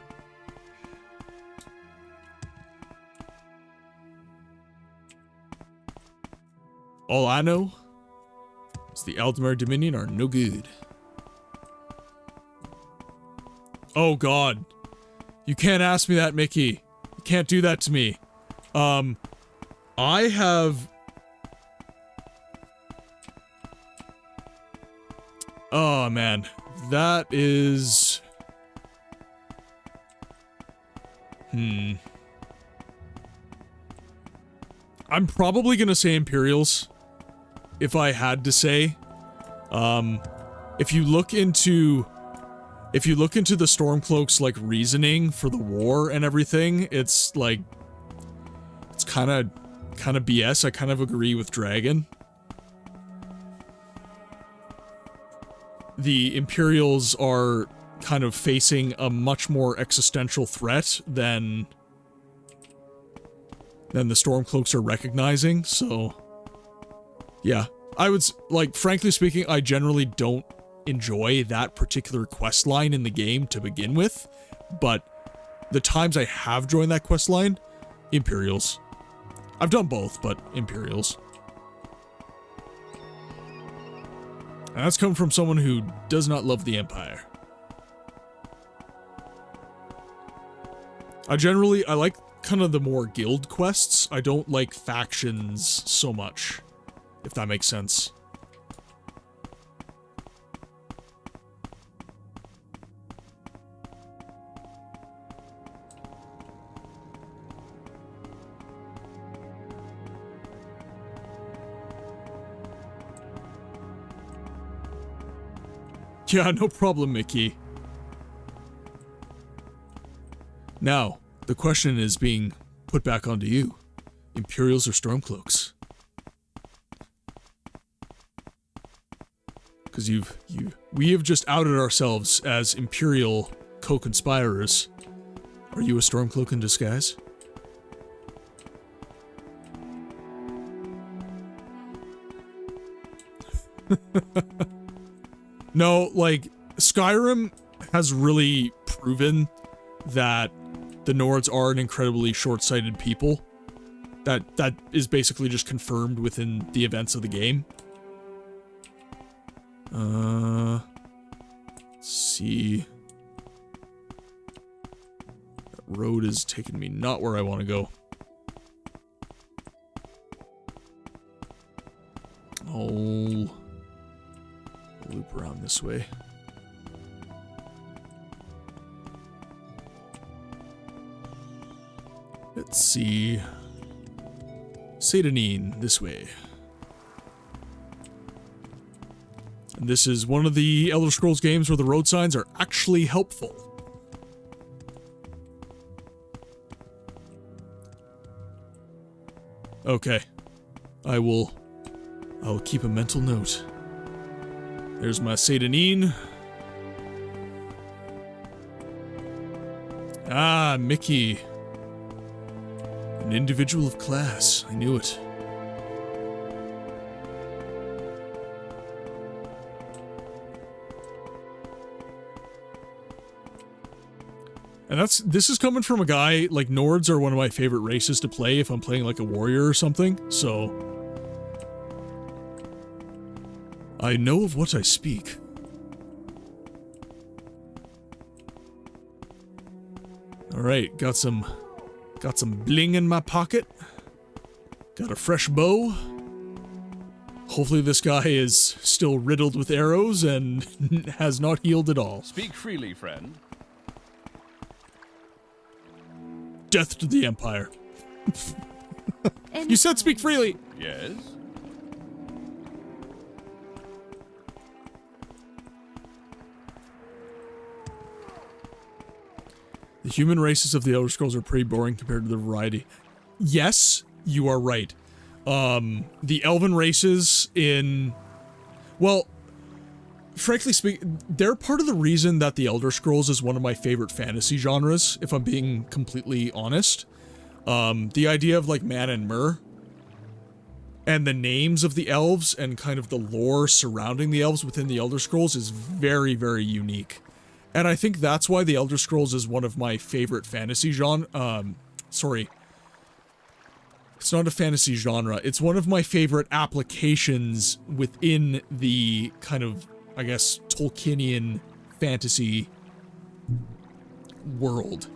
All I know is the Aldmeri Dominion are no good. Oh god. You can't ask me that, Mickey. You can't do that to me. I have... Oh, man. That is... I'm probably gonna say Imperials, if I had to say. If you look into the Stormcloaks, like, reasoning for the war and everything, it's, like... It's kinda BS. I kind of agree with Dragon. The Imperials are kind of facing a much more existential threat than the Stormcloaks are recognizing, so... Yeah. I would, like, frankly speaking, I generally don't enjoy that particular quest line in the game to begin with, but the times I have joined that quest line, Imperials. I've done both, but Imperials. And that's come from someone who does not love the Empire. I like kind of the more guild quests. I don't like factions so much, if that makes sense. Yeah, no problem, Mickey. Now, the question is being put back onto you. Imperials or Stormcloaks? Because we have just outed ourselves as Imperial co-conspirers. Are you a Stormcloak in disguise? No, like, Skyrim has really proven that the Nords are an incredibly short-sighted people. That is basically just confirmed within the events of the game. Let's see. That road is taking me not where I want to go. Oh... Loop around this way. Let's see. Satanine, this way. And this is one of the Elder Scrolls games where the road signs are actually helpful. Okay. I'll keep a mental note. There's my Satanine. Ah, Mickey. An individual of class. I knew it. And this is coming from a guy, like, Nords are one of my favorite races to play if I'm playing like a warrior or something, so I know of what I speak. Alright, got some bling in my pocket. Got a fresh bow. Hopefully this guy is still riddled with arrows and has not healed at all. Speak freely, friend. Death to the Empire. You said speak freely. Yes? The human races of the Elder Scrolls are pretty boring compared to the variety. Yes, you are right. The elven races in... Well, frankly speaking, they're part of the reason that the Elder Scrolls is one of my favorite fantasy genres, if I'm being completely honest. The idea of, like, Man and Myr, and the names of the elves, and kind of the lore surrounding the elves within the Elder Scrolls is very, very unique. And I think that's why the Elder Scrolls is one of my favorite fantasy genre. Sorry. It's not a fantasy genre. It's one of my favorite applications within the kind of, I guess, Tolkienian fantasy world.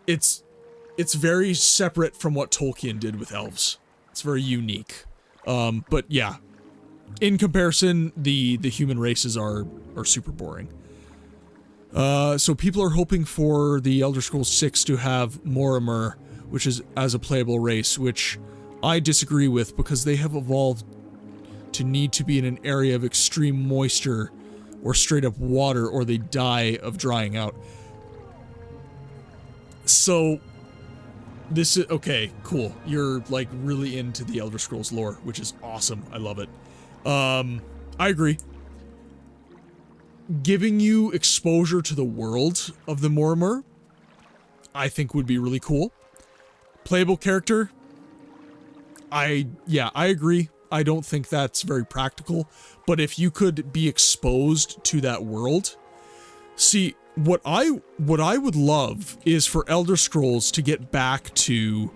It's very separate from what Tolkien did with elves. It's very unique. But yeah. In comparison, the human races are super boring. So people are hoping for the Elder Scrolls 6 to have Morrowind, which is as a playable race, which I disagree with because they have evolved to need to be in an area of extreme moisture or straight up water or they die of drying out. So this is okay, cool. You're like really into the Elder Scrolls lore, which is awesome. I love it. I agree. Giving you exposure to the world of the Morrowind, I think would be really cool. Playable character, I agree. I don't think that's very practical, but if you could be exposed to that world, see, what I would love is for Elder Scrolls to get back to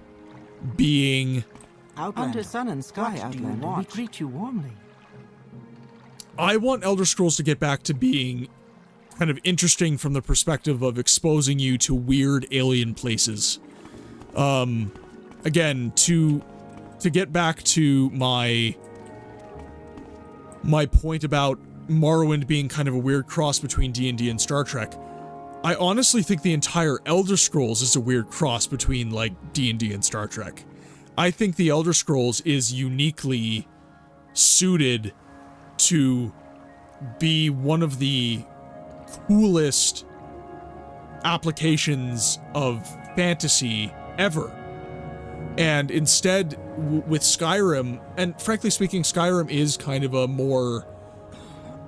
being Under sun and sky, Outlander, we greet you warmly. I want Elder Scrolls to get back to being kind of interesting from the perspective of exposing you to weird alien places. Again, to get back to my point about Morrowind being kind of a weird cross between D&D and Star Trek, I honestly think the entire Elder Scrolls is a weird cross between, like, D&D and Star Trek. I think the Elder Scrolls is uniquely suited to be one of the coolest applications of fantasy ever. And instead, with Skyrim, and frankly speaking, Skyrim is kind of a more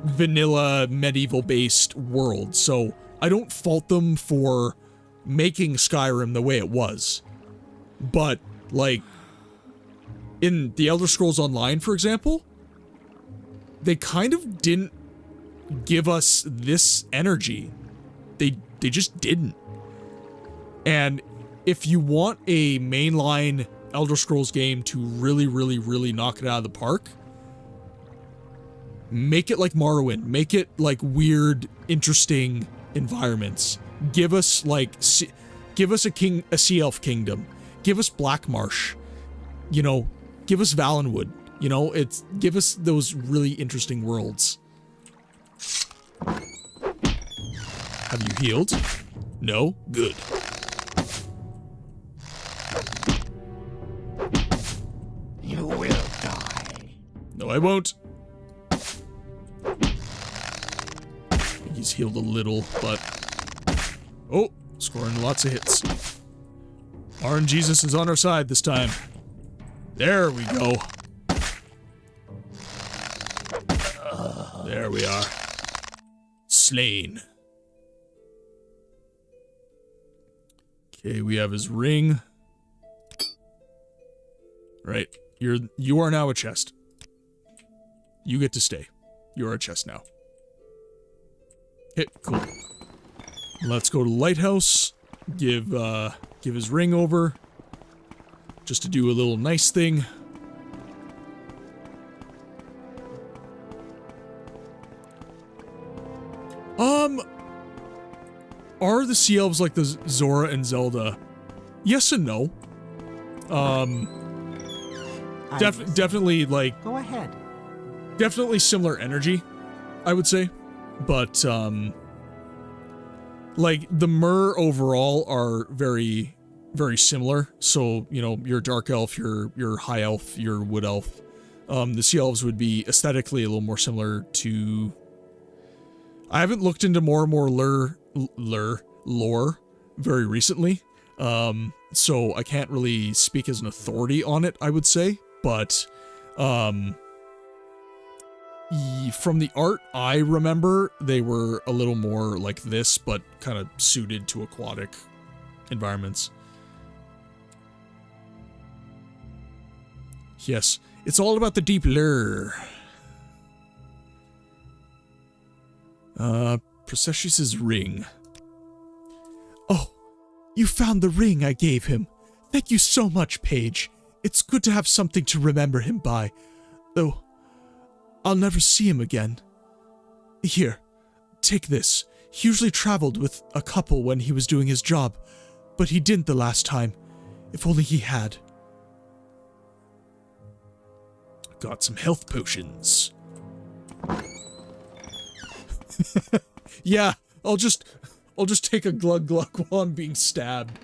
vanilla, medieval-based world, so I don't fault them for making Skyrim the way it was. But, like, in the Elder Scrolls Online, for example, they kind of didn't give us this energy. They just didn't. And if you want a mainline Elder Scrolls game to really, really, really knock it out of the park, make it like Morrowind. Make it like weird, interesting environments. Give us like, give us a Sea Elf kingdom. Give us Black Marsh. You know, give us Valenwood. You know, give us those really interesting worlds. Have you healed? No? Good. You will die. No, I won't. He's healed a little, but... Oh, scoring lots of hits. RNGEEZUS is on our side this time. There we go. There we are. Slain. Okay, we have his ring. Right. You are now a chest. You get to stay. You are a chest now. Okay, cool. Let's go to Lighthouse. Give his ring over. Just to do a little nice thing. Are the Sea Elves like the Zora and Zelda? Yes and no. Definitely like... Go ahead. Definitely similar energy, I would say. But, like, the Mer overall are very, very similar. So, you know, your Dark Elf, your High Elf, your Wood Elf. The Sea Elves would be aesthetically a little more similar to... I haven't looked into more and more lore very recently. So I can't really speak as an authority on it, I would say. But, from the art I remember, they were a little more like this, but kind of suited to aquatic environments. Yes, it's all about the deep lure. Processius's ring. Oh, you found the ring I gave him. Thank you so much, Paige. It's good to have something to remember him by. Though, I'll never see him again. Here, take this. He usually traveled with a couple when he was doing his job, but he didn't the last time. If only he had. Got some health potions. Yeah, I'll just take a glug glug while I'm being stabbed.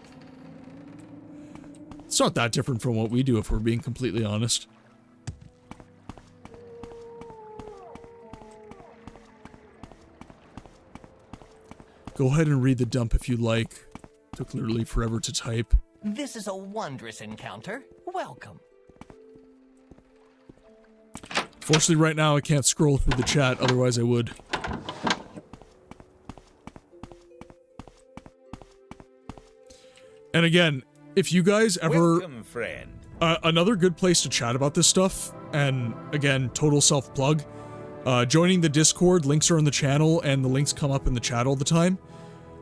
It's not that different from what we do if we're being completely honest. Go ahead and read the dump if you like. Took literally forever to type. This is a wondrous encounter. Welcome. Fortunately, right now I can't scroll through the chat, otherwise I would. And again, if you guys ever... Welcome, friend. Another good place to chat about this stuff, and again, total self-plug, joining the Discord, links are in the channel, and the links come up in the chat all the time.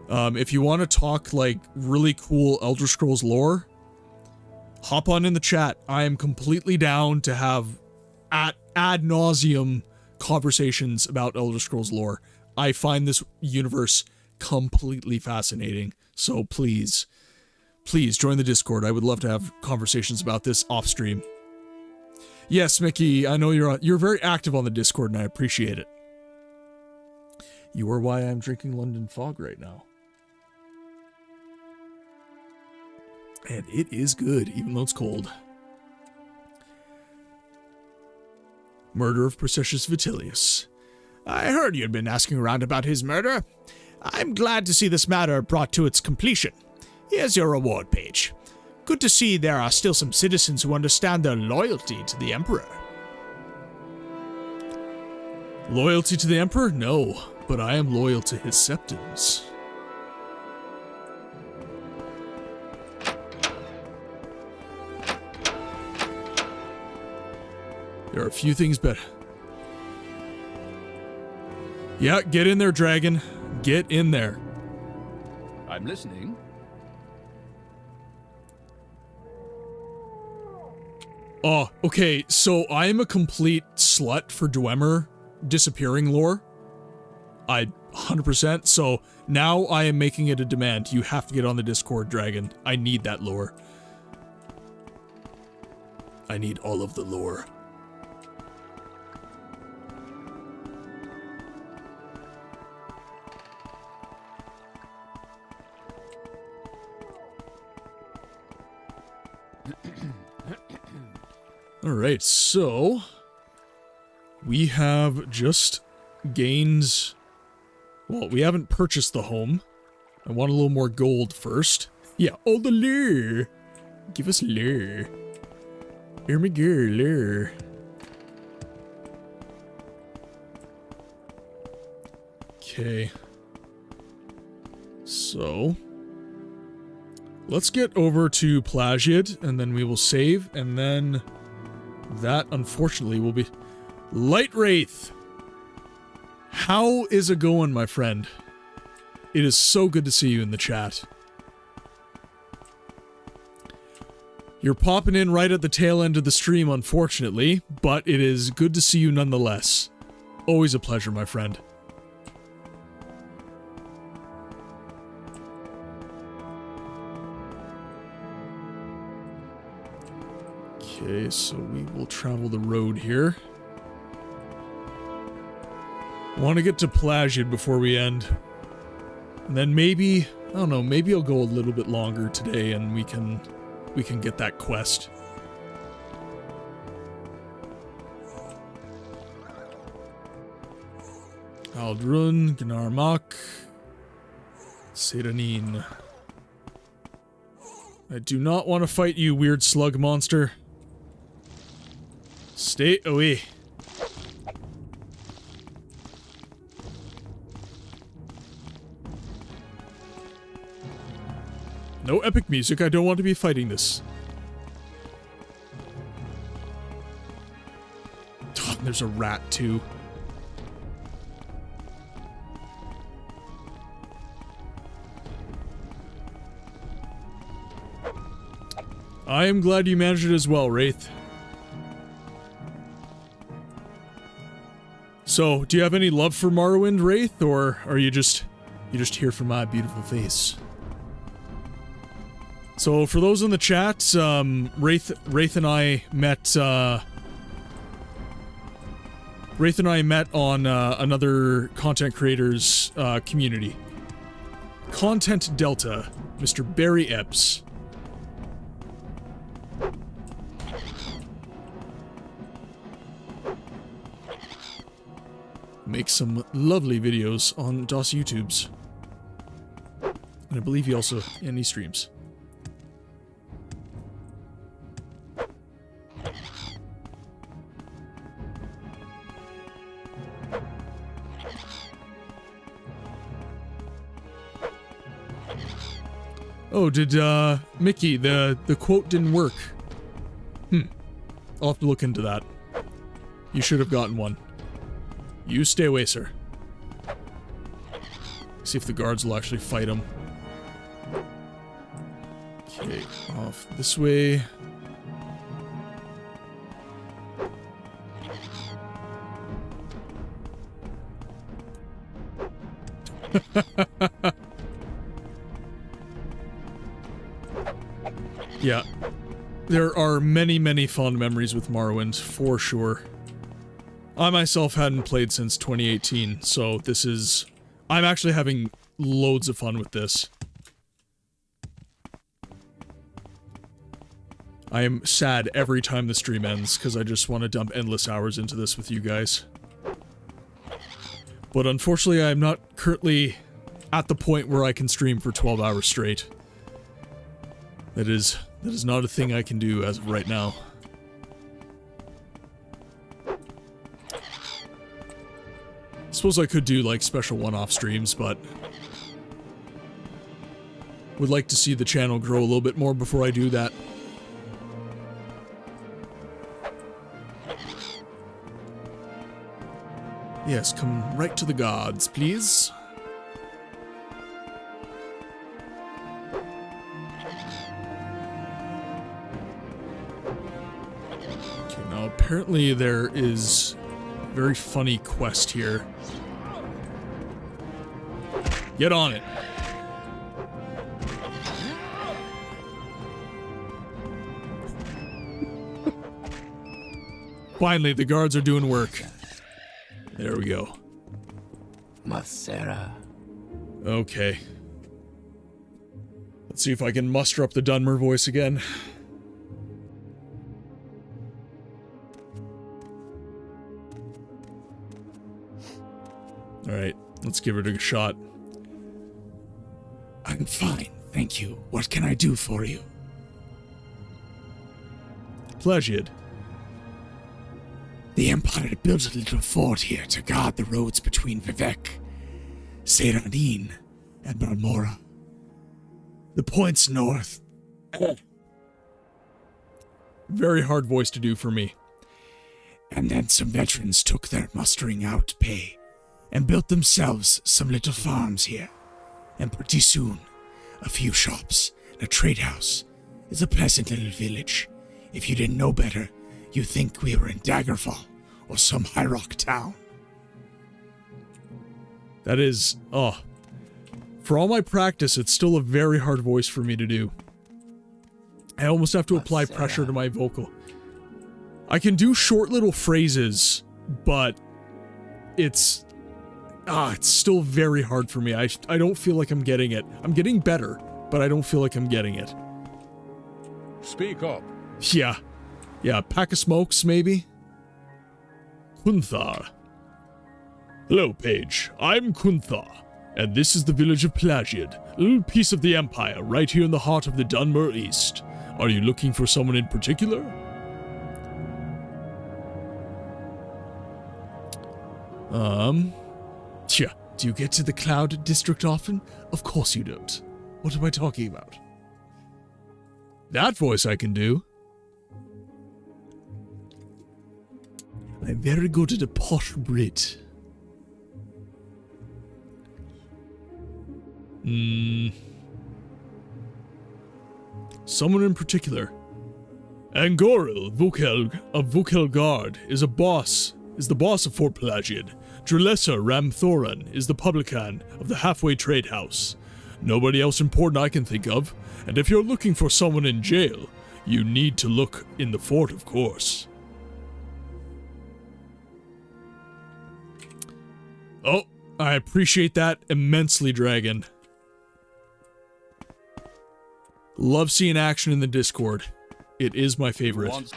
If you want to talk, like, really cool Elder Scrolls lore, hop on in the chat. I am completely down to have ad nauseum conversations about Elder Scrolls lore. I find this universe completely fascinating, so please join the Discord. I would love to have conversations about this off stream. Yes, Mickey, I know you're very active on the Discord, and I appreciate it. You are why I'm drinking London Fog right now. And it is good, even though it's cold. Murder of Processius Vitellius. I heard you'd been asking around about his murder. I'm glad to see this matter brought to its completion. Here's your reward, Paige. Good to see there are still some citizens who understand their loyalty to the Emperor. Loyalty to the Emperor? No, but I am loyal to his septums. There are a few things better. Yeah, get in there, dragon. Get in there. I'm listening. Oh, okay, so I am a complete slut for Dwemer disappearing lore. 100%, so now I am making it a demand. You have to get on the Discord, dragon. I need that lore. I need all of the lore. Alright, so we have just gained... Well, we haven't purchased the home. I want a little more gold first. Yeah, oh, the lure! Give us lure. Here we go, lure. Okay. So... let's get over to Plagiad, and then we will save, and then... that, unfortunately, will be... Light Wraith! How is it going, my friend? It is so good to see you in the chat. You're popping in right at the tail end of the stream, unfortunately, but it is good to see you nonetheless. Always a pleasure, my friend. Okay, so we will travel the road here. Want to get to Plagiad before we end. And then maybe, I don't know, maybe I'll go a little bit longer today and we can get that quest. Aldrun, Gnarmak, Seranin. I do not want to fight you, weird slug monster. Stay away. No epic music, I don't want to be fighting this. Oh, there's a rat too. I am glad you managed it as well, Wraith. So, do you have any love for Morrowind, Wraith, or are you just here for my beautiful face? So, for those in the chat, Wraith and I met on another content creator's community. Content Delta, Mr. Barry Epps. Makes some lovely videos on DOS YouTubes. And I believe he also, and he streams. Oh, did, Mickey, the quote didn't work. I'll have to look into that. You should have gotten one. You stay away, sir. See if the guards will actually fight him. Okay, off this way. Yeah. There are many, many fond memories with Morrowind, for sure. I myself hadn't played since 2018, so this is... I'm actually having loads of fun with this. I am sad every time the stream ends, because I just want to dump endless hours into this with you guys. But unfortunately, I'm not currently at the point where I can stream for 12 hours straight. That is not a thing I can do as of right now. Suppose I could do, like, special one-off streams, but... would like to see the channel grow a little bit more before I do that. Yes, come right to the gods, please. Okay, now apparently there is a very funny quest here. Get on it. Finally, the guards are doing work. There we go. Masera. Okay. Let's see if I can muster up the Dunmer voice again. Alright, let's give it a shot. I'm fine, thank you. What can I do for you? Plagiad. The Empire built a little fort here to guard the roads between Vivek, Seyradin, and Balmora. The points north. Very hard voice to do for me. And then some veterans took their mustering out pay and built themselves some little farms here. And pretty soon, a few shops, and a trade house. It's a pleasant little village. If you didn't know better, you'd think we were in Daggerfall or some high rock town. That is, for all my practice, it's still a very hard voice for me to do. I almost have to apply pressure to my vocal. I can do short little phrases, but it's still very hard for me. I don't feel like I'm getting it. I'm getting better, but I don't feel like I'm getting it. Speak up. Yeah. Yeah, pack of smokes, maybe? Kunthar. Hello, Paige. I'm Kunthar, and this is the village of Plagiad, a little piece of the Empire right here in the heart of the Dunmer East. Are you looking for someone in particular? Do you get to the Cloud District often? Of course you don't. What am I talking about? That voice I can do. I'm very good at a posh Brit. Someone in particular. Angoril Vukelg of Vukelgard is the boss of Fort Plagiad. Drelessa Ramthoran is the publican of the Halfway Trade House. Nobody else important I can think of, and if you're looking for someone in jail, you need to look in the fort, of course. Oh, I appreciate that immensely, Dragon. Love seeing action in the Discord. It is my favorite.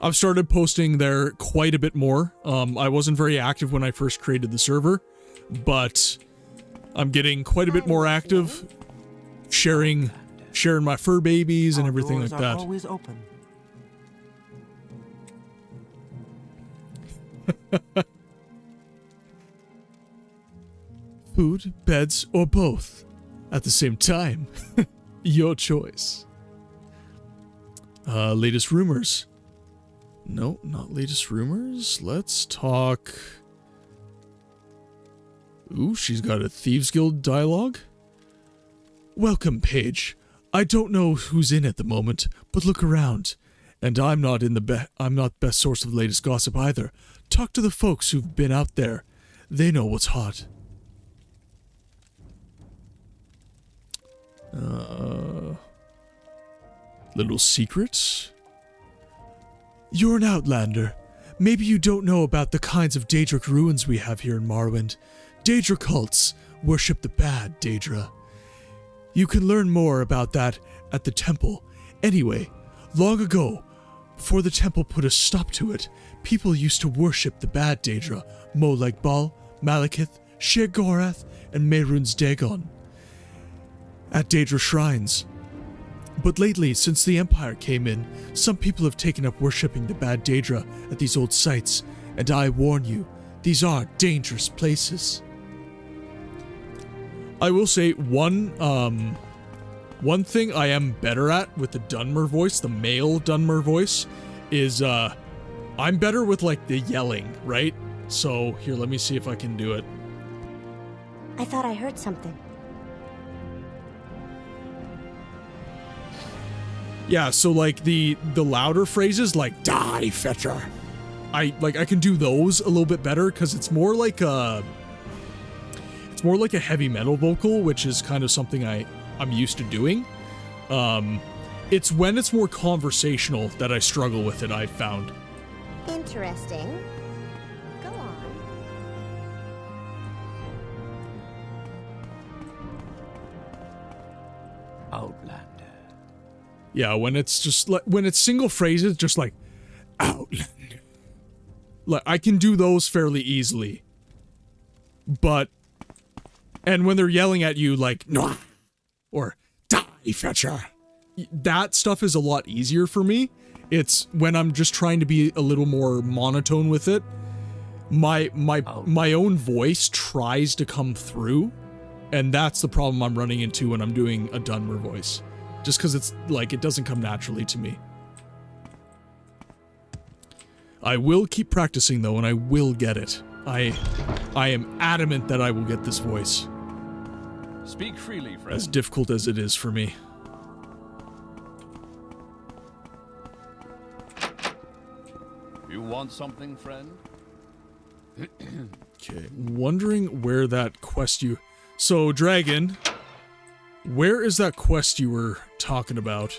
I've started posting there quite a bit more. I wasn't very active when I first created the server, but I'm getting quite a bit more active, sharing my fur babies and everything like that. Always open. Food, beds, or both at the same time. Your choice. Latest rumors. No, not latest rumors. Let's talk... Ooh, she's got a Thieves Guild dialogue. Welcome, Paige. I don't know who's in at the moment, but look around. And I'm not best source of the latest gossip either. Talk to the folks who've been out there. They know what's hot. Little secrets? You're an outlander. Maybe you don't know about the kinds of Daedric ruins we have here in Morrowind. Daedra cults worship the bad Daedra. You can learn more about that at the temple. Anyway, long ago, before the temple put a stop to it, people used to worship the bad Daedra, Molag Bal, Malekith, Sheogorath, and Mehrunes Dagon at Daedra shrines. But lately, since the Empire came in, some people have taken up worshipping the bad Daedra at these old sites, and I warn you, these are dangerous places. I will say one thing I am better at with the Dunmer voice, the male Dunmer voice, is I'm better with like the yelling, right? So here, let me see if I can do it. I thought I heard something. Yeah, so like the louder phrases like "die fetcher," I can do those a little bit better because it's more like a heavy metal vocal, which is kind of something I'm used to doing. It's when it's more conversational that I struggle with it, I've found. Interesting. Go on. Outlander. Yeah, when it's just like when it's single phrases, just like Outlander. Like I can do those fairly easily. But, and when they're yelling at you like, no, or die, fetcher, that stuff is a lot easier for me. It's when I'm just trying to be a little more monotone with it. My own voice tries to come through, and that's the problem I'm running into when I'm doing a Dunmer voice. Just because it's like, it doesn't come naturally to me. I will keep practicing though, and I will get it. I am adamant that I will get this voice. Speak freely, friend. As difficult as it is for me. You want something, friend? Okay, wondering where that quest you... So, Dragon, where is that quest you were talking about?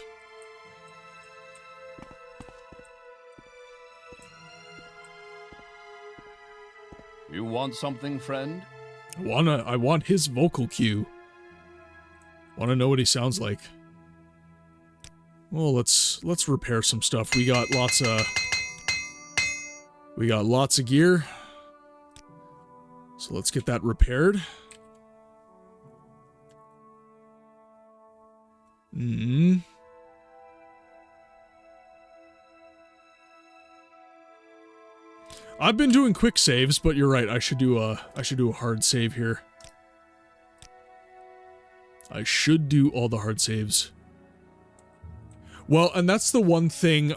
You want something, friend? I want his vocal cue. Wanna know what he sounds like. Well, let's repair some stuff. We got lots of gear. So let's get that repaired. I've been doing quick saves, but you're right. I should do a hard save here. I should do all the hard saves. Well, and that's the one thing,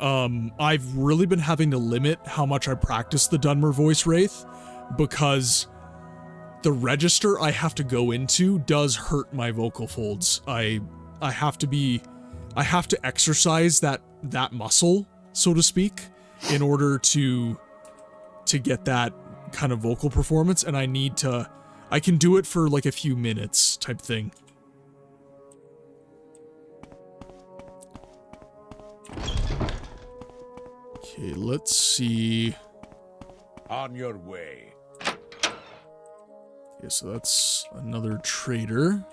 I've really been having to limit how much I practice the Dunmer voice wraith, because the register I have to go into does hurt my vocal folds. I have to exercise that muscle, so to speak, in order to get that kind of vocal performance, and I can do it for like a few minutes type thing. Okay, let's see. On your way. Okay, so that's another trader.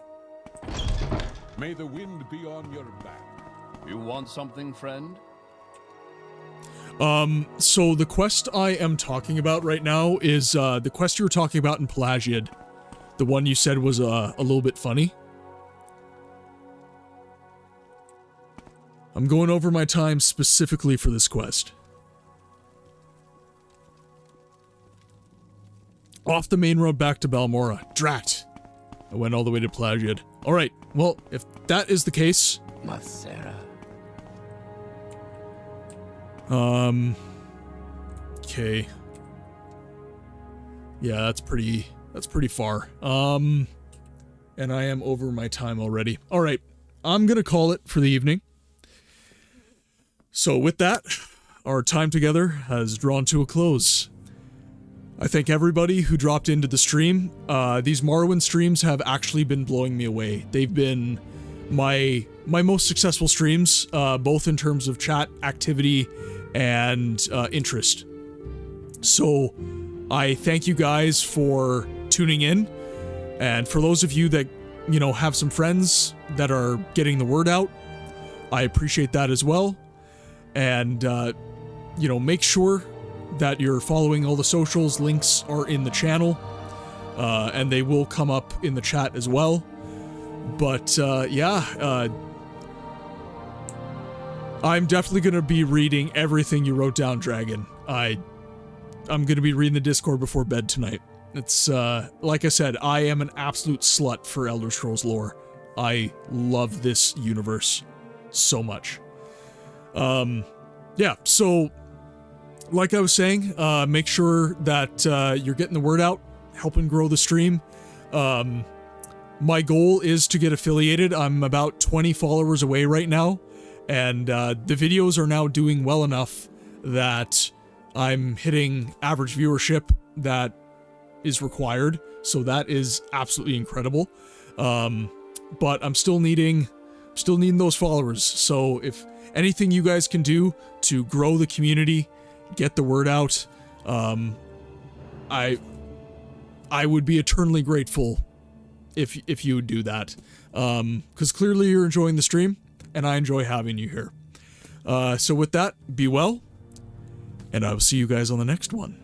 May the wind be on your back. You want something, friend? So the quest I am talking about right now is, the quest you were talking about in Pelagiad. The one you said was, a little bit funny. I'm going over my time specifically for this quest. Off the main road back to Balmora. Drat! I went all the way to Pelagiad. Alright, well, if that is the case... Masera. Okay. Yeah, that's pretty far. And I am over my time already. Alright, I'm gonna call it for the evening. So with that, our time together has drawn to a close. I thank everybody who dropped into the stream. These Morrowind streams have actually been blowing me away. They've been my most successful streams, both in terms of chat activity and interest. So I thank you guys for tuning in, and for those of you that, you know, have some friends that are getting the word out, I appreciate that as well. And you know, make sure that you're following all the socials. Links are in the channel, and they will come up in the chat as well. But yeah, I'm definitely going to be reading everything you wrote down, Dragon. I'm going to be reading the Discord before bed tonight. It's, like I said, I am an absolute slut for Elder Scrolls lore. I love this universe so much. Yeah, so, like I was saying, make sure that you're getting the word out, helping grow the stream. My goal is to get affiliated. I'm about 20 followers away right now, and the videos are now doing well enough that I'm hitting average viewership that is required, so that is absolutely incredible. But I'm still needing those followers, so if anything you guys can do to grow the community, get the word out, I would be eternally grateful if you would do that, because clearly you're enjoying the stream, and I enjoy having you here. So with that, be well, and I will see you guys on the next one.